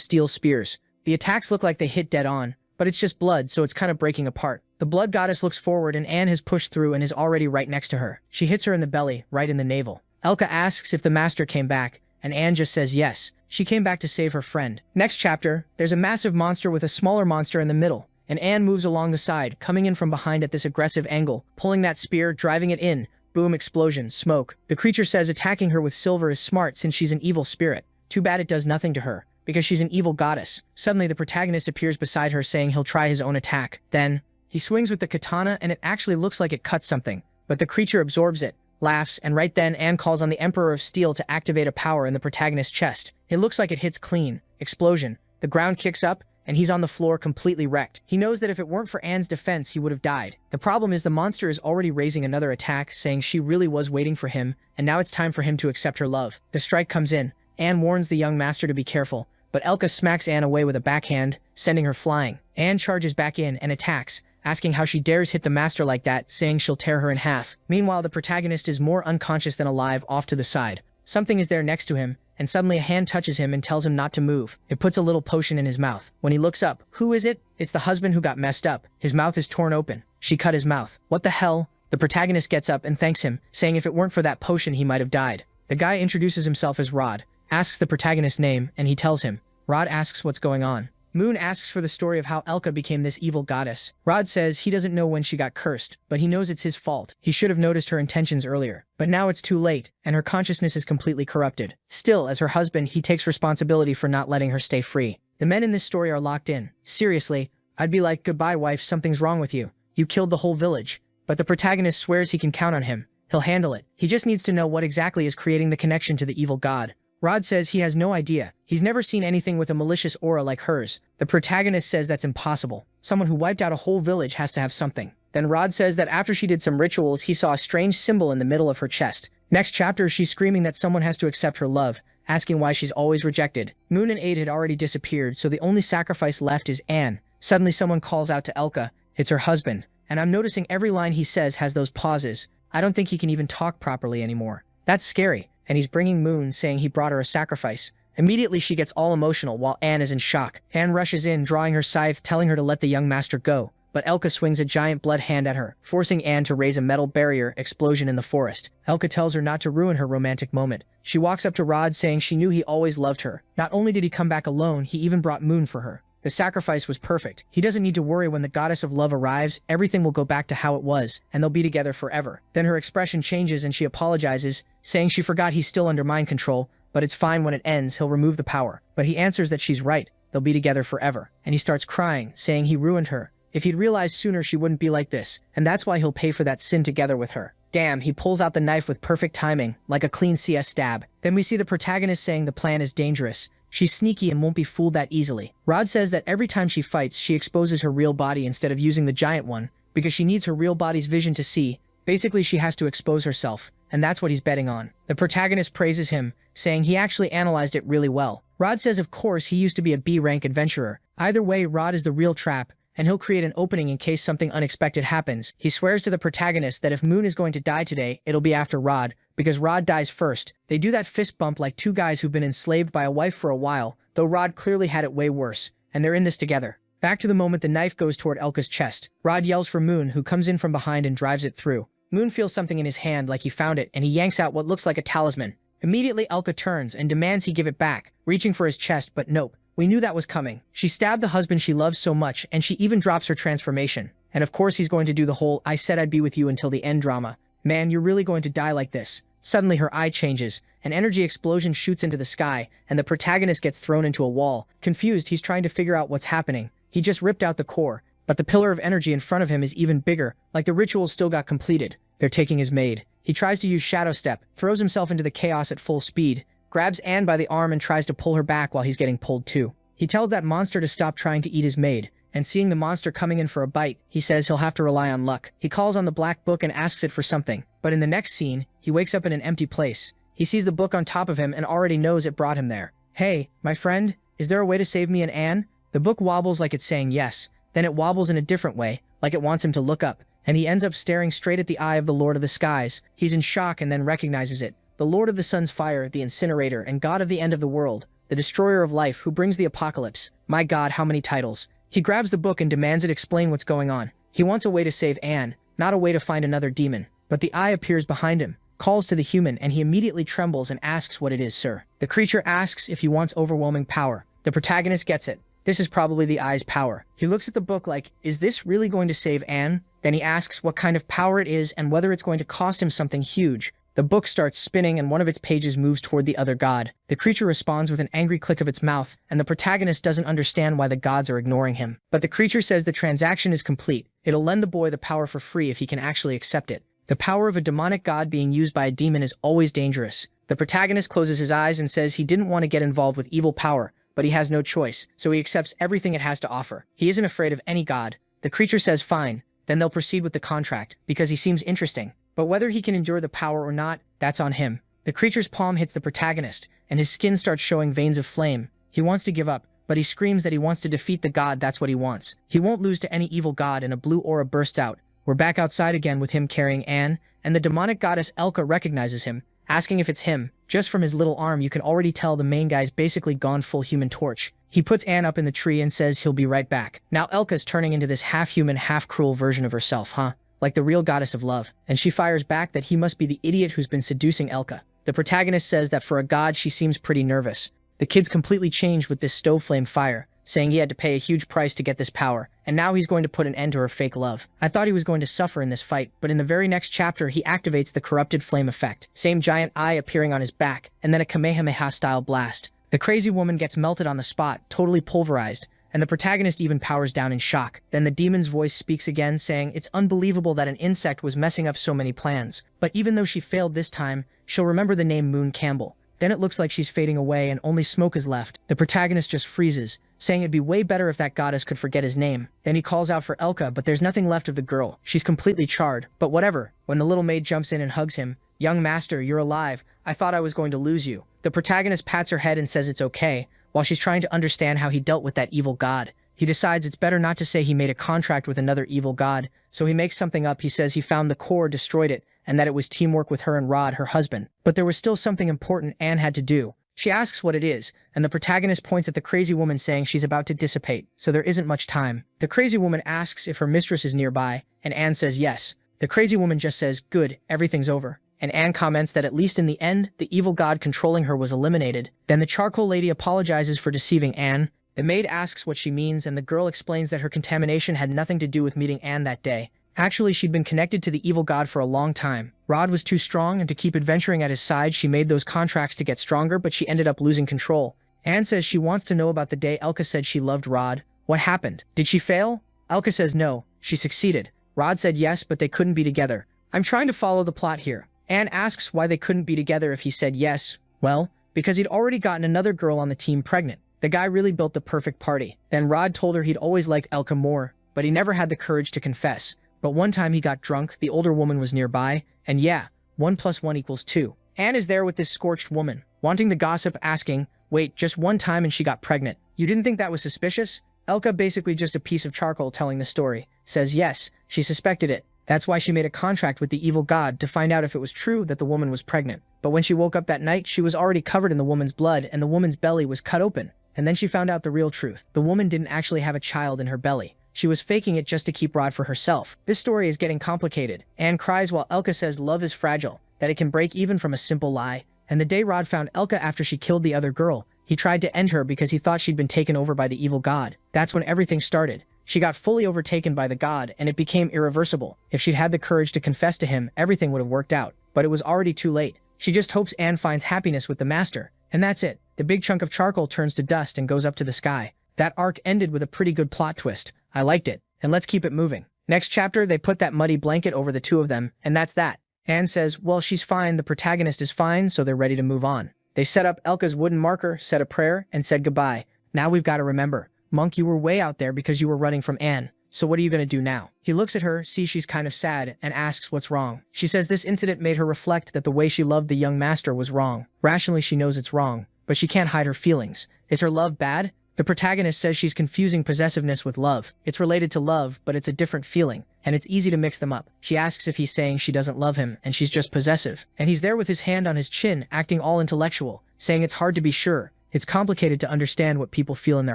Speaker 1: steel spears. The attacks look like they hit dead on, but it's just blood, so it's kind of breaking apart. The blood goddess looks forward and Anne has pushed through and is already right next to her. She hits her in the belly, right in the navel. Elka asks if the master came back, and Anne just says yes. She came back to save her friend. Next chapter, there's a massive monster with a smaller monster in the middle, and Anne moves along the side, coming in from behind at this aggressive angle, pulling that spear, driving it in. Boom, explosion, smoke. The creature says attacking her with silver is smart since she's an evil spirit. Too bad it does nothing to her, because she's an evil goddess. Suddenly, the protagonist appears beside her, saying he'll try his own attack. Then, he swings with the katana and it actually looks like it cuts something, but the creature absorbs it, laughs, and right then Anne calls on the Emperor of Steel to activate a power in the protagonist's chest. It looks like it hits clean. Explosion. The ground kicks up, and he's on the floor completely wrecked. He knows that if it weren't for Anne's defense, he would have died. The problem is the monster is already raising another attack, saying she really was waiting for him, and now it's time for him to accept her love. The strike comes in. Anne warns the young master to be careful, but Elka smacks Anne away with a backhand, sending her flying. Anne charges back in and attacks, asking how she dares hit the master like that, saying she'll tear her in half. Meanwhile, the protagonist is more unconscious than alive off to the side. Something is there next to him, and suddenly a hand touches him and tells him not to move. It puts a little potion in his mouth. When he looks up, who is it? It's the husband who got messed up. His mouth is torn open. She cut his mouth. What the hell? The protagonist gets up and thanks him, saying if it weren't for that potion, he might have died. The guy introduces himself as Rod, asks the protagonist's name, and he tells him. Rod asks what's going on. Moon asks for the story of how Elka became this evil goddess. Rod says he doesn't know when she got cursed, but he knows it's his fault. He should have noticed her intentions earlier. But now it's too late, and her consciousness is completely corrupted. Still, as her husband, he takes responsibility for not letting her stay free. The men in this story are locked in. Seriously, I'd be like, goodbye wife, something's wrong with you. You killed the whole village. But the protagonist swears he can count on him. He'll handle it. He just needs to know what exactly is creating the connection to the evil god. Rod says he has no idea. He's never seen anything with a malicious aura like hers. The protagonist says that's impossible. Someone who wiped out a whole village has to have something. Then Rod says that after she did some rituals, he saw a strange symbol in the middle of her chest. Next chapter, she's screaming that someone has to accept her love, asking why she's always rejected. Moon and Aid had already disappeared, so the only sacrifice left is Anne. Suddenly someone calls out to Elka. It's her husband. And I'm noticing every line he says has those pauses. I don't think he can even talk properly anymore. That's scary. And he's bringing Moon, saying he brought her a sacrifice. Immediately she gets all emotional while Anne is in shock. Anne rushes in, drawing her scythe, telling her to let the young master go. But Elka swings a giant blood hand at her, forcing Anne to raise a metal barrier explosion in the forest. Elka tells her not to ruin her romantic moment. She walks up to Rod, saying she knew he always loved her. Not only did he come back alone, he even brought Moon for her. The sacrifice was perfect. He doesn't need to worry when the goddess of love arrives, everything will go back to how it was, and they'll be together forever. Then her expression changes and she apologizes, saying she forgot he's still under mind control, but it's fine when it ends, he'll remove the power. But he answers that she's right, they'll be together forever. And he starts crying, saying he ruined her. If he'd realized sooner she wouldn't be like this, and that's why he'll pay for that sin together with her. Damn, he pulls out the knife with perfect timing, like a clean CS stab. Then we see the protagonist saying the plan is dangerous. She's sneaky and won't be fooled that easily. Rod says that every time she fights, she exposes her real body instead of using the giant one, because she needs her real body's vision to see. Basically, she has to expose herself, and that's what he's betting on. The protagonist praises him, saying he actually analyzed it really well. Rod says of course he used to be a B-rank adventurer. Either way, Rod is the real trap, and he'll create an opening in case something unexpected happens. He swears to the protagonist that if Moon is going to die today, it'll be after Rod, because Rod dies first. They do that fist bump like two guys who've been enslaved by a wife for a while, though Rod clearly had it way worse, and they're in this together. Back to the moment the knife goes toward Elka's chest. Rod yells for Moon, who comes in from behind and drives it through. Moon feels something in his hand like he found it, and he yanks out what looks like a talisman. Immediately Elka turns and demands he give it back, reaching for his chest, but nope. We knew that was coming. She stabbed the husband she loves so much, and she even drops her transformation. And of course he's going to do the whole "I said I'd be with you until the end" drama. Man, you're really going to die like this. Suddenly her eye changes, an energy explosion shoots into the sky, and the protagonist gets thrown into a wall. Confused, he's trying to figure out what's happening. He just ripped out the core, but the pillar of energy in front of him is even bigger, like the ritual still got completed. They're taking his maid. He tries to use Shadow Step, throws himself into the chaos at full speed, grabs Anne by the arm and tries to pull her back while he's getting pulled too. He tells that monster to stop trying to eat his maid, and seeing the monster coming in for a bite, he says he'll have to rely on luck. He calls on the black book and asks it for something, but in the next scene, he wakes up in an empty place. He sees the book on top of him and already knows it brought him there. Hey, my friend, is there a way to save me and Anne? The book wobbles like it's saying yes, then it wobbles in a different way, like it wants him to look up, and he ends up staring straight at the eye of the Lord of the Skies. He's in shock and then recognizes it. The Lord of the Sun's fire, the incinerator, and God of the end of the world, the destroyer of life who brings the apocalypse. My God, how many titles. He grabs the book and demands it explain what's going on. He wants a way to save Anne, not a way to find another demon. But the eye appears behind him, calls to the human, and he immediately trembles and asks what it is, sir. The creature asks if he wants overwhelming power. The protagonist gets it. This is probably the eye's power. He looks at the book like, is this really going to save Anne? Then he asks what kind of power it is and whether it's going to cost him something huge. The book starts spinning and one of its pages moves toward the other god. The creature responds with an angry click of its mouth, and the protagonist doesn't understand why the gods are ignoring him. But the creature says the transaction is complete. It'll lend the boy the power for free if he can actually accept it. The power of a demonic god being used by a demon is always dangerous. The protagonist closes his eyes and says he didn't want to get involved with evil power, but he has no choice, so he accepts everything it has to offer. He isn't afraid of any god. The creature says fine, then they'll proceed with the contract, because he seems interesting. But whether he can endure the power or not, that's on him. The creature's palm hits the protagonist, and his skin starts showing veins of flame. He wants to give up, but he screams that he wants to defeat the god. That's what he wants. He won't lose to any evil god, and a blue aura bursts out. We're back outside again with him carrying Anne, and the demonic goddess Elka recognizes him, asking if it's him. Just from his little arm you can already tell the main guy's basically gone full Human Torch. He puts Anne up in the tree and says he'll be right back. Now Elka's turning into this half-human, half-cruel version of herself, huh? Like the real goddess of love. And she fires back that he must be the idiot who's been seducing Elka. The protagonist says that for a god she seems pretty nervous. The kid's completely changed with this stove flame fire, saying he had to pay a huge price to get this power, and now he's going to put an end to her fake love. I thought he was going to suffer in this fight, but in the very next chapter he activates the corrupted flame effect. Same giant eye appearing on his back, and then a Kamehameha-style blast. The crazy woman gets melted on the spot, totally pulverized, and the protagonist even powers down in shock. Then the demon's voice speaks again, saying it's unbelievable that an insect was messing up so many plans. But even though she failed this time, she'll remember the name Moon Campbell. Then it looks like she's fading away and only smoke is left. The protagonist just freezes, saying it'd be way better if that goddess could forget his name. Then he calls out for Elka, but there's nothing left of the girl. She's completely charred, but whatever. When the little maid jumps in and hugs him, "Young master, you're alive. I thought I was going to lose you." The protagonist pats her head and says it's okay, while she's trying to understand how he dealt with that evil god. He decides it's better not to say he made a contract with another evil god, so he makes something up. He says he found the core, destroyed it, and that it was teamwork with her and Rod, her husband. But there was still something important Anne had to do. She asks what it is, and the protagonist points at the crazy woman saying she's about to dissipate, so there isn't much time. The crazy woman asks if her mistress is nearby, and Anne says yes. The crazy woman just says, "Good, everything's over." And Anne comments that at least in the end, the evil god controlling her was eliminated. Then the charcoal lady apologizes for deceiving Anne. The maid asks what she means, and the girl explains that her contamination had nothing to do with meeting Anne that day. Actually, she'd been connected to the evil god for a long time. Rod was too strong, and to keep adventuring at his side, she made those contracts to get stronger, but she ended up losing control. Anne says she wants to know about the day Elka said she loved Rod. What happened? Did she fail? Elka says no, she succeeded. Rod said yes, but they couldn't be together. I'm trying to follow the plot here. Anne asks why they couldn't be together if he said yes. Well, because he'd already gotten another girl on the team pregnant. The guy really built the perfect party. Then Rod told her he'd always liked Elka more, but he never had the courage to confess. But one time he got drunk, the older woman was nearby, and yeah, 1 + 1 = 2. Anne is there with this scorched woman, wanting the gossip, asking, wait, just one time and she got pregnant. You didn't think that was suspicious? Elka, basically just a piece of charcoal telling the story, says yes, she suspected it. That's why she made a contract with the evil god to find out if it was true that the woman was pregnant. But when she woke up that night, she was already covered in the woman's blood and the woman's belly was cut open. And then she found out the real truth. The woman didn't actually have a child in her belly. She was faking it just to keep Rod for herself. This story is getting complicated. Anne cries while Elka says love is fragile, that it can break even from a simple lie. And the day Rod found Elka after she killed the other girl, he tried to end her because he thought she'd been taken over by the evil god. That's when everything started. She got fully overtaken by the god, and it became irreversible. If she'd had the courage to confess to him, everything would have worked out. But it was already too late. She just hopes Anne finds happiness with the master. And that's it. The big chunk of charcoal turns to dust and goes up to the sky. That arc ended with a pretty good plot twist. I liked it. And let's keep it moving. Next chapter, they put that muddy blanket over the two of them, and that's that. Anne says, well, she's fine, the protagonist is fine, so they're ready to move on. They set up Elka's wooden marker, said a prayer, and said goodbye. Now we've got to remember. Monk, you were way out there because you were running from Anne. So what are you going to do now? He looks at her, sees she's kind of sad, and asks what's wrong. She says this incident made her reflect that the way she loved the young master was wrong. Rationally, she knows it's wrong, but she can't hide her feelings. Is her love bad? The protagonist says she's confusing possessiveness with love. It's related to love, but it's a different feeling, and it's easy to mix them up. She asks if he's saying she doesn't love him, and she's just possessive. And he's there with his hand on his chin, acting all intellectual, saying it's hard to be sure. It's complicated to understand what people feel in their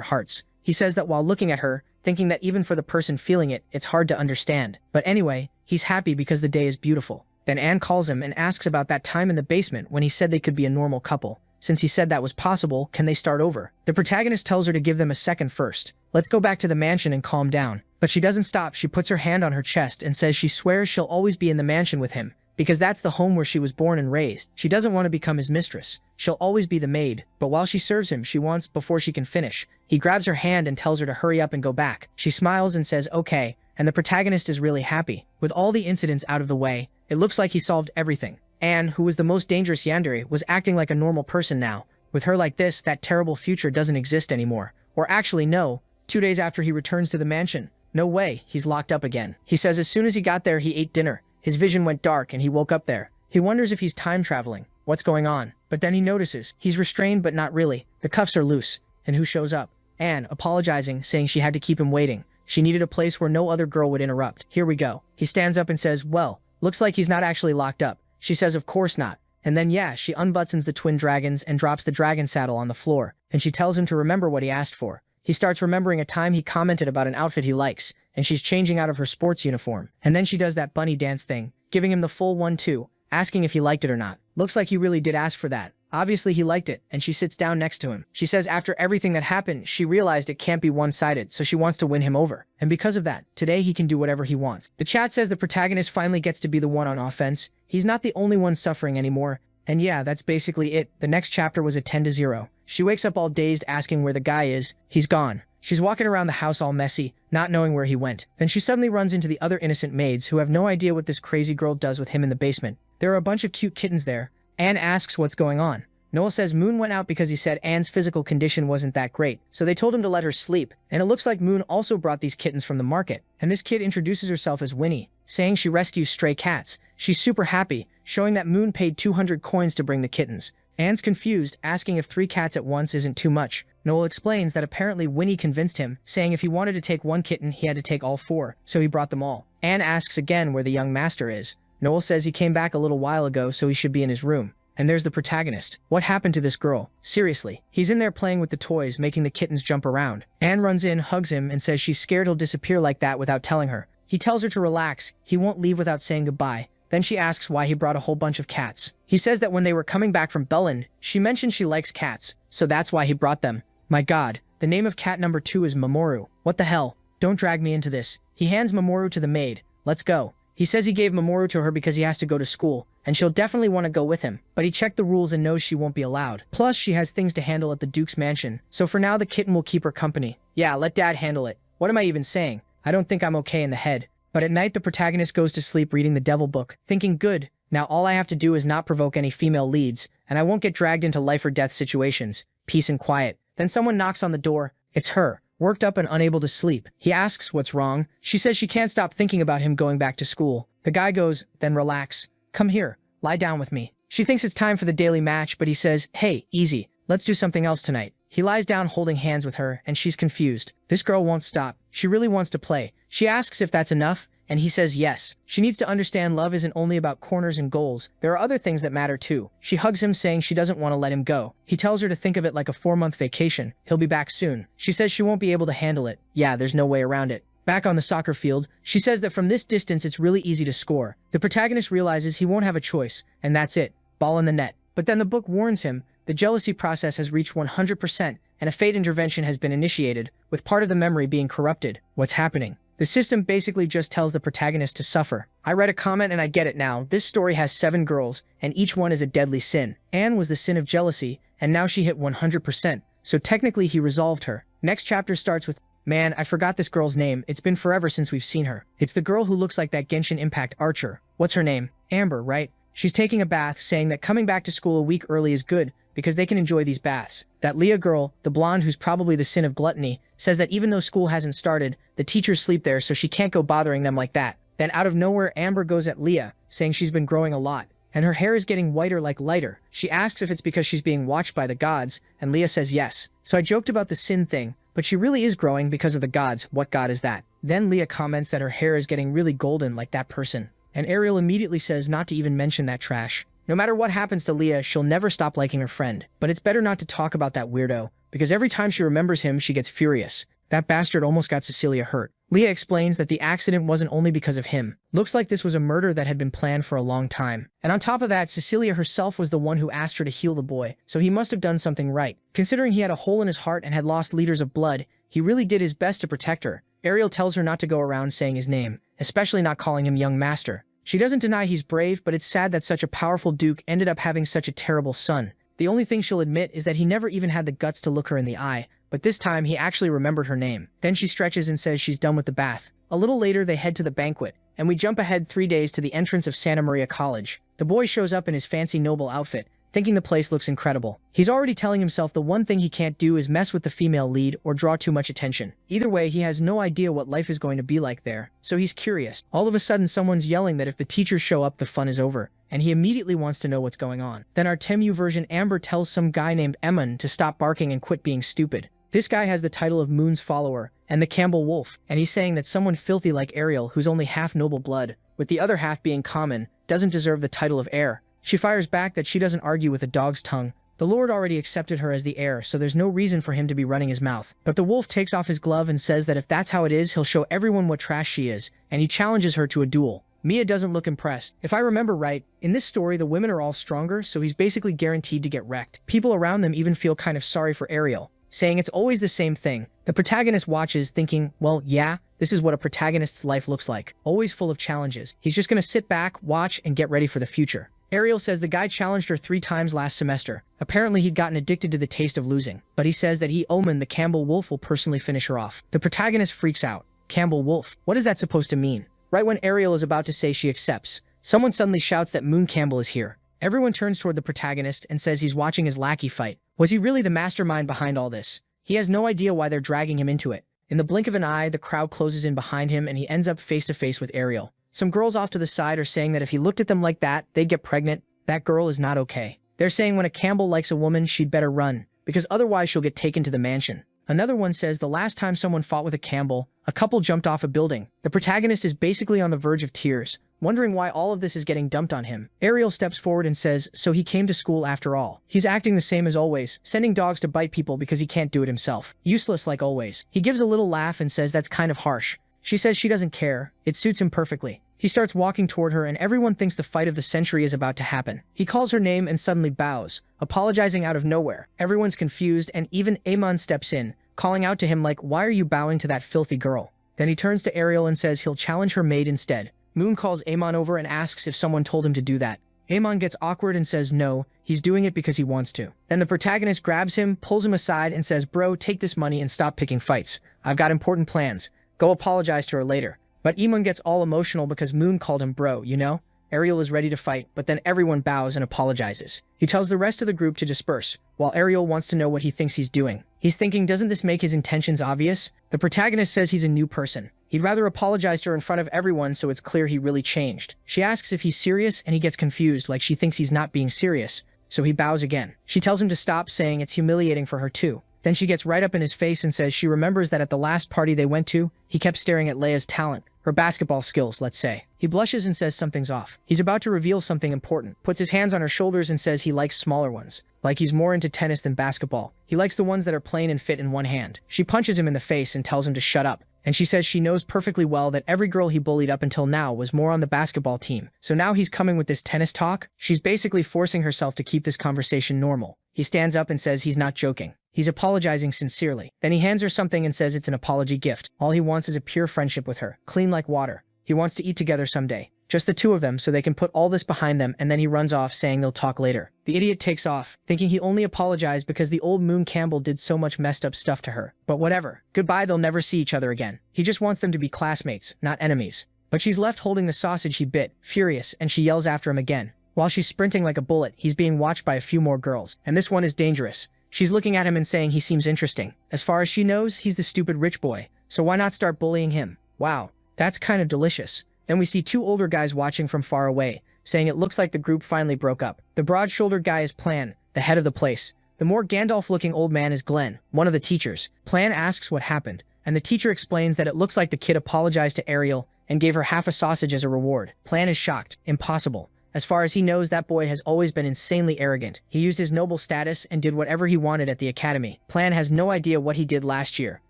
Speaker 1: hearts. He says that while looking at her, thinking that even for the person feeling it, it's hard to understand. But anyway, he's happy because the day is beautiful. Then Anne calls him and asks about that time in the basement when he said they could be a normal couple. Since he said that was possible, can they start over? The protagonist tells her to give them a second first. Let's go back to the mansion and calm down. But she doesn't stop. She puts her hand on her chest and says she swears she'll always be in the mansion with him, because that's the home where she was born and raised. She doesn't want to become his mistress. She'll always be the maid, but while she serves him, she wants, before she can finish, he grabs her hand and tells her to hurry up and go back. She smiles and says okay, and the protagonist is really happy. With all the incidents out of the way, it looks like he solved everything. Anne, who was the most dangerous yandere, was acting like a normal person now, With her like this, that terrible future doesn't exist anymore. Or actually, no. 2 days after he returns to the mansion. No way, he's locked up again. He says as soon as he got there, he ate dinner. His vision went dark and he woke up there. He wonders if he's time traveling. What's going on? But then he notices. He's restrained, but not really. The cuffs are loose. And who shows up? Anne, apologizing, saying she had to keep him waiting. She needed a place where no other girl would interrupt. Here we go. He stands up and says, well, looks like he's not actually locked up. She says, of course not. And then yeah, she unbuttons the twin dragons and drops the dragon saddle on the floor. And she tells him to remember what he asked for. He starts remembering a time he commented about an outfit he likes, and she's changing out of her sports uniform. And then she does that bunny dance thing, giving him the full 1-2, asking if he liked it or not. Looks like he really did ask for that. Obviously he liked it, and she sits down next to him. She says after everything that happened, she realized it can't be one-sided, so she wants to win him over. And because of that, today he can do whatever he wants. The chat says the protagonist finally gets to be the one on offense. He's not the only one suffering anymore. And yeah, that's basically it. The next chapter was a 10-0. She wakes up all dazed asking where the guy is. He's gone. She's walking around the house all messy, not knowing where he went. Then she suddenly runs into the other innocent maids who have no idea what this crazy girl does with him in the basement. There are a bunch of cute kittens there. Anne asks what's going on. Noel says Moon went out because he said Anne's physical condition wasn't that great, so they told him to let her sleep. And it looks like Moon also brought these kittens from the market. And this kid introduces herself as Winnie, saying she rescues stray cats. She's super happy, showing that Moon paid 200 coins to bring the kittens. Anne's confused, asking if 3 cats at once isn't too much. Noel explains that apparently Winnie convinced him, saying if he wanted to take 1 kitten, he had to take all 4, so he brought them all. Anne asks again where the young master is. Noel says he came back a little while ago, so he should be in his room. And there's the protagonist. What happened to this girl? Seriously. He's in there playing with the toys, making the kittens jump around. Anne runs in, hugs him, and says she's scared he'll disappear like that without telling her. He tells her to relax. He won't leave without saying goodbye. Then she asks why he brought a whole bunch of cats. He says that when they were coming back from Bellin, she mentioned she likes cats, so that's why he brought them. My god, the name of cat number 2 is Mamoru. What the hell? Don't drag me into this. He hands Mamoru to the maid. Let's go. He says he gave Mamoru to her because he has to go to school, and she'll definitely want to go with him. But he checked the rules and knows she won't be allowed. Plus, she has things to handle at the Duke's mansion, so for now the kitten will keep her company. Yeah, let Dad handle it. What am I even saying? I don't think I'm okay in the head. But at night, the protagonist goes to sleep reading the Devil Book, thinking good. Now all I have to do is not provoke any female leads, and I won't get dragged into life or death situations. Peace and quiet. Then someone knocks on the door. It's her. Worked up and unable to sleep. He asks what's wrong. She says she can't stop thinking about him going back to school. The guy goes, then relax. Come here. Lie down with me. She thinks it's time for the daily match, but he says, hey, easy. Let's do something else tonight. He lies down holding hands with her, and she's confused. This girl won't stop. She really wants to play. She asks if that's enough, and he says yes. She needs to understand love isn't only about corners and goals. There are other things that matter too. She hugs him, saying she doesn't want to let him go. He tells her to think of it like a 4-month vacation. He'll be back soon. She says she won't be able to handle it. Yeah, there's no way around it. Back on the soccer field, she says that from this distance it's really easy to score. The protagonist realizes he won't have a choice, and that's it. Ball in the net. But then the book warns him, the jealousy process has reached 100%, and a fate intervention has been initiated, with part of the memory being corrupted. What's happening? The system basically just tells the protagonist to suffer. I read a comment and I get it now. This story has 7 girls, and each one is a deadly sin. Anne was the sin of jealousy, and now she hit 100%, so technically he resolved her. Next chapter starts with, man, I forgot this girl's name. It's been forever since we've seen her. It's the girl who looks like that Genshin Impact archer. What's her name? Amber, right? She's taking a bath, saying that coming back to school a week early is good, because they can enjoy these baths. That Leah girl, the blonde who's probably the sin of gluttony, says that even though school hasn't started, the teachers sleep there so she can't go bothering them like that. Then out of nowhere, Amber goes at Leah, saying she's been growing a lot, and her hair is getting whiter like lighter. She asks if it's because she's being watched by the gods, and Leah says yes. So I joked about the sin thing, but she really is growing because of the gods. What god is that? Then Leah comments that her hair is getting really golden like that person. And Ariel immediately says not to even mention that trash. No matter what happens to Leah, she'll never stop liking her friend. But it's better not to talk about that weirdo, because every time she remembers him, she gets furious. That bastard almost got Cecilia hurt. Leah explains that the accident wasn't only because of him. Looks like this was a murder that had been planned for a long time. And on top of that, Cecilia herself was the one who asked her to heal the boy, so he must have done something right. Considering he had a hole in his heart and had lost liters of blood, he really did his best to protect her. Ariel tells her not to go around saying his name, especially not calling him young master. She doesn't deny he's brave, but it's sad that such a powerful duke ended up having such a terrible son. The only thing she'll admit is that he never even had the guts to look her in the eye, but this time he actually remembered her name. Then she stretches and says she's done with the bath. A little later they head to the banquet, and we jump ahead 3 days to the entrance of Santa Maria College. The boy shows up in his fancy noble outfit, thinking the place looks incredible. He's already telling himself the one thing he can't do is mess with the female lead or draw too much attention. Either way, he has no idea what life is going to be like there, so he's curious. All of a sudden, someone's yelling that if the teachers show up, the fun is over, and he immediately wants to know what's going on. Then our Temu version Amber tells some guy named Eman to stop barking and quit being stupid. This guy has the title of Moon's follower and the Campbell Wolf, and he's saying that someone filthy like Ariel, who's only half noble blood, with the other half being common, doesn't deserve the title of heir. She fires back that she doesn't argue with a dog's tongue. The Lord already accepted her as the heir, so there's no reason for him to be running his mouth. But the wolf takes off his glove and says that if that's how it is, he'll show everyone what trash she is, and he challenges her to a duel. Mia doesn't look impressed. If I remember right, in this story the women are all stronger, so he's basically guaranteed to get wrecked. People around them even feel kind of sorry for Ariel, saying it's always the same thing. The protagonist watches thinking, well, yeah, this is what a protagonist's life looks like, always full of challenges. He's just gonna sit back, watch, and get ready for the future. Ariel says the guy challenged her 3 times last semester. Apparently he'd gotten addicted to the taste of losing, but he says that Omen, the Campbell Wolf, will personally finish her off. The protagonist freaks out. Campbell Wolf? What is that supposed to mean? Right when Ariel is about to say she accepts, someone suddenly shouts that Moon Campbell is here. Everyone turns toward the protagonist and says he's watching his lackey fight. Was he really the mastermind behind all this? He has no idea why they're dragging him into it. In the blink of an eye, the crowd closes in behind him and he ends up face to face with Ariel. Some girls off to the side are saying that if he looked at them like that, they'd get pregnant. That girl is not okay. They're saying when a Campbell likes a woman, she'd better run, because otherwise she'll get taken to the mansion. Another one says the last time someone fought with a Campbell, a couple jumped off a building. The protagonist is basically on the verge of tears, wondering why all of this is getting dumped on him. Ariel steps forward and says, so he came to school after all. He's acting the same as always, sending dogs to bite people because he can't do it himself. Useless like always. He gives a little laugh and says that's kind of harsh. She says she doesn't care. It suits him perfectly. He starts walking toward her and everyone thinks the fight of the century is about to happen. He calls her name and suddenly bows, apologizing out of nowhere. Everyone's confused and even Amon steps in, calling out to him like, why are you bowing to that filthy girl? Then he turns to Ariel and says he'll challenge her maid instead. Moon calls Amon over and asks if someone told him to do that. Amon gets awkward and says no, he's doing it because he wants to. Then the protagonist grabs him, pulls him aside and says, bro, take this money and stop picking fights. I've got important plans. Go apologize to her later. But Amon gets all emotional because Moon called him bro, you know? Ariel is ready to fight, but then everyone bows and apologizes. He tells the rest of the group to disperse, while Ariel wants to know what he thinks he's doing. He's thinking, doesn't this make his intentions obvious? The protagonist says he's a new person. He'd rather apologize to her in front of everyone so it's clear he really changed. She asks if he's serious and he gets confused, like she thinks he's not being serious, so he bows again. She tells him to stop, saying it's humiliating for her too. Then she gets right up in his face and says she remembers that at the last party they went to, he kept staring at Leia's talent. Her basketball skills, let's say. He blushes and says something's off. He's about to reveal something important, puts his hands on her shoulders and says he likes smaller ones. Like he's more into tennis than basketball. He likes the ones that are plain and fit in one hand. She punches him in the face and tells him to shut up. And she says she knows perfectly well that every girl he bullied up until now was more on the basketball team. So now he's coming with this tennis talk? She's basically forcing herself to keep this conversation normal. He stands up and says he's not joking. He's apologizing sincerely. Then he hands her something and says it's an apology gift. All he wants is a pure friendship with her, clean like water. He wants to eat together someday. Just the two of them so they can put all this behind them, and then he runs off saying they'll talk later. The idiot takes off, thinking he only apologized because the old Moon Campbell did so much messed up stuff to her. But whatever. Goodbye, they'll never see each other again. He just wants them to be classmates, not enemies. But she's left holding the sausage he bit, furious, and she yells after him again. While she's sprinting like a bullet, he's being watched by a few more girls, and this one is dangerous. She's looking at him and saying he seems interesting. As far as she knows, he's the stupid rich boy, so why not start bullying him? Wow, that's kind of delicious. Then we see 2 older guys watching from far away, saying it looks like the group finally broke up. The broad-shouldered guy is Plan, the head of the place. The more Gandalf-looking old man is Glenn, one of the teachers. Plan asks what happened, and the teacher explains that it looks like the kid apologized to Ariel and gave her half a sausage as a reward. Plan is shocked. Impossible. As far as he knows, that boy has always been insanely arrogant. He used his noble status and did whatever he wanted at the academy. Plan has no idea what he did last year.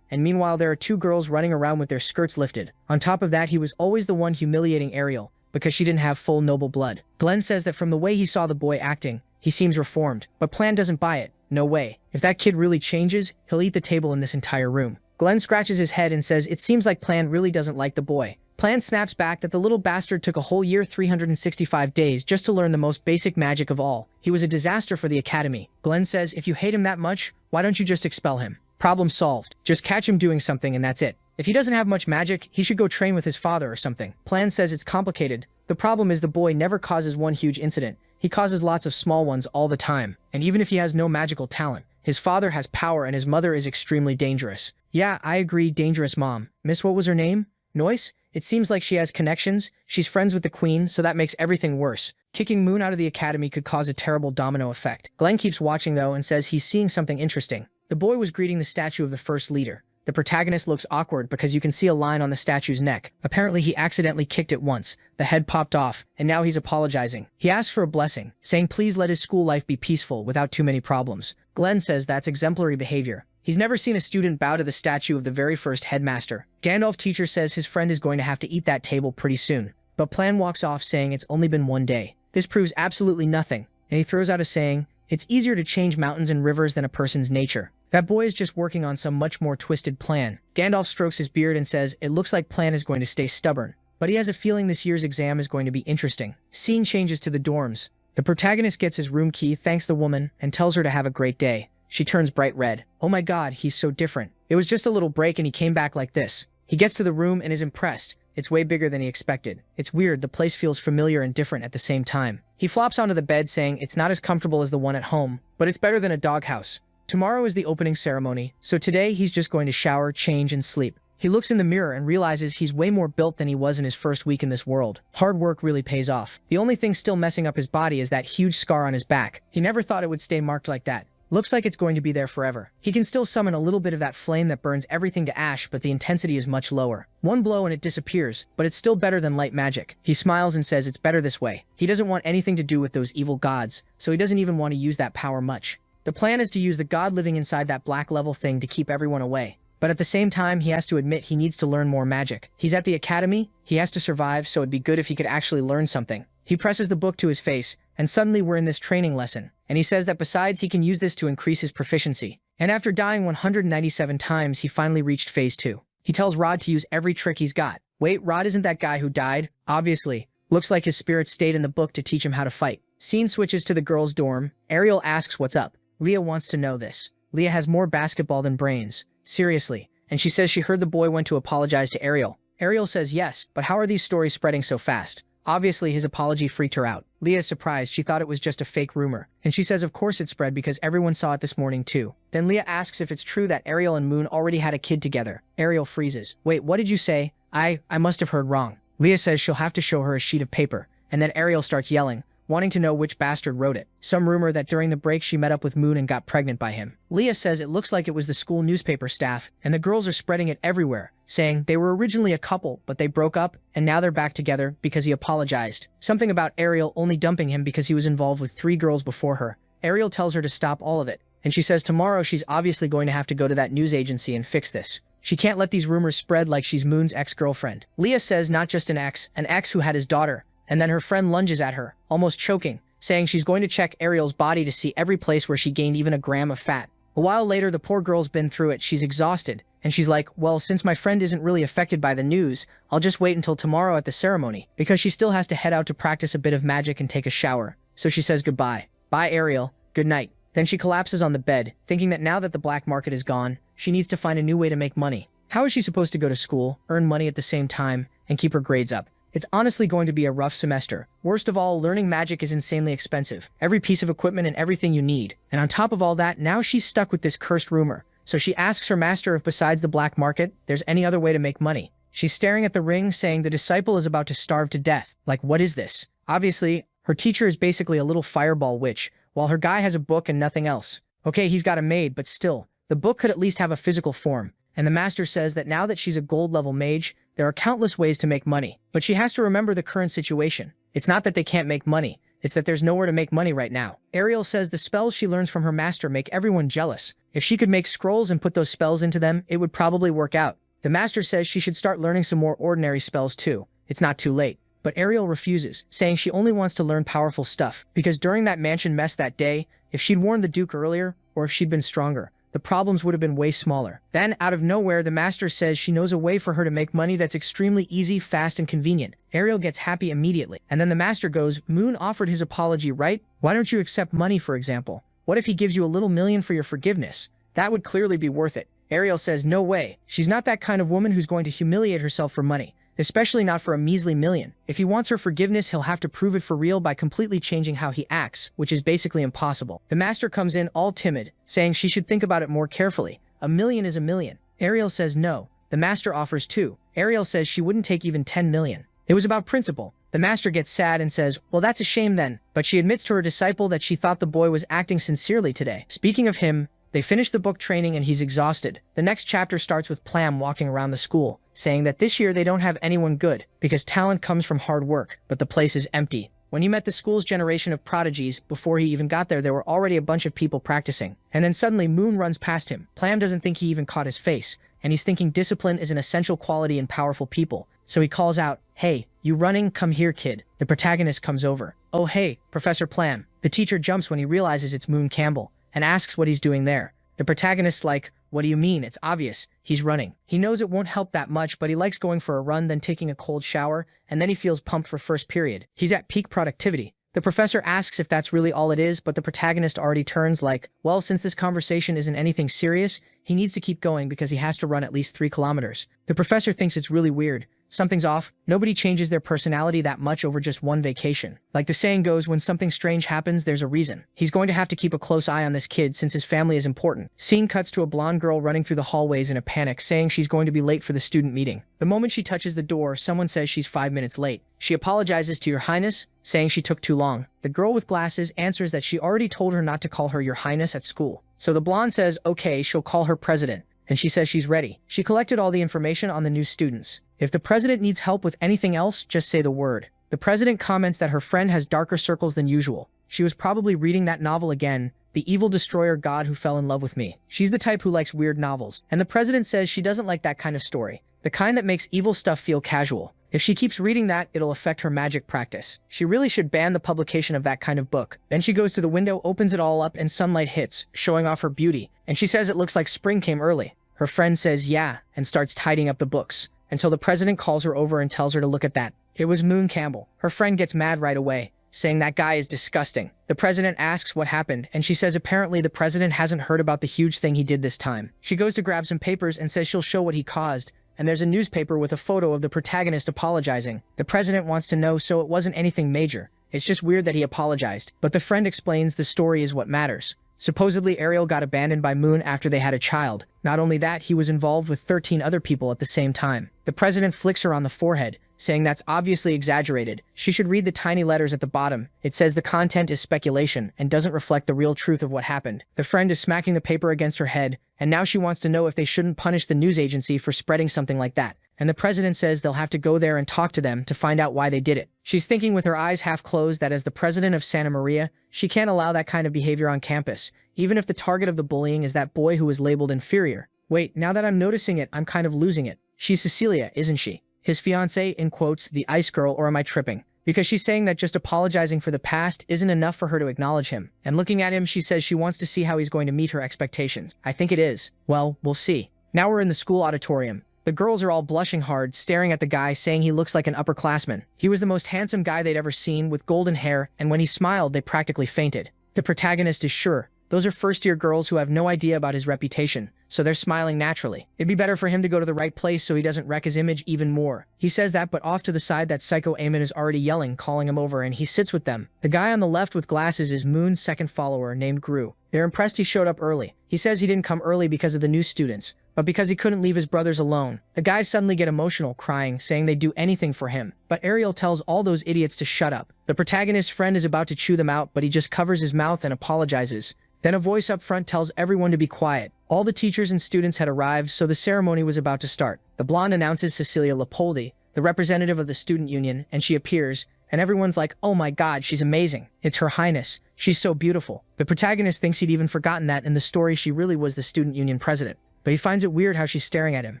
Speaker 1: And meanwhile, there are 2 girls running around with their skirts lifted. On top of that, he was always the one humiliating Ariel because she didn't have full noble blood. Glenn says that from the way he saw the boy acting, he seems reformed. But Plan doesn't buy it. No way. If that kid really changes, he'll eat the table in this entire room. Glenn scratches his head and says it seems like Plan really doesn't like the boy. Plan snaps back that the little bastard took a whole year 365 days just to learn the most basic magic of all. He was a disaster for the academy. Glenn says if you hate him that much, why don't you just expel him? Problem solved. Just catch him doing something and that's it. If he doesn't have much magic, he should go train with his father or something. Plan says it's complicated. The problem is the boy never causes one huge incident. He causes lots of small ones all the time, and even if he has no magical talent, his father has power and his mother is extremely dangerous. Yeah, I agree, dangerous mom. Miss what was her name? Noyce? It seems like she has connections, she's friends with the queen, so that makes everything worse. Kicking Moon out of the academy could cause a terrible domino effect. Glenn keeps watching though and says he's seeing something interesting. The boy was greeting the statue of the first leader. The protagonist looks awkward because you can see a line on the statue's neck. Apparently he accidentally kicked it once, the head popped off, and now he's apologizing. He asks for a blessing, saying please let his school life be peaceful without too many problems. Glenn says that's exemplary behavior. He's never seen a student bow to the statue of the very first headmaster. Gandalf teacher says his friend is going to have to eat that table pretty soon. But Plan walks off saying it's only been one day. This proves absolutely nothing, and he throws out a saying, it's easier to change mountains and rivers than a person's nature. That boy is just working on some much more twisted plan. Gandalf strokes his beard and says it looks like Plan is going to stay stubborn, but he has a feeling this year's exam is going to be interesting. Scene changes to the dorms. The protagonist gets his room key, thanks the woman, and tells her to have a great day. She turns bright red. Oh my god, he's so different. It was just a little break and he came back like this. He gets to the room and is impressed. It's way bigger than he expected. It's weird, the place feels familiar and different at the same time. He flops onto the bed saying it's not as comfortable as the one at home, but it's better than a doghouse. Tomorrow is the opening ceremony, so today he's just going to shower, change, and sleep. He looks in the mirror and realizes he's way more built than he was in his first week in this world. Hard work really pays off. The only thing still messing up his body is that huge scar on his back. He never thought it would stay marked like that. Looks like it's going to be there forever. He can still summon a little bit of that flame that burns everything to ash, but the intensity is much lower. One blow and it disappears, but it's still better than light magic. He smiles and says it's better this way. He doesn't want anything to do with those evil gods, so he doesn't even want to use that power much. The plan is to use the god living inside that black level thing to keep everyone away. But at the same time, he has to admit he needs to learn more magic. He's at the academy, he has to survive, so it'd be good if he could actually learn something. He presses the book to his face, and suddenly we're in this training lesson. And he says that besides, he can use this to increase his proficiency. And after dying 197 times, he finally reached phase 2. He tells Rod to use every trick he's got. Wait, Rod isn't that guy who died? Obviously. Looks like his spirit stayed in the book to teach him how to fight. Scene switches to the girls' dorm. Ariel asks what's up. Leah wants to know this. Leah has more basketball than brains. Seriously. And she says she heard the boy went to apologize to Ariel. Ariel says yes, but how are these stories spreading so fast? Obviously, his apology freaked her out. Leah is surprised. She thought it was just a fake rumor. And she says of course it spread because everyone saw it this morning too. Then Leah asks if it's true that Ariel and Moon already had a kid together. Ariel freezes. Wait, what did you say? I must have heard wrong. Leah says she'll have to show her a sheet of paper. And then Ariel starts yelling, wanting to know which bastard wrote it. Some rumor that during the break she met up with Moon and got pregnant by him. Leah says it looks like it was the school newspaper staff, and the girls are spreading it everywhere, saying they were originally a couple, but they broke up, and now they're back together because he apologized. Something about Ariel only dumping him because he was involved with 3 girls before her. Ariel tells her to stop all of it, and she says tomorrow she's obviously going to have to go to that news agency and fix this. She can't let these rumors spread like she's Moon's ex-girlfriend. Leah says not just an ex who had his daughter, and then her friend lunges at her, almost choking, saying she's going to check Ariel's body to see every place where she gained even a gram of fat. A while later, the poor girl's been through it, she's exhausted, and she's like, well, since my friend isn't really affected by the news, I'll just wait until tomorrow at the ceremony, because she still has to head out to practice a bit of magic and take a shower. So she says goodbye. Bye, Ariel. Good night. Then she collapses on the bed, thinking that now that the black market is gone, she needs to find a new way to make money. How is she supposed to go to school, earn money at the same time, and keep her grades up? It's honestly going to be a rough semester. Worst of all, learning magic is insanely expensive. Every piece of equipment and everything you need. And on top of all that, now she's stuck with this cursed rumor. So she asks her master if besides the black market, there's any other way to make money. She's staring at the ring, saying the disciple is about to starve to death. Like, what is this? Obviously, her teacher is basically a little fireball witch, while her guy has a book and nothing else. Okay, he's got a maid, but still, the book could at least have a physical form. And the master says that now that she's a gold-level mage, there are countless ways to make money. But she has to remember the current situation. It's not that they can't make money, it's that there's nowhere to make money right now. Ariel says the spells she learns from her master make everyone jealous. If she could make scrolls and put those spells into them, it would probably work out. The master says she should start learning some more ordinary spells too. It's not too late. But Ariel refuses, saying she only wants to learn powerful stuff, because during that mansion mess that day, if she'd warned the Duke earlier, or if she'd been stronger, the problems would have been way smaller. Then, out of nowhere, the master says she knows a way for her to make money that's extremely easy, fast, and convenient. Ariel gets happy immediately. And then the master goes, Moon offered his apology, right? Why don't you accept money, for example? What if he gives you a little million for your forgiveness? That would clearly be worth it. Ariel says, no way. She's not that kind of woman who's going to humiliate herself for money. especially not for a measly million. If he wants her forgiveness, he'll have to prove it for real by completely changing how he acts, which is basically impossible. The master comes in all timid, saying she should think about it more carefully. A million is a million. Ariel says no. The master offers 2. Ariel says she wouldn't take even 10 million. It was about principle. The master gets sad and says, well, that's a shame then. But she admits to her disciple that she thought the boy was acting sincerely today. Speaking of him, they finish the book training and he's exhausted. The next chapter starts with Plam walking around the school, saying that this year they don't have anyone good because talent comes from hard work, but the place is empty. When he met the school's generation of prodigies, before he even got there were already a bunch of people practicing. And then suddenly Moon runs past him. Plam doesn't think he even caught his face, and he's thinking discipline is an essential quality in powerful people. So he calls out, hey, you running? Come here, kid. The protagonist comes over. Oh hey, Professor Plam. The teacher jumps when he realizes it's Moon Campbell, and asks what he's doing there. The protagonist's like, what do you mean? It's obvious. He's running. He knows it won't help that much, but he likes going for a run, then taking a cold shower, and then he feels pumped for first period. He's at peak productivity. The professor asks if that's really all it is, but the protagonist already turns like, well, since this conversation isn't anything serious, he needs to keep going because he has to run at least 3 kilometers. The professor thinks it's really weird. Something's off. Nobody changes their personality that much over just one vacation. Like the saying goes, when something strange happens, there's a reason. He's going to have to keep a close eye on this kid since his family is important. Scene cuts to a blonde girl running through the hallways in a panic, saying she's going to be late for the student meeting. The moment she touches the door, someone says she's 5 minutes late. She apologizes to Your Highness, saying she took too long. The girl with glasses answers that she already told her not to call her Your Highness at school. So the blonde says, okay, she'll call her president. And she says she's ready. She collected all the information on the new students. If the president needs help with anything else, just say the word. The president comments that her friend has darker circles than usual. She was probably reading that novel again, The Evil Destroyer God Who Fell in Love with Me. She's the type who likes weird novels. And the president says she doesn't like that kind of story. The kind that makes evil stuff feel casual. If she keeps reading that, it'll affect her magic practice. She really should ban the publication of that kind of book. Then she goes to the window, opens it all up, and sunlight hits, showing off her beauty. And she says it looks like spring came early. Her friend says yeah, and starts tidying up the books, until the president calls her over and tells her to look at that. It was Moon Campbell. Her friend gets mad right away, saying that guy is disgusting. The president asks what happened, and she says apparently the president hasn't heard about the huge thing he did this time. She goes to grab some papers and says she'll show what he caused, and there's a newspaper with a photo of the protagonist apologizing. The president wants to know, so it wasn't anything major. It's just weird that he apologized. But the friend explains the story is what matters. Supposedly, Ariel got abandoned by Moon after they had a child. Not only that, he was involved with 13 other people at the same time. The president flicks her on the forehead, saying that's obviously exaggerated. She should read the tiny letters at the bottom. It says the content is speculation and doesn't reflect the real truth of what happened. The friend is smacking the paper against her head, and now she wants to know if they shouldn't punish the news agency for spreading something like that. And the president says they'll have to go there and talk to them to find out why they did it. She's thinking with her eyes half closed that as the president of Santa Maria, she can't allow that kind of behavior on campus, even if the target of the bullying is that boy who was labeled inferior. Wait, now that I'm noticing it, I'm kind of losing it. She's Cecilia, isn't she? His fiancée, in quotes, the ice girl, or am I tripping? Because she's saying that just apologizing for the past isn't enough for her to acknowledge him. And looking at him, she says she wants to see how he's going to meet her expectations. I think it is. Well, we'll see. Now we're in the school auditorium. The girls are all blushing hard, staring at the guy, saying he looks like an upperclassman. He was the most handsome guy they'd ever seen, with golden hair, and when he smiled, they practically fainted. The protagonist is sure. Those are first-year girls who have no idea about his reputation, so they're smiling naturally. It'd be better for him to go to the right place so he doesn't wreck his image even more. He says that, but off to the side that Psycho Eamon is already yelling, calling him over, and he sits with them. The guy on the left with glasses is Moon's second follower, named Gru. They're impressed he showed up early. He says he didn't come early because of the new students, but because he couldn't leave his brothers alone. The guys suddenly get emotional, crying, saying they'd do anything for him. But Ariel tells all those idiots to shut up. The protagonist's friend is about to chew them out, but he just covers his mouth and apologizes. Then a voice up front tells everyone to be quiet. All the teachers and students had arrived, so the ceremony was about to start. The blonde announces Cecilia Leopoldi, the representative of the student union, and she appears, and everyone's like, oh my god, she's amazing. It's Her Highness. She's so beautiful. The protagonist thinks he'd even forgotten that in the story she really was the student union president. But he finds it weird how she's staring at him.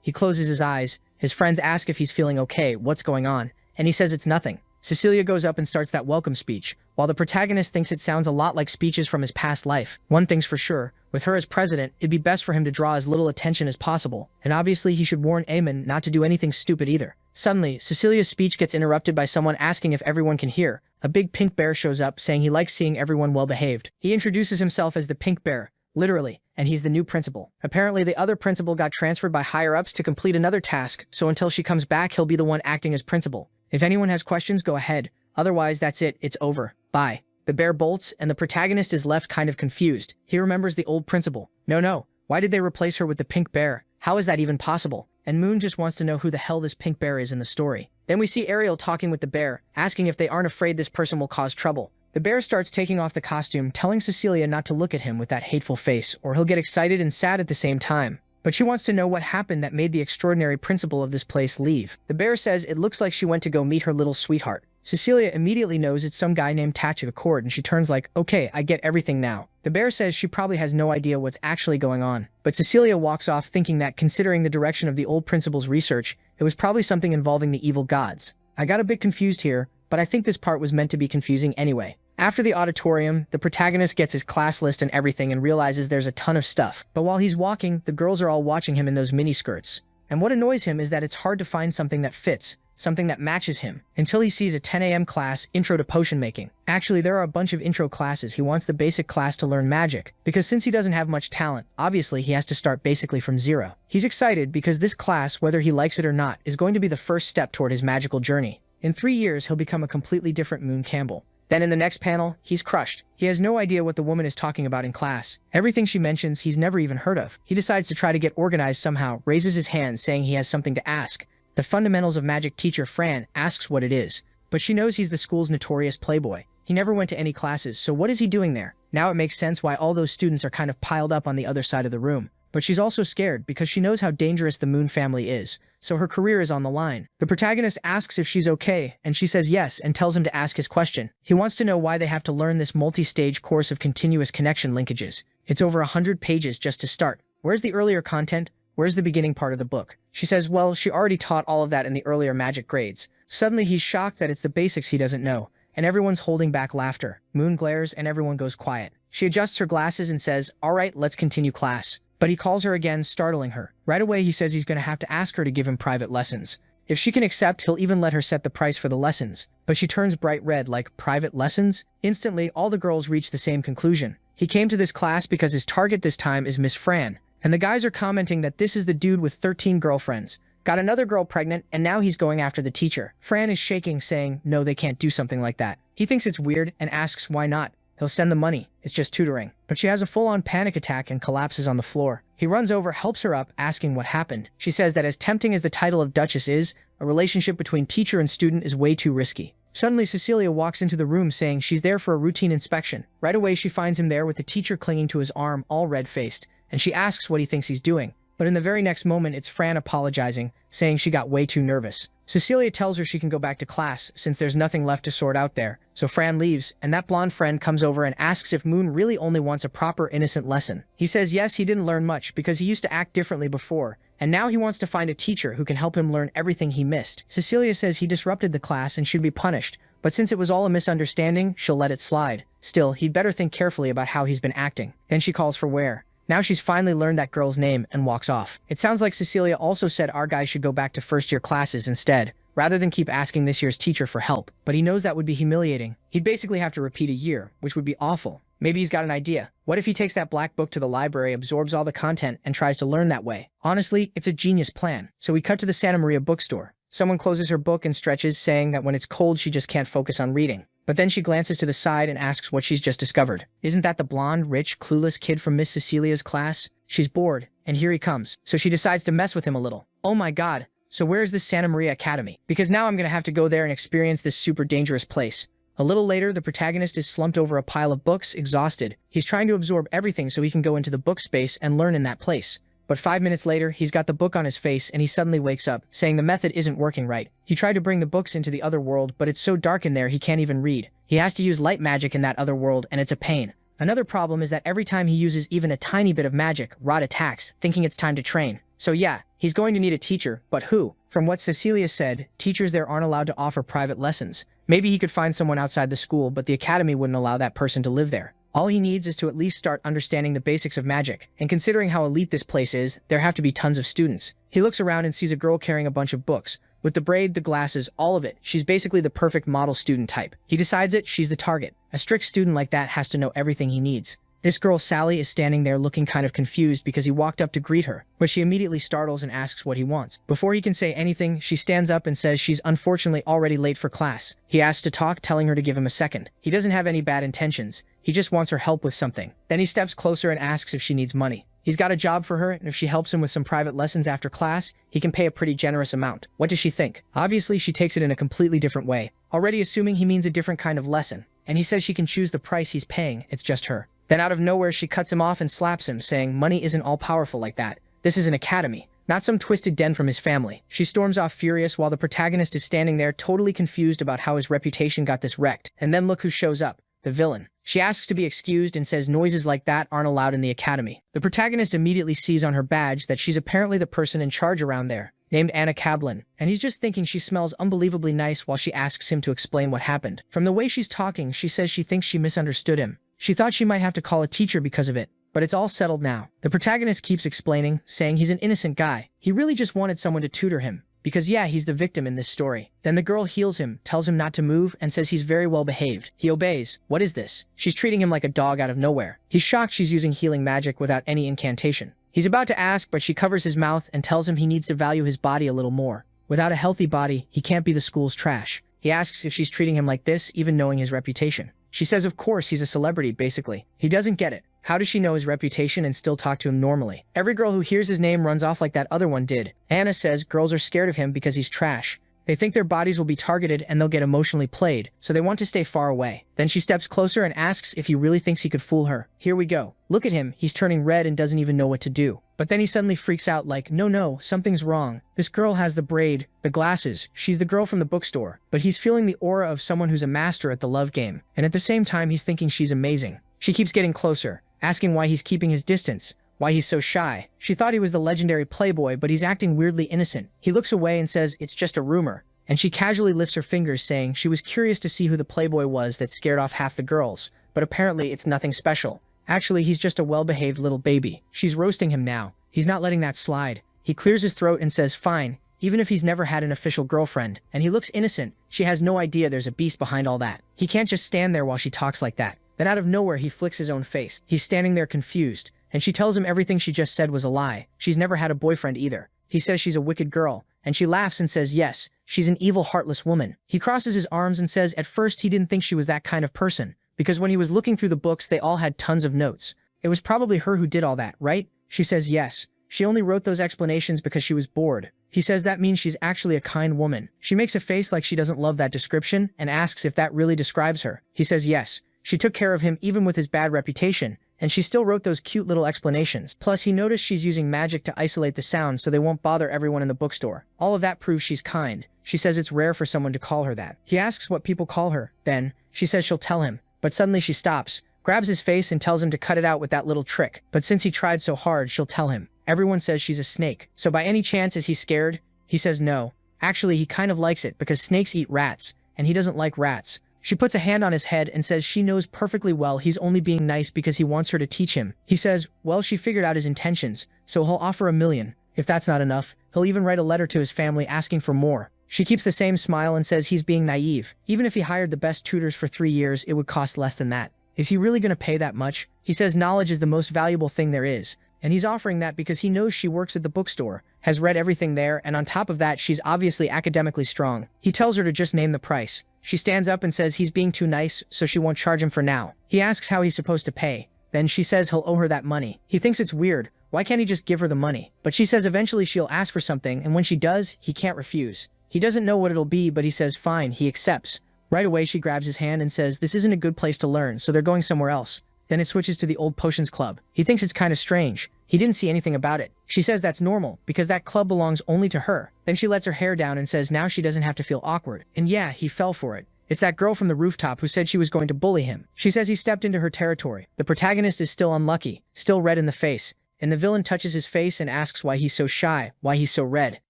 Speaker 1: He closes his eyes. His friends ask if he's feeling okay, what's going on, and he says it's nothing. Cecilia goes up and starts that welcome speech, while the protagonist thinks it sounds a lot like speeches from his past life. One thing's for sure, with her as president, it'd be best for him to draw as little attention as possible, and obviously he should warn Eamon not to do anything stupid either. Suddenly, Cecilia's speech gets interrupted by someone asking if everyone can hear. A big pink bear shows up, saying he likes seeing everyone well behaved. He introduces himself as the pink bear, literally, and he's the new principal. Apparently, the other principal got transferred by higher-ups to complete another task, so until she comes back, he'll be the one acting as principal. If anyone has questions, go ahead. Otherwise, that's it. It's over. Bye. The bear bolts, and the protagonist is left kind of confused. He remembers the old principal. No. Why did they replace her with the pink bear? How is that even possible? And Moon just wants to know who the hell this pink bear is in the story. Then we see Ariel talking with the bear, asking if they aren't afraid this person will cause trouble. The bear starts taking off the costume, telling Cecilia not to look at him with that hateful face, or he'll get excited and sad at the same time. But she wants to know what happened that made the extraordinary principal of this place leave. The bear says it looks like she went to go meet her little sweetheart. Cecilia immediately knows it's some guy named Tachik Accord, and she turns like, okay, I get everything now. The bear says she probably has no idea what's actually going on. But Cecilia walks off thinking that, considering the direction of the old principal's research, it was probably something involving the evil gods. I got a bit confused here, but I think this part was meant to be confusing anyway. After the auditorium, the protagonist gets his class list and everything and realizes there's a ton of stuff. But while he's walking, the girls are all watching him in those miniskirts. And what annoys him is that it's hard to find something that fits, something that matches him, until he sees a 10 a.m. class, Intro to Potion Making. Actually, there are a bunch of intro classes. He wants the basic class to learn magic, because since he doesn't have much talent, obviously he has to start basically from zero. He's excited because this class, whether he likes it or not, is going to be the first step toward his magical journey. In 3 years, he'll become a completely different Moon Campbell. Then in the next panel, he's crushed. He has no idea what the woman is talking about in class. Everything she mentions, he's never even heard of. He decides to try to get organized somehow, raises his hand saying he has something to ask. The fundamentals of magic teacher Fran asks what it is, but she knows he's the school's notorious playboy. He never went to any classes, so what is he doing there? Now it makes sense why all those students are kind of piled up on the other side of the room. But she's also scared because she knows how dangerous the Moon family is, so her career is on the line. The protagonist asks if she's okay, and she says yes and tells him to ask his question. He wants to know why they have to learn this multi-stage course of continuous connection linkages. It's over 100 pages just to start. Where's the earlier content? Where's the beginning part of the book? She says, well, she already taught all of that in the earlier magic grades. Suddenly he's shocked that it's the basics he doesn't know, and everyone's holding back laughter. Moon glares and everyone goes quiet. She adjusts her glasses and says, all right, let's continue class. But he calls her again, startling her. Right away he says he's going to have to ask her to give him private lessons. If she can accept, he'll even let her set the price for the lessons. But she turns bright red like, private lessons? Instantly, all the girls reach the same conclusion. He came to this class because his target this time is Miss Fran. And the guys are commenting that this is the dude with 13 girlfriends. Got another girl pregnant, and now he's going after the teacher. Fran is shaking, saying, no, they can't do something like that. He thinks it's weird and asks why not. He'll send the money. It's just tutoring. But she has a full-on panic attack and collapses on the floor. He runs over, helps her up, asking what happened. She says that as tempting as the title of Duchess is, a relationship between teacher and student is way too risky. Suddenly, Cecilia walks into the room saying she's there for a routine inspection. Right away, she finds him there with the teacher clinging to his arm, all red-faced, and she asks what he thinks he's doing. But in the very next moment, it's Fran apologizing, saying she got way too nervous. Cecilia tells her she can go back to class since there's nothing left to sort out there. So Fran leaves, and that blonde friend comes over and asks if Moon really only wants a proper innocent lesson. He says yes, he didn't learn much because he used to act differently before, and now he wants to find a teacher who can help him learn everything he missed. Cecilia says he disrupted the class and should be punished, but since it was all a misunderstanding, she'll let it slide. Still, he'd better think carefully about how he's been acting. Then she calls for Ware. Now she's finally learned that girl's name and walks off. It sounds like Cecilia also said our guys should go back to first-year classes instead, rather than keep asking this year's teacher for help. But he knows that would be humiliating. He'd basically have to repeat a year, which would be awful. Maybe he's got an idea. What if he takes that black book to the library, absorbs all the content, and tries to learn that way? Honestly, it's a genius plan. So we cut to the Santa Maria bookstore. Someone closes her book and stretches, saying that when it's cold, she just can't focus on reading. But then she glances to the side and asks what she's just discovered. Isn't that the blonde, rich, clueless kid from Miss Cecilia's class? She's bored, and here he comes. So she decides to mess with him a little. Oh my god, so where's this Santa Maria Academy? Because now I'm gonna have to go there and experience this super dangerous place. A little later, the protagonist is slumped over a pile of books, exhausted. He's trying to absorb everything so he can go into the book space and learn in that place. But 5 minutes later, he's got the book on his face and he suddenly wakes up, saying the method isn't working right. He tried to bring the books into the other world, but it's so dark in there he can't even read. He has to use light magic in that other world, and it's a pain. Another problem is that every time he uses even a tiny bit of magic, Rod attacks, thinking it's time to train. So yeah, he's going to need a teacher, but who? From what Cecilia said, teachers there aren't allowed to offer private lessons. Maybe he could find someone outside the school, but the academy wouldn't allow that person to live there. All he needs is to at least start understanding the basics of magic, and considering how elite this place is, there have to be tons of students. He looks around and sees a girl carrying a bunch of books. With the braid, the glasses, all of it, she's basically the perfect model student type. He decides she's the target. A strict student like that has to know everything he needs. This girl Sally is standing there looking kind of confused because he walked up to greet her, but she immediately startles and asks what he wants. Before he can say anything, she stands up and says she's unfortunately already late for class. He asks to talk, telling her to give him a second. He doesn't have any bad intentions. He just wants her help with something. Then he steps closer and asks if she needs money. He's got a job for her, and if she helps him with some private lessons after class, he can pay a pretty generous amount. What does she think? Obviously, she takes it in a completely different way, already assuming he means a different kind of lesson. And he says she can choose the price he's paying, it's just her. Then out of nowhere, she cuts him off and slaps him, saying money isn't all powerful like that. This is an academy, not some twisted den from his family. She storms off furious while the protagonist is standing there totally confused about how his reputation got this wrecked. And then look who shows up, the villain. She asks to be excused and says noises like that aren't allowed in the academy. The protagonist immediately sees on her badge that she's apparently the person in charge around there, named Anicap, and he's just thinking she smells unbelievably nice while she asks him to explain what happened. From the way she's talking, she says she thinks she misunderstood him. She thought she might have to call a teacher because of it, but it's all settled now. The protagonist keeps explaining, saying he's an innocent guy. He really just wanted someone to tutor him, because yeah, he's the victim in this story. Then the girl heals him, tells him not to move, and says he's very well behaved. He obeys. What is this? She's treating him like a dog out of nowhere. He's shocked she's using healing magic without any incantation. He's about to ask, but she covers his mouth and tells him he needs to value his body a little more. Without a healthy body, he can't be the school's trash. He asks if she's treating him like this, even knowing his reputation. She says of course he's a celebrity, basically. He doesn't get it. How does she know his reputation and still talk to him normally? Every girl who hears his name runs off like that other one did. Anna says girls are scared of him because he's trash. They think their bodies will be targeted and they'll get emotionally played, so they want to stay far away. Then she steps closer and asks if he really thinks he could fool her. Here we go. Look at him, he's turning red and doesn't even know what to do. But then he suddenly freaks out like, no, something's wrong. This girl has the braid, the glasses, she's the girl from the bookstore. But he's feeling the aura of someone who's a master at the love game, and at the same time he's thinking she's amazing. She keeps getting closer, asking why he's keeping his distance, why he's so shy. She thought he was the legendary playboy, but he's acting weirdly innocent. He looks away and says it's just a rumor, and she casually lifts her fingers saying she was curious to see who the playboy was that scared off half the girls, but apparently it's nothing special. Actually, he's just a well-behaved little baby. She's roasting him now. He's not letting that slide. He clears his throat and says fine, even if he's never had an official girlfriend, and he looks innocent. She has no idea there's a beast behind all that. He can't just stand there while she talks like that. Then out of nowhere, he flicks his own face. He's standing there confused, and she tells him everything she just said was a lie. She's never had a boyfriend either. He says she's a wicked girl, and she laughs and says yes, she's an evil, heartless woman. He crosses his arms and says at first he didn't think she was that kind of person, because when he was looking through the books, they all had tons of notes. It was probably her who did all that, right? She says yes. She only wrote those explanations because she was bored. He says that means she's actually a kind woman. She makes a face like she doesn't love that description and asks if that really describes her. He says yes. She took care of him even with his bad reputation, and she still wrote those cute little explanations. Plus, he noticed she's using magic to isolate the sound so they won't bother everyone in the bookstore. All of that proves she's kind. She says it's rare for someone to call her that. He asks what people call her. Then, she says she'll tell him, but suddenly she stops, grabs his face and tells him to cut it out with that little trick. But since he tried so hard, she'll tell him. Everyone says she's a snake. So by any chance is he scared? He says no. Actually, he kind of likes it because snakes eat rats, and he doesn't like rats. She puts a hand on his head and says she knows perfectly well he's only being nice because he wants her to teach him. He says, well, she figured out his intentions, so he'll offer $1 million. If that's not enough, he'll even write a letter to his family asking for more. She keeps the same smile and says he's being naive. Even if he hired the best tutors for 3 years, it would cost less than that. Is he really going to pay that much? He says knowledge is the most valuable thing there is, and he's offering that because he knows she works at the bookstore, has read everything there, and on top of that, she's obviously academically strong. He tells her to just name the price. She stands up and says he's being too nice, so she won't charge him for now. He asks how he's supposed to pay. Then she says he'll owe her that money. He thinks it's weird. Why can't he just give her the money? But she says eventually she'll ask for something, and when she does, he can't refuse. He doesn't know what it'll be, but he says fine, he accepts. Right away, she grabs his hand and says this isn't a good place to learn, so they're going somewhere else. Then it switches to the old potions club. He thinks it's kind of strange. He didn't see anything about it. She says that's normal, because that club belongs only to her. Then she lets her hair down and says now she doesn't have to feel awkward. And yeah, he fell for it. It's that girl from the rooftop who said she was going to bully him. She says he stepped into her territory. The protagonist is still unlucky, still red in the face, and the villain touches his face and asks why he's so shy, why he's so red.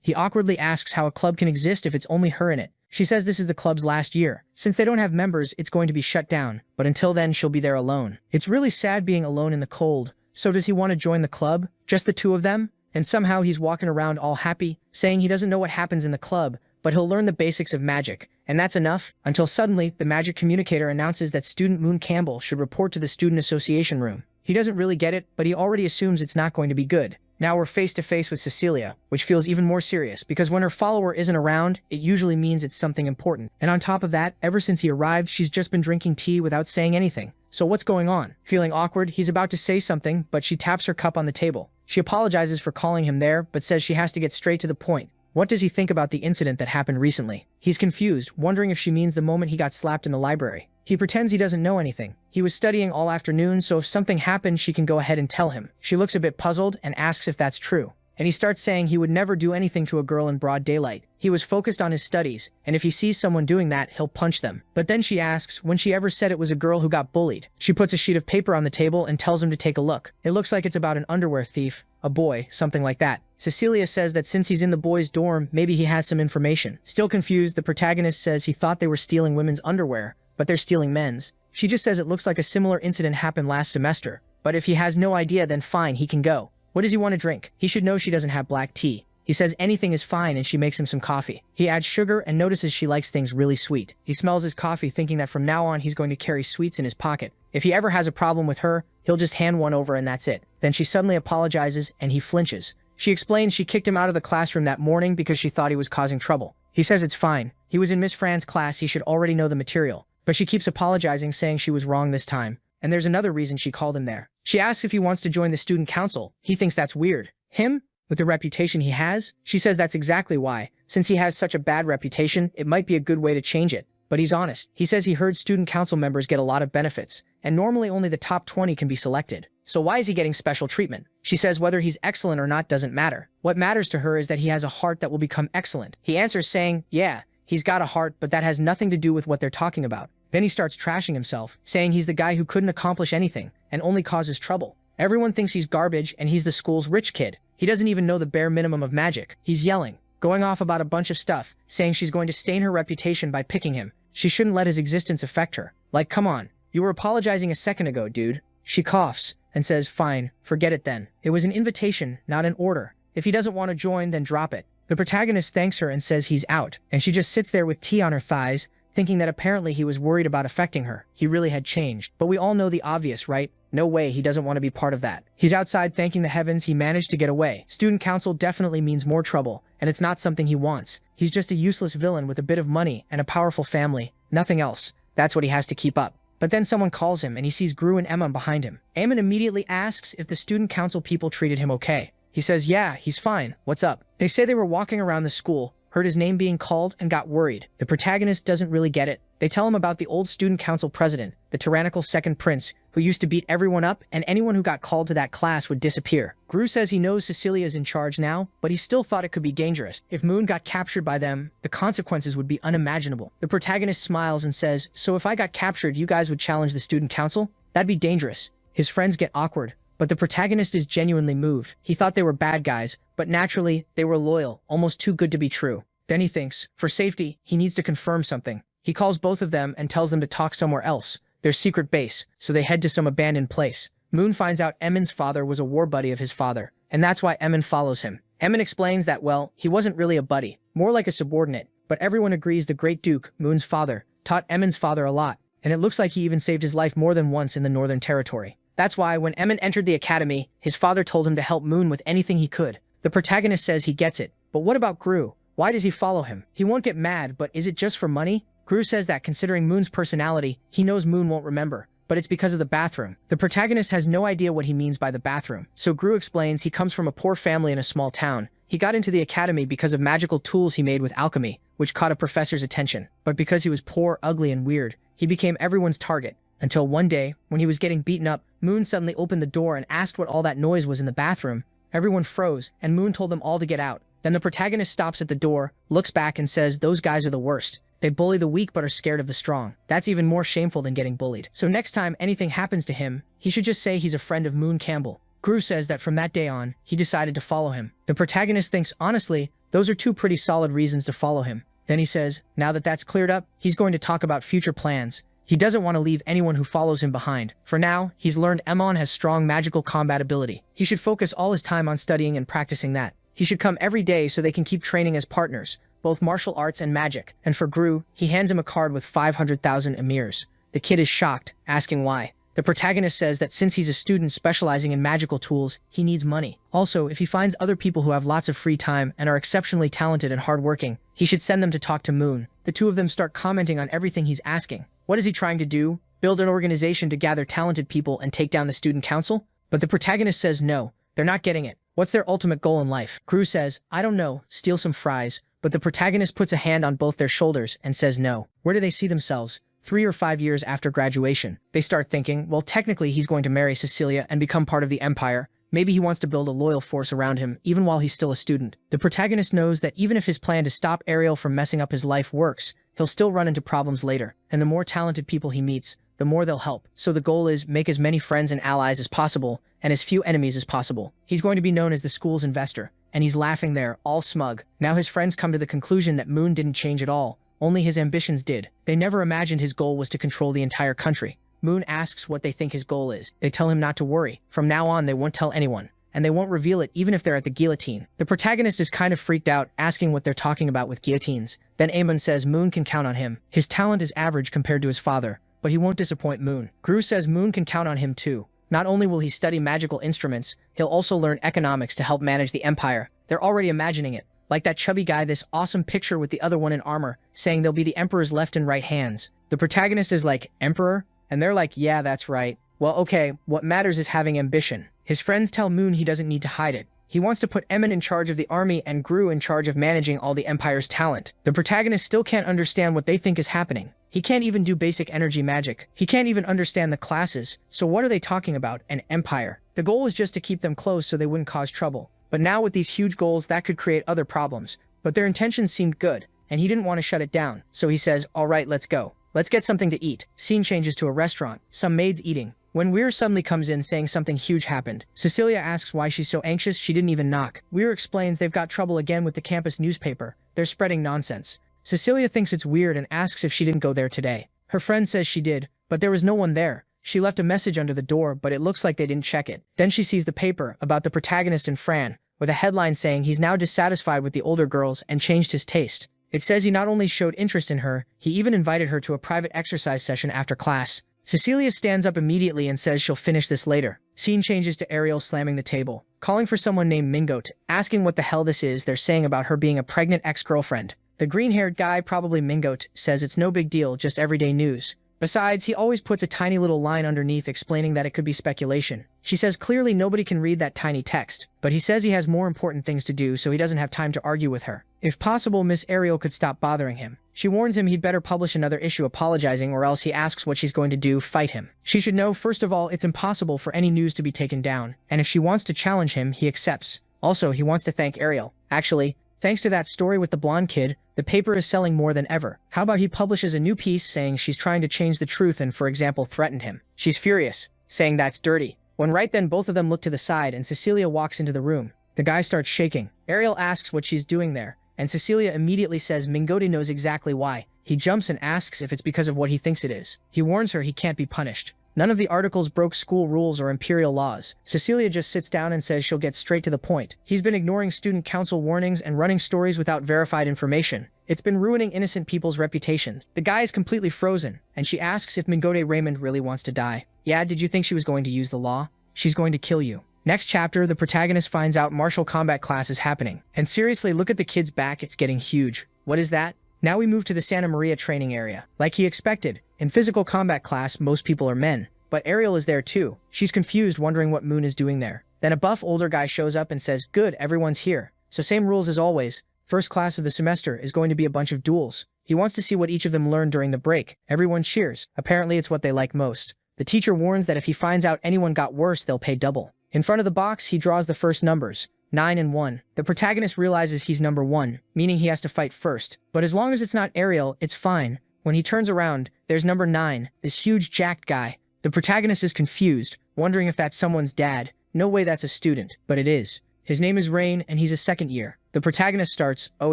Speaker 1: He awkwardly asks how a club can exist if it's only her in it. She says this is the club's last year. Since they don't have members, it's going to be shut down, but until then she'll be there alone. It's really sad being alone in the cold. So does he want to join the club? Just the two of them? And somehow he's walking around all happy, saying he doesn't know what happens in the club, but he'll learn the basics of magic. And that's enough, until suddenly, the magic communicator announces that student Moon Campbell should report to the student association room. He doesn't really get it, but he already assumes it's not going to be good. Now we're face to face with Cecilia, which feels even more serious because when her follower isn't around, it usually means it's something important. And on top of that, ever since he arrived, she's just been drinking tea without saying anything. So what's going on? Feeling awkward, he's about to say something, but she taps her cup on the table. She apologizes for calling him there, but says she has to get straight to the point. What does he think about the incident that happened recently? He's confused, wondering if she means the moment he got slapped in the library. He pretends he doesn't know anything. He was studying all afternoon, so if something happened, she can go ahead and tell him. She looks a bit puzzled and asks if that's true. And he starts saying he would never do anything to a girl in broad daylight. He was focused on his studies, and if he sees someone doing that, he'll punch them. But then she asks when she ever said it was a girl who got bullied. She puts a sheet of paper on the table and tells him to take a look. It looks like it's about an underwear thief, a boy, something like that. Cecilia says that since he's in the boys' dorm, maybe he has some information. Still confused, the protagonist says he thought they were stealing women's underwear, but they're stealing men's. She just says it looks like a similar incident happened last semester. But if he has no idea, then fine, he can go. What does he want to drink? He should know she doesn't have black tea. He says anything is fine and she makes him some coffee. He adds sugar and notices she likes things really sweet. He smells his coffee thinking that from now on he's going to carry sweets in his pocket. If he ever has a problem with her, he'll just hand one over and that's it. Then she suddenly apologizes and he flinches. She explains she kicked him out of the classroom that morning because she thought he was causing trouble. He says it's fine. He was in Miss Fran's class, he should already know the material. But she keeps apologizing, saying she was wrong this time. And there's another reason she called him there. She asks if he wants to join the student council. He thinks that's weird. Him? With the reputation he has? She says that's exactly why. Since he has such a bad reputation, it might be a good way to change it. But he's honest. He says he heard student council members get a lot of benefits, and normally only the top 20 can be selected. So why is he getting special treatment? She says whether he's excellent or not doesn't matter. What matters to her is that he has a heart that will become excellent. He answers saying, yeah, he's got a heart, but that has nothing to do with what they're talking about. Then he starts trashing himself, saying he's the guy who couldn't accomplish anything and only causes trouble. Everyone thinks he's garbage and he's the school's rich kid. He doesn't even know the bare minimum of magic. He's yelling, going off about a bunch of stuff, saying she's going to stain her reputation by picking him. She shouldn't let his existence affect her. Like, come on, you were apologizing a second ago, dude. She coughs and says, fine, forget it then. It was an invitation, not an order. If he doesn't want to join, then drop it. The protagonist thanks her and says he's out, and she just sits there with tea on her thighs, thinking that apparently he was worried about affecting her. He really had changed. But we all know the obvious, right? No way, he doesn't want to be part of that. He's outside thanking the heavens he managed to get away. Student council definitely means more trouble, and it's not something he wants. He's just a useless villain with a bit of money and a powerful family. Nothing else. That's what he has to keep up. But then someone calls him and he sees Gru and Eamon behind him. Eamon immediately asks if the student council people treated him okay. He says, yeah, he's fine. What's up? They say they were walking around the school, heard his name being called, and got worried. The protagonist doesn't really get it. They tell him about the old student council president, the tyrannical second prince, who used to beat everyone up, and anyone who got called to that class would disappear. Gru says he knows Cecilia's in charge now, but he still thought it could be dangerous. If Moon got captured by them, the consequences would be unimaginable. The protagonist smiles and says, so if I got captured, you guys would challenge the student council? That'd be dangerous. His friends get awkward, but the protagonist is genuinely moved. He thought they were bad guys, but naturally, they were loyal, almost too good to be true. Then he thinks, for safety, he needs to confirm something. He calls both of them and tells them to talk somewhere else, their secret base, so they head to some abandoned place. Moon finds out Eamon's father was a war buddy of his father, and that's why Eamon follows him. Eamon explains that, well, he wasn't really a buddy, more like a subordinate, but everyone agrees the Great Duke, Moon's father, taught Eamon's father a lot, and it looks like he even saved his life more than once in the Northern Territory. That's why, when Eamon entered the academy, his father told him to help Moon with anything he could. The protagonist says he gets it, but what about Gru? Why does he follow him? He won't get mad, but is it just for money? Gru says that considering Moon's personality, he knows Moon won't remember, but it's because of the bathroom. The protagonist has no idea what he means by the bathroom, so Gru explains he comes from a poor family in a small town. He got into the academy because of magical tools he made with alchemy, which caught a professor's attention. But because he was poor, ugly, and weird, he became everyone's target. Until one day, when he was getting beaten up, Moon suddenly opened the door and asked what all that noise was in the bathroom. Everyone froze, and Moon told them all to get out. Then the protagonist stops at the door, looks back and says those guys are the worst. They bully the weak but are scared of the strong. That's even more shameful than getting bullied. So next time anything happens to him, he should just say he's a friend of Moon Campbell. Gru says that from that day on, he decided to follow him. The protagonist thinks, honestly, those are two pretty solid reasons to follow him. Then he says, now that that's cleared up, he's going to talk about future plans. He doesn't want to leave anyone who follows him behind. For now, he's learned Eamon has strong magical combat ability. He should focus all his time on studying and practicing that. He should come every day so they can keep training as partners, both martial arts and magic. And for Gru, he hands him a card with 500,000 emirs. The kid is shocked, asking why. The protagonist says that since he's a student specializing in magical tools, he needs money. Also, if he finds other people who have lots of free time and are exceptionally talented and hardworking, he should send them to talk to Moon. The two of them start commenting on everything he's asking. What is he trying to do? Build an organization to gather talented people and take down the student council? But the protagonist says no, they're not getting it. What's their ultimate goal in life? Crew says, I don't know, steal some fries. But the protagonist puts a hand on both their shoulders and says no. Where do they see themselves? 3 or 5 years after graduation. They start thinking, well, technically he's going to marry Cecilia and become part of the Empire. Maybe he wants to build a loyal force around him, even while he's still a student. The protagonist knows that even if his plan to stop Ariel from messing up his life works, he'll still run into problems later. And the more talented people he meets, the more they'll help. So the goal is make as many friends and allies as possible, and as few enemies as possible. He's going to be known as the school's investor, and he's laughing there, all smug. Now his friends come to the conclusion that Moon didn't change at all. Only his ambitions did. They never imagined his goal was to control the entire country. Moon asks what they think his goal is. They tell him not to worry. From now on, they won't tell anyone. And they won't reveal it even if they're at the guillotine. The protagonist is kind of freaked out, asking what they're talking about with guillotines. Then Amon says Moon can count on him. His talent is average compared to his father, but he won't disappoint Moon. Gru says Moon can count on him too. Not only will he study magical instruments, he'll also learn economics to help manage the empire. They're already imagining it. Like that chubby guy, this awesome picture with the other one in armor, saying they'll be the Emperor's left and right hands. The protagonist is like, Emperor? And they're like, yeah, that's right. Well, okay, what matters is having ambition. His friends tell Moon he doesn't need to hide it. He wants to put Emin in charge of the army and Gru in charge of managing all the Empire's talent. The protagonist still can't understand what they think is happening. He can't even do basic energy magic. He can't even understand the classes. So what are they talking about? An empire. The goal was just to keep them close so they wouldn't cause trouble. But now with these huge goals, that could create other problems. But their intentions seemed good, and he didn't want to shut it down. So he says, all right, let's go. Let's get something to eat. Scene changes to a restaurant. Some maids eating. When Weir suddenly comes in saying something huge happened. Cecilia asks why she's so anxious she didn't even knock. Weir explains they've got trouble again with the campus newspaper. They're spreading nonsense. Cecilia thinks it's weird and asks if she didn't go there today. Her friend says she did, but there was no one there. She left a message under the door, but it looks like they didn't check it. Then she sees the paper about the protagonist and Fran, with a headline saying he's now dissatisfied with the older girls and changed his taste. It says he not only showed interest in her, he even invited her to a private exercise session after class. Cecilia stands up immediately and says she'll finish this later. Scene changes to Ariel slamming the table, calling for someone named Mingote, asking what the hell this is they're saying about her being a pregnant ex-girlfriend. The green-haired guy, probably Mingote, says it's no big deal, just everyday news. Besides, he always puts a tiny little line underneath explaining that it could be speculation. She says clearly nobody can read that tiny text, but he says he has more important things to do so he doesn't have time to argue with her. If possible, Miss Ariel could stop bothering him. She warns him he'd better publish another issue apologizing or else he asks what she's going to do, fight him. She should know, first of all, it's impossible for any news to be taken down, and if she wants to challenge him, he accepts. Also, he wants to thank Ariel. Actually, thanks to that story with the blonde kid, the paper is selling more than ever. How about he publishes a new piece saying she's trying to change the truth and, for example, threatened him. She's furious, saying that's dirty. When right then both of them look to the side and Cecilia walks into the room. The guy starts shaking. Ariel asks what she's doing there, and Cecilia immediately says Mingote knows exactly why. He jumps and asks if it's because of what he thinks it is. He warns her he can't be punished. None of the articles broke school rules or imperial laws. Cecilia just sits down and says she'll get straight to the point. He's been ignoring student council warnings and running stories without verified information. It's been ruining innocent people's reputations. The guy is completely frozen, and she asks if Mingote Raymond really wants to die. Yeah, did you think she was going to use the law? She's going to kill you. Next chapter, the protagonist finds out martial combat class is happening. And seriously, look at the kid's back, it's getting huge. What is that? Now we move to the Santa Maria training area. Like he expected, in physical combat class, most people are men. But Ariel is there too. She's confused, wondering what Moon is doing there. Then a buff older guy shows up and says, good, everyone's here. So same rules as always. First class of the semester is going to be a bunch of duels. He wants to see what each of them learned during the break. Everyone cheers. Apparently it's what they like most. The teacher warns that if he finds out anyone got worse, they'll pay double. In front of the box, he draws the first numbers, 9 and 1. The protagonist realizes he's number 1, meaning he has to fight first. But as long as it's not Ariel, it's fine. When he turns around, there's number 9, this huge jacked guy. The protagonist is confused, wondering if that's someone's dad. No way that's a student, but it is. His name is Rain, and he's a second year. The protagonist starts, oh,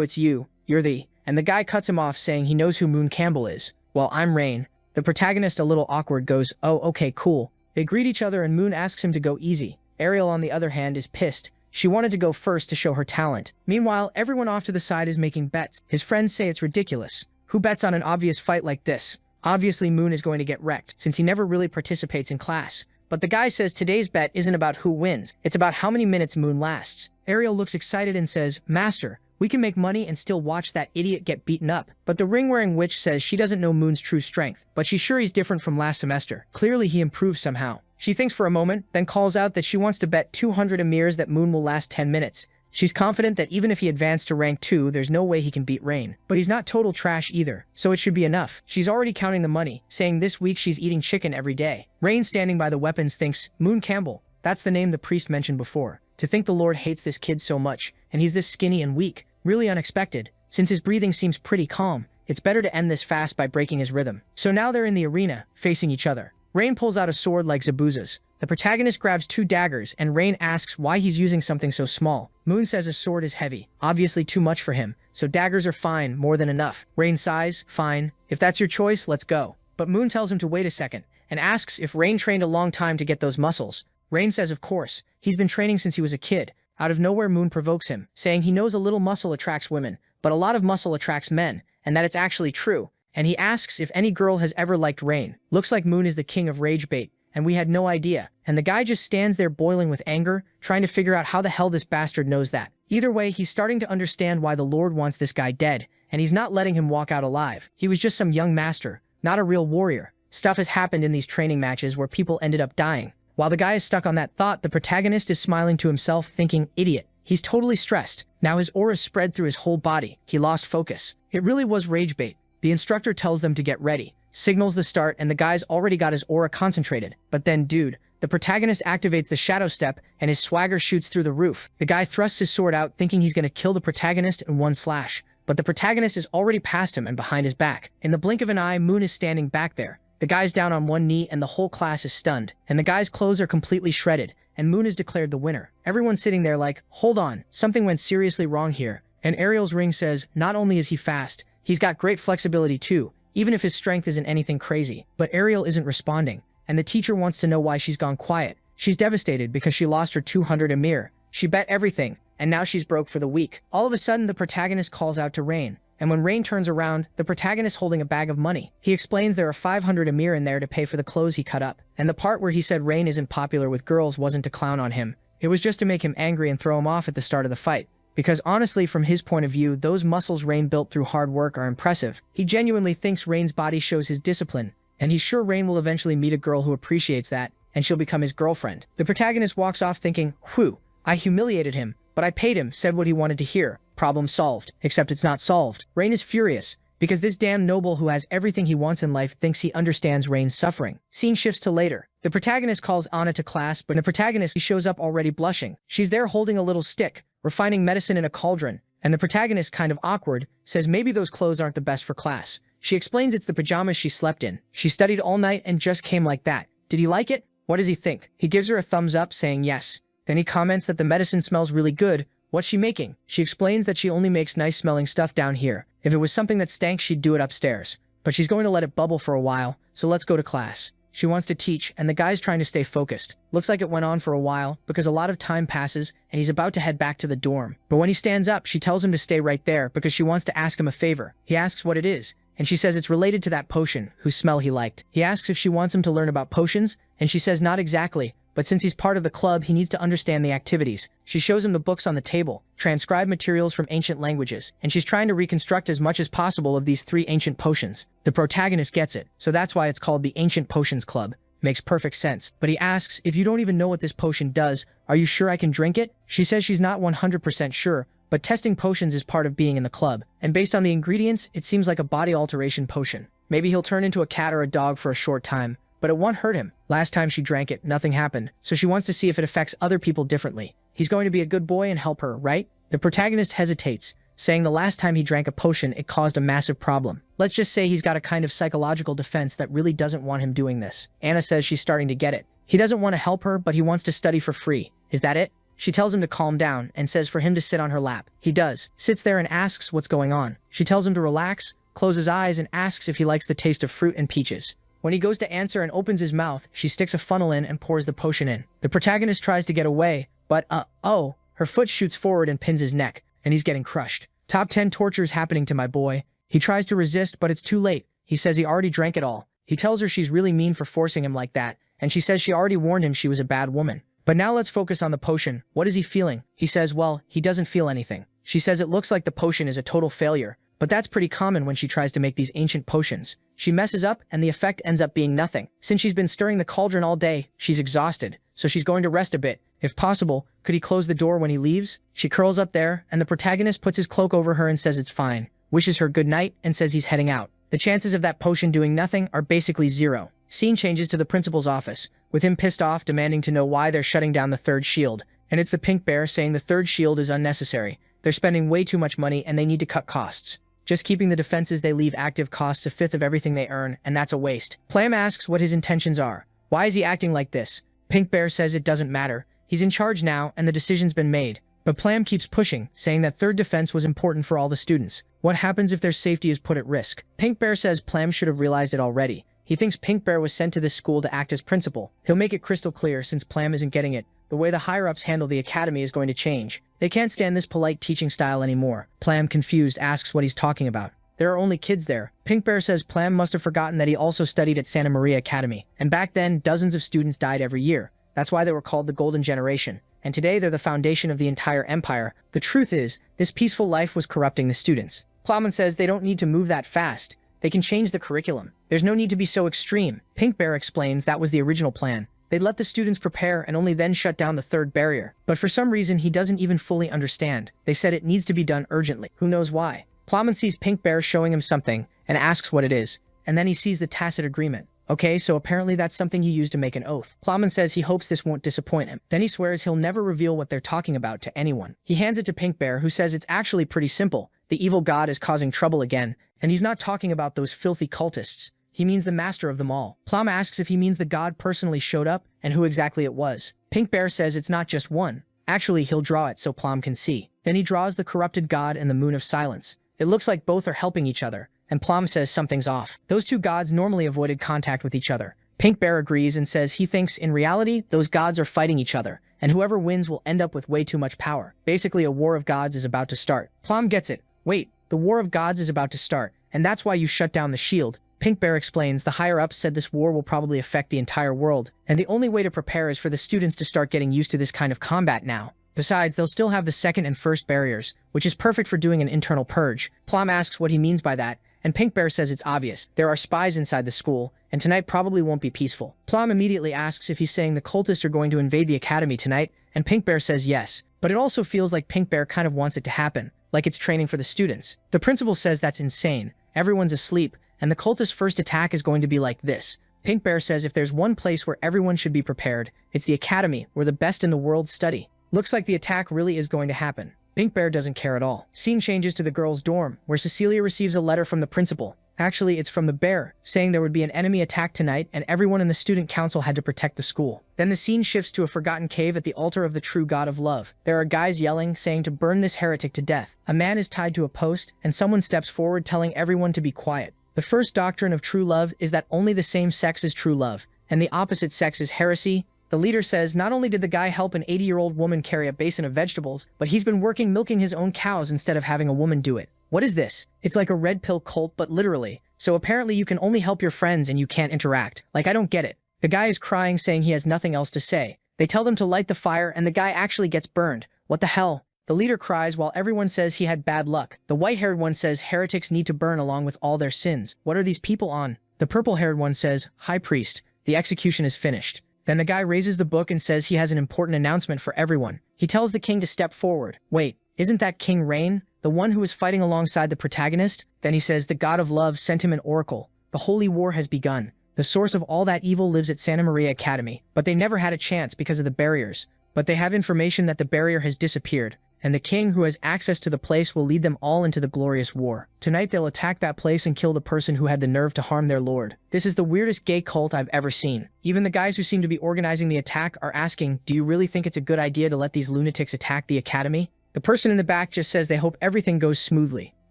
Speaker 1: it's you. You're the... And the guy cuts him off saying he knows who Moon Campbell is. Well, I'm Rain. The protagonist, a little awkward, goes, oh, okay, cool. They greet each other and Moon asks him to go easy. Ariel, on the other hand, is pissed. She wanted to go first to show her talent. Meanwhile, everyone off to the side is making bets. His friends say it's ridiculous. Who bets on an obvious fight like this? Obviously, Moon is going to get wrecked, since he never really participates in class. But the guy says today's bet isn't about who wins, it's about how many minutes Moon lasts. Ariel looks excited and says, "Master, we can make money and still watch that idiot get beaten up." But the ring-wearing witch says she doesn't know Moon's true strength, but she's sure he's different from last semester. Clearly he improved somehow. She thinks for a moment, then calls out that she wants to bet 200 emirs that Moon will last 10 minutes. She's confident that even if he advanced to rank 2, there's no way he can beat Rain. But he's not total trash either, so it should be enough. She's already counting the money, saying this week she's eating chicken every day. Rain, standing by the weapons, thinks, Moon Campbell. That's the name the priest mentioned before. To think the Lord hates this kid so much, and he's this skinny and weak. Really unexpected. Since his breathing seems pretty calm, it's better to end this fast by breaking his rhythm. So now they're in the arena, facing each other. Rain pulls out a sword like Zabuza's. The protagonist grabs 2 daggers, and Rain asks why he's using something so small. Moon says a sword is heavy, obviously too much for him, so daggers are fine, more than enough. Rain sighs, fine, if that's your choice, let's go. But Moon tells him to wait a second, and asks if Rain trained a long time to get those muscles. Rain says of course, he's been training since he was a kid. Out of nowhere, Moon provokes him, saying he knows a little muscle attracts women, but a lot of muscle attracts men, and that it's actually true. And he asks if any girl has ever liked Rain. Looks like Moon is the king of rage bait, and we had no idea. And the guy just stands there boiling with anger, trying to figure out how the hell this bastard knows that. Either way, he's starting to understand why the Lord wants this guy dead, and he's not letting him walk out alive. He was just some young master, not a real warrior. Stuff has happened in these training matches where people ended up dying. While the guy is stuck on that thought, the protagonist is smiling to himself, thinking, idiot. He's totally stressed. Now his aura spread through his whole body. He lost focus. It really was rage bait. The instructor tells them to get ready, signals the start, and the guy's already got his aura concentrated. But then, dude, the protagonist activates the shadow step, and his swagger shoots through the roof. The guy thrusts his sword out, thinking he's gonna kill the protagonist in one slash. But the protagonist is already past him and behind his back. In the blink of an eye, Moon is standing back there. The guy's down on one knee, and the whole class is stunned. And the guy's clothes are completely shredded, and Moon is declared the winner. Everyone's sitting there like, hold on, something went seriously wrong here. And Ariel's ring says, not only is he fast, he's got great flexibility too, even if his strength isn't anything crazy. But Ariel isn't responding, and the teacher wants to know why she's gone quiet. She's devastated because she lost her 200 emir. She bet everything, and now she's broke for the week. All of a sudden, the protagonist calls out to Rain, and when Rain turns around, the protagonist holding a bag of money. He explains there are 500 emir in there to pay for the clothes he cut up. And the part where he said Rain isn't popular with girls wasn't to clown on him. It was just to make him angry and throw him off at the start of the fight. Because honestly, from his point of view, those muscles Rain built through hard work are impressive. He genuinely thinks Rain's body shows his discipline, and he's sure Rain will eventually meet a girl who appreciates that, and she'll become his girlfriend. The protagonist walks off thinking, whew, I humiliated him, but I paid him, said what he wanted to hear. Problem solved. Except it's not solved. Rain is furious, because this damn noble who has everything he wants in life thinks he understands Rain's suffering. Scene shifts to later. The protagonist calls Anna to class, but the protagonist shows up already blushing. She's there holding a little stick, refining medicine in a cauldron, and the protagonist, kind of awkward, says maybe those clothes aren't the best for class. She explains it's the pajamas she slept in. She studied all night and just came like that. Did he like it? What does he think? He gives her a thumbs up, saying yes. Then he comments that the medicine smells really good. What's she making? She explains that she only makes nice-smelling stuff down here. If it was something that stank, she'd do it upstairs. But she's going to let it bubble for a while, so let's go to class. She wants to teach, and the guy's trying to stay focused. Looks like it went on for a while, because a lot of time passes, and he's about to head back to the dorm. But when he stands up, she tells him to stay right there, because she wants to ask him a favor. He asks what it is, and she says it's related to that potion, whose smell he liked. He asks if she wants him to learn about potions, and she says not exactly, but since he's part of the club, he needs to understand the activities. She shows him the books on the table, transcribed materials from ancient languages, and she's trying to reconstruct as much as possible of these 3 ancient potions. The protagonist gets it, so that's why it's called the Ancient Potions Club. Makes perfect sense. But he asks, if you don't even know what this potion does, are you sure I can drink it? She says she's not 100% sure, but testing potions is part of being in the club. And based on the ingredients, it seems like a body alteration potion. Maybe he'll turn into a cat or a dog for a short time, but it won't hurt him. Last time she drank it, nothing happened, so she wants to see if it affects other people differently. He's going to be a good boy and help her, right? The protagonist hesitates, saying the last time he drank a potion, it caused a massive problem. Let's just say he's got a kind of psychological defense that really doesn't want him doing this. Anna says she's starting to get it. He doesn't want to help her, but he wants to study for free. Is that it? She tells him to calm down and says for him to sit on her lap. He does, sits there and asks what's going on. She tells him to relax, close his eyes, and asks if he likes the taste of fruit and peaches. When he goes to answer and opens his mouth, she sticks a funnel in and pours the potion in. The protagonist tries to get away, but her foot shoots forward and pins his neck, and he's getting crushed. Top 10 tortures happening to my boy. He tries to resist, but it's too late. He says he already drank it all. He tells her she's really mean for forcing him like that, and she says she already warned him she was a bad woman. But now let's focus on the potion. What is he feeling? He says, well, he doesn't feel anything. She says it looks like the potion is a total failure, but that's pretty common when she tries to make these ancient potions. She messes up and the effect ends up being nothing. Since she's been stirring the cauldron all day, she's exhausted, so she's going to rest a bit. If possible, could he close the door when he leaves? She curls up there, and the protagonist puts his cloak over her and says it's fine, wishes her good night, and says he's heading out. The chances of that potion doing nothing are basically zero. Scene changes to the principal's office, with him pissed off demanding to know why they're shutting down the third shield, and it's the pink bear saying the third shield is unnecessary. They're spending way too much money and they need to cut costs. Just keeping the defenses they leave active costs a fifth of everything they earn, and that's a waste. Plam asks what his intentions are. Why is he acting like this? Pink Bear says it doesn't matter. He's in charge now and the decision's been made. But Plam keeps pushing, saying that third defense was important for all the students. What happens if their safety is put at risk? Pink Bear says Plam should have realized it already. He thinks Pink Bear was sent to this school to act as principal. He'll make it crystal clear since Plam isn't getting it. The way the higher-ups handle the academy is going to change. They can't stand this polite teaching style anymore. Plam, confused, asks what he's talking about. There are only kids there. Pink Bear says Plam must have forgotten that he also studied at Santa Maria Academy. And back then, dozens of students died every year. That's why they were called the Golden Generation. And today they're the foundation of the entire empire. The truth is, this peaceful life was corrupting the students. Plowman says they don't need to move that fast. They can change the curriculum. There's no need to be so extreme. Pink Bear explains that was the original plan. They'd let the students prepare and only then shut down the third barrier. But for some reason, he doesn't even fully understand. They said it needs to be done urgently. Who knows why? Plowman sees Pink Bear showing him something and asks what it is. And then he sees the tacit agreement. Okay, so apparently that's something you use to make an oath. Plowman says he hopes this won't disappoint him. Then he swears he'll never reveal what they're talking about to anyone. He hands it to Pink Bear, who says it's actually pretty simple. The evil god is causing trouble again, and he's not talking about those filthy cultists. He means the master of them all. Plum asks if he means the god personally showed up and who exactly it was. Pink Bear says it's not just one. Actually, he'll draw it so Plum can see. Then he draws the corrupted god and the moon of silence. It looks like both are helping each other, and Plum says something's off. Those two gods normally avoided contact with each other. Pink Bear agrees and says he thinks in reality those gods are fighting each other, and whoever wins will end up with way too much power. Basically, a war of gods is about to start. Plum gets it. Wait, the war of gods is about to start, and that's why you shut down the shield. Pink Bear explains the higher-ups said this war will probably affect the entire world, and the only way to prepare is for the students to start getting used to this kind of combat now. Besides, they'll still have the second and first barriers, which is perfect for doing an internal purge. Plum asks what he means by that, and Pink Bear says it's obvious. There are spies inside the school, and tonight probably won't be peaceful. Plum immediately asks if he's saying the cultists are going to invade the academy tonight, and Pink Bear says yes. But it also feels like Pink Bear kind of wants it to happen, like it's training for the students. The principal says that's insane. Everyone's asleep, and the cultist first attack is going to be like this. Pink Bear says if there's one place where everyone should be prepared, it's the academy, where the best in the world study. Looks like the attack really is going to happen. Pink Bear doesn't care at all. Scene changes to the girls' dorm, where Cecilia receives a letter from the principal. Actually, it's from the bear, saying there would be an enemy attack tonight and everyone in the student council had to protect the school. Then the scene shifts to a forgotten cave at the altar of the true god of love. There are guys yelling, saying to burn this heretic to death. A man is tied to a post, and someone steps forward telling everyone to be quiet. The first doctrine of true love is that only the same sex is true love, and the opposite sex is heresy. The leader says not only did the guy help an 80-year-old woman carry a basin of vegetables, but he's been working milking his own cows instead of having a woman do it. What is this? It's like a red pill cult, but literally. So apparently you can only help your friends and you can't interact. Like, I don't get it. The guy is crying, saying he has nothing else to say. They tell them to light the fire and the guy actually gets burned. What the hell? The leader cries while everyone says he had bad luck. The white-haired one says heretics need to burn along with all their sins. What are these people on? The purple-haired one says, High Priest, the execution is finished. Then the guy raises the book and says he has an important announcement for everyone. He tells the king to step forward. Wait, isn't that King Rain, the one who was fighting alongside the protagonist? Then he says the god of love sent him an oracle. The holy war has begun. The source of all that evil lives at Santa Maria Academy, but they never had a chance because of the barriers. But they have information that the barrier has disappeared, and the king who has access to the place will lead them all into the glorious war. Tonight they'll attack that place and kill the person who had the nerve to harm their lord. This is the weirdest gay cult I've ever seen. Even the guys who seem to be organizing the attack are asking, do you really think it's a good idea to let these lunatics attack the academy? The person in the back just says they hope everything goes smoothly.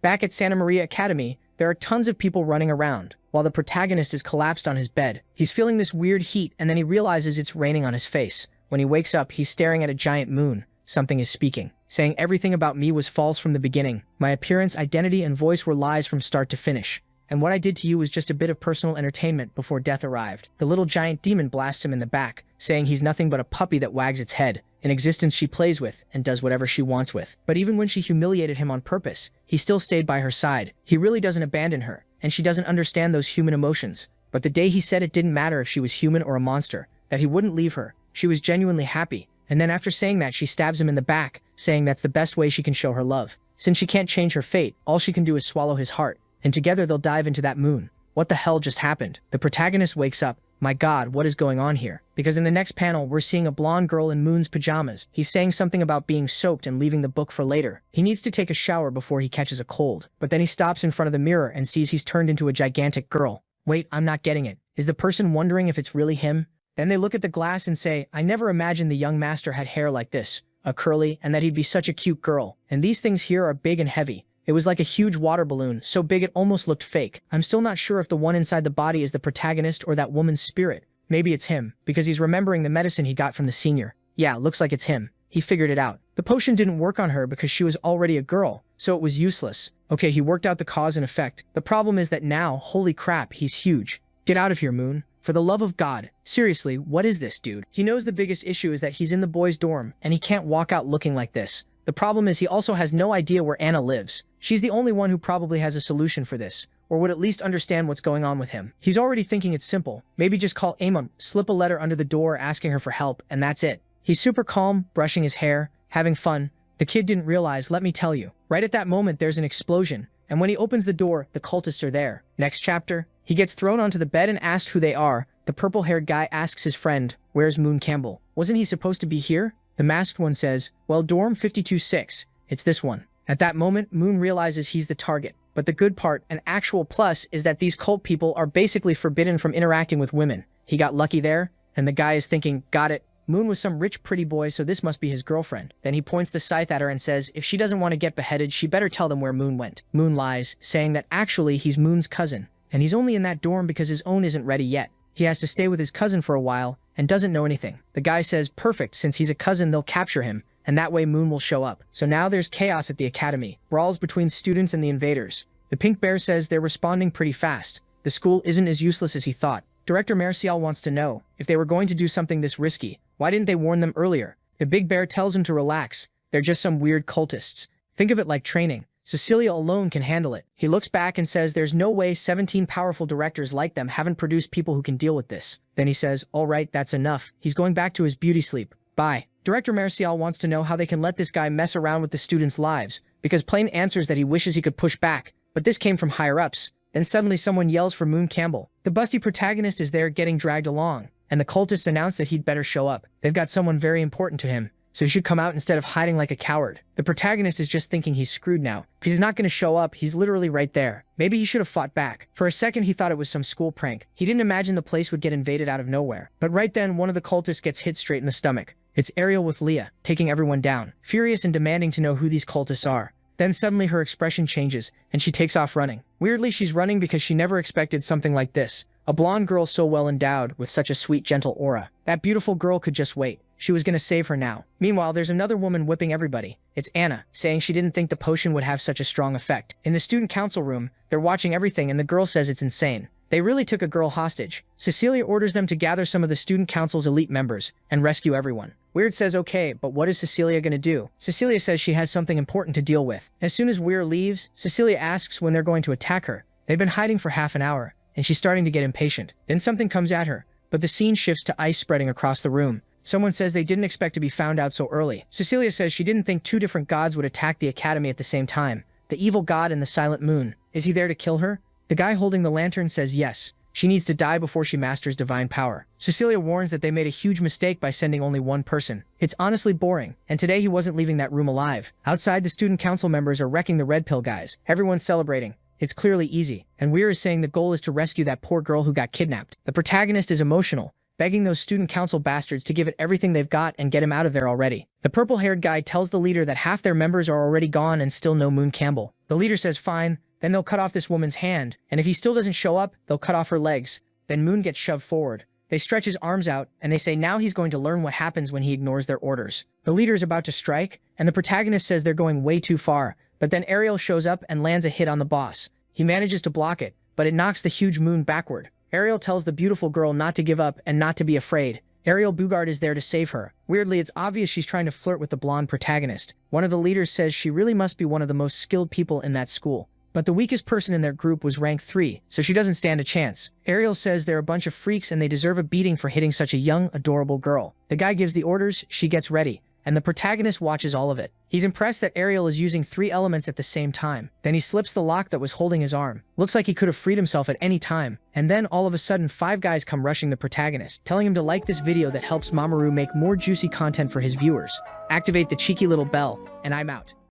Speaker 1: Back at Santa Maria Academy, there are tons of people running around, while the protagonist is collapsed on his bed. He's feeling this weird heat, and then he realizes it's raining on his face. When he wakes up, he's staring at a giant moon. Something is speaking, saying everything about me was false from the beginning. My appearance, identity, and voice were lies from start to finish. and what I did to you was just a bit of personal entertainment before death arrived. The little giant demon blasts him in the back, saying he's nothing but a puppy that wags its head, an existence she plays with and does whatever she wants with. But even when she humiliated him on purpose, he still stayed by her side. He really doesn't abandon her, and she doesn't understand those human emotions. But the day he said it didn't matter if she was human or a monster, that he wouldn't leave her, she was genuinely happy. And then after saying that, she stabs him in the back, saying that's the best way she can show her love. Since she can't change her fate, all she can do is swallow his heart, and together they'll dive into that moon. What the hell just happened? The protagonist wakes up. My god, what is going on here? Because in the next panel, we're seeing a blonde girl in Moon's pajamas. He's saying something about being soaked and leaving the book for later. He needs to take a shower before he catches a cold. But then he stops in front of the mirror and sees he's turned into a gigantic girl. Wait, I'm not getting it. Is the person wondering if it's really him? Then they look at the glass and say, I never imagined the young master had hair like this, a curly, and that he'd be such a cute girl. And these things here are big and heavy. It was like a huge water balloon, so big it almost looked fake. I'm still not sure if the one inside the body is the protagonist or that woman's spirit. Maybe it's him, because he's remembering the medicine he got from the senior. Yeah, looks like it's him. He figured it out. The potion didn't work on her because she was already a girl, so it was useless. Okay, he worked out the cause and effect. The problem is that now, holy crap, he's huge. Get out of here, Moon. For the love of God. Seriously, what is this, dude? He knows the biggest issue is that he's in the boys' dorm, and he can't walk out looking like this. The problem is he also has no idea where Anna lives. She's the only one who probably has a solution for this, or would at least understand what's going on with him. He's already thinking it's simple. Maybe just call Amon, slip a letter under the door asking her for help, and that's it. He's super calm, brushing his hair, having fun. The kid didn't realize, let me tell you. Right at that moment, there's an explosion, and when he opens the door, the cultists are there. Next chapter, he gets thrown onto the bed and asked who they are. The purple-haired guy asks his friend, where's Moon Campbell? Wasn't he supposed to be here? The masked one says, well, dorm 52-6. It's this one. At that moment, Moon realizes he's the target. But the good part, an actual plus, is that these cult people are basically forbidden from interacting with women. He got lucky there, and the guy is thinking, got it. Moon was some rich pretty boy, so this must be his girlfriend. Then he points the scythe at her and says, if she doesn't want to get beheaded, she better tell them where Moon went. Moon lies, saying that actually he's Moon's cousin, and he's only in that dorm because his own isn't ready yet. He has to stay with his cousin for a while, and doesn't know anything. The guy says, perfect, since he's a cousin, they'll capture him, and that way Moon will show up. So now there's chaos at the academy, brawls between students and the invaders. The pink bear says they're responding pretty fast. The school isn't as useless as he thought. Director Marcial wants to know, if they were going to do something this risky, why didn't they warn them earlier? The big bear tells him to relax. They're just some weird cultists. Think of it like training. Cecilia alone can handle it. He looks back and says there's no way 17 powerful directors like them haven't produced people who can deal with this. Then he says, all right, that's enough. He's going back to his beauty sleep. Bye. Director Marcial wants to know how they can let this guy mess around with the students' lives, because Plain answers that he wishes he could push back, but this came from higher-ups. Then suddenly someone yells for Moon Campbell. The busty protagonist is there getting dragged along, and the cultists announce that he'd better show up. They've got someone very important to him, so he should come out instead of hiding like a coward. The protagonist is just thinking he's screwed now. If he's not going to show up, he's literally right there. Maybe he should have fought back. For a second, he thought it was some school prank. He didn't imagine the place would get invaded out of nowhere. But right then, one of the cultists gets hit straight in the stomach. It's Ariel with Leah, taking everyone down, furious and demanding to know who these cultists are. Then suddenly her expression changes, and she takes off running. Weirdly, she's running because she never expected something like this. A blonde girl so well endowed, with such a sweet, gentle aura. That beautiful girl could just wait. She was gonna save her now. Meanwhile, there's another woman whipping everybody. It's Anna, saying she didn't think the potion would have such a strong effect. In the student council room, they're watching everything and the girl says it's insane. They really took a girl hostage. Cecilia orders them to gather some of the student council's elite members and rescue everyone. Weird says okay, but what is Cecilia gonna do? Cecilia says she has something important to deal with. As soon as Weir leaves, Cecilia asks when they're going to attack her. They've been hiding for half an hour, and she's starting to get impatient. Then something comes at her, but the scene shifts to ice spreading across the room. Someone says they didn't expect to be found out so early. Cecilia says she didn't think two different gods would attack the academy at the same time. The evil god and the silent moon. Is he there to kill her? The guy holding the lantern says yes. She needs to die before she masters divine power. Cecilia warns that they made a huge mistake by sending only one person. It's honestly boring, and today he wasn't leaving that room alive. Outside, the student council members are wrecking the red pill guys. Everyone's celebrating. It's clearly easy, and Weir is saying the goal is to rescue that poor girl who got kidnapped. The protagonist is emotional, begging those student council bastards to give it everything they've got and get him out of there already. The purple-haired guy tells the leader that half their members are already gone and still no Moon Campbell. The leader says fine, then they'll cut off this woman's hand, and if he still doesn't show up, they'll cut off her legs. Then Moon gets shoved forward. They stretch his arms out, and they say now he's going to learn what happens when he ignores their orders. The leader is about to strike, and the protagonist says they're going way too far, but then Ariel shows up and lands a hit on the boss. He manages to block it, but it knocks the huge moon backward. Ariel tells the beautiful girl not to give up and not to be afraid. Ariel Bugard is there to save her. Weirdly, it's obvious she's trying to flirt with the blonde protagonist. One of the leaders says she really must be one of the most skilled people in that school. But the weakest person in their group was rank 3, so she doesn't stand a chance. Ariel says they're a bunch of freaks and they deserve a beating for hitting such a young, adorable girl. The guy gives the orders, she gets ready, and the protagonist watches all of it. He's impressed that Ariel is using 3 elements at the same time. Then he slips the lock that was holding his arm. Looks like he could have freed himself at any time. And then all of a sudden 5 guys come rushing the protagonist, telling him to like this video that helps Mamoru make more juicy content for his viewers. Activate the cheeky little bell, and I'm out.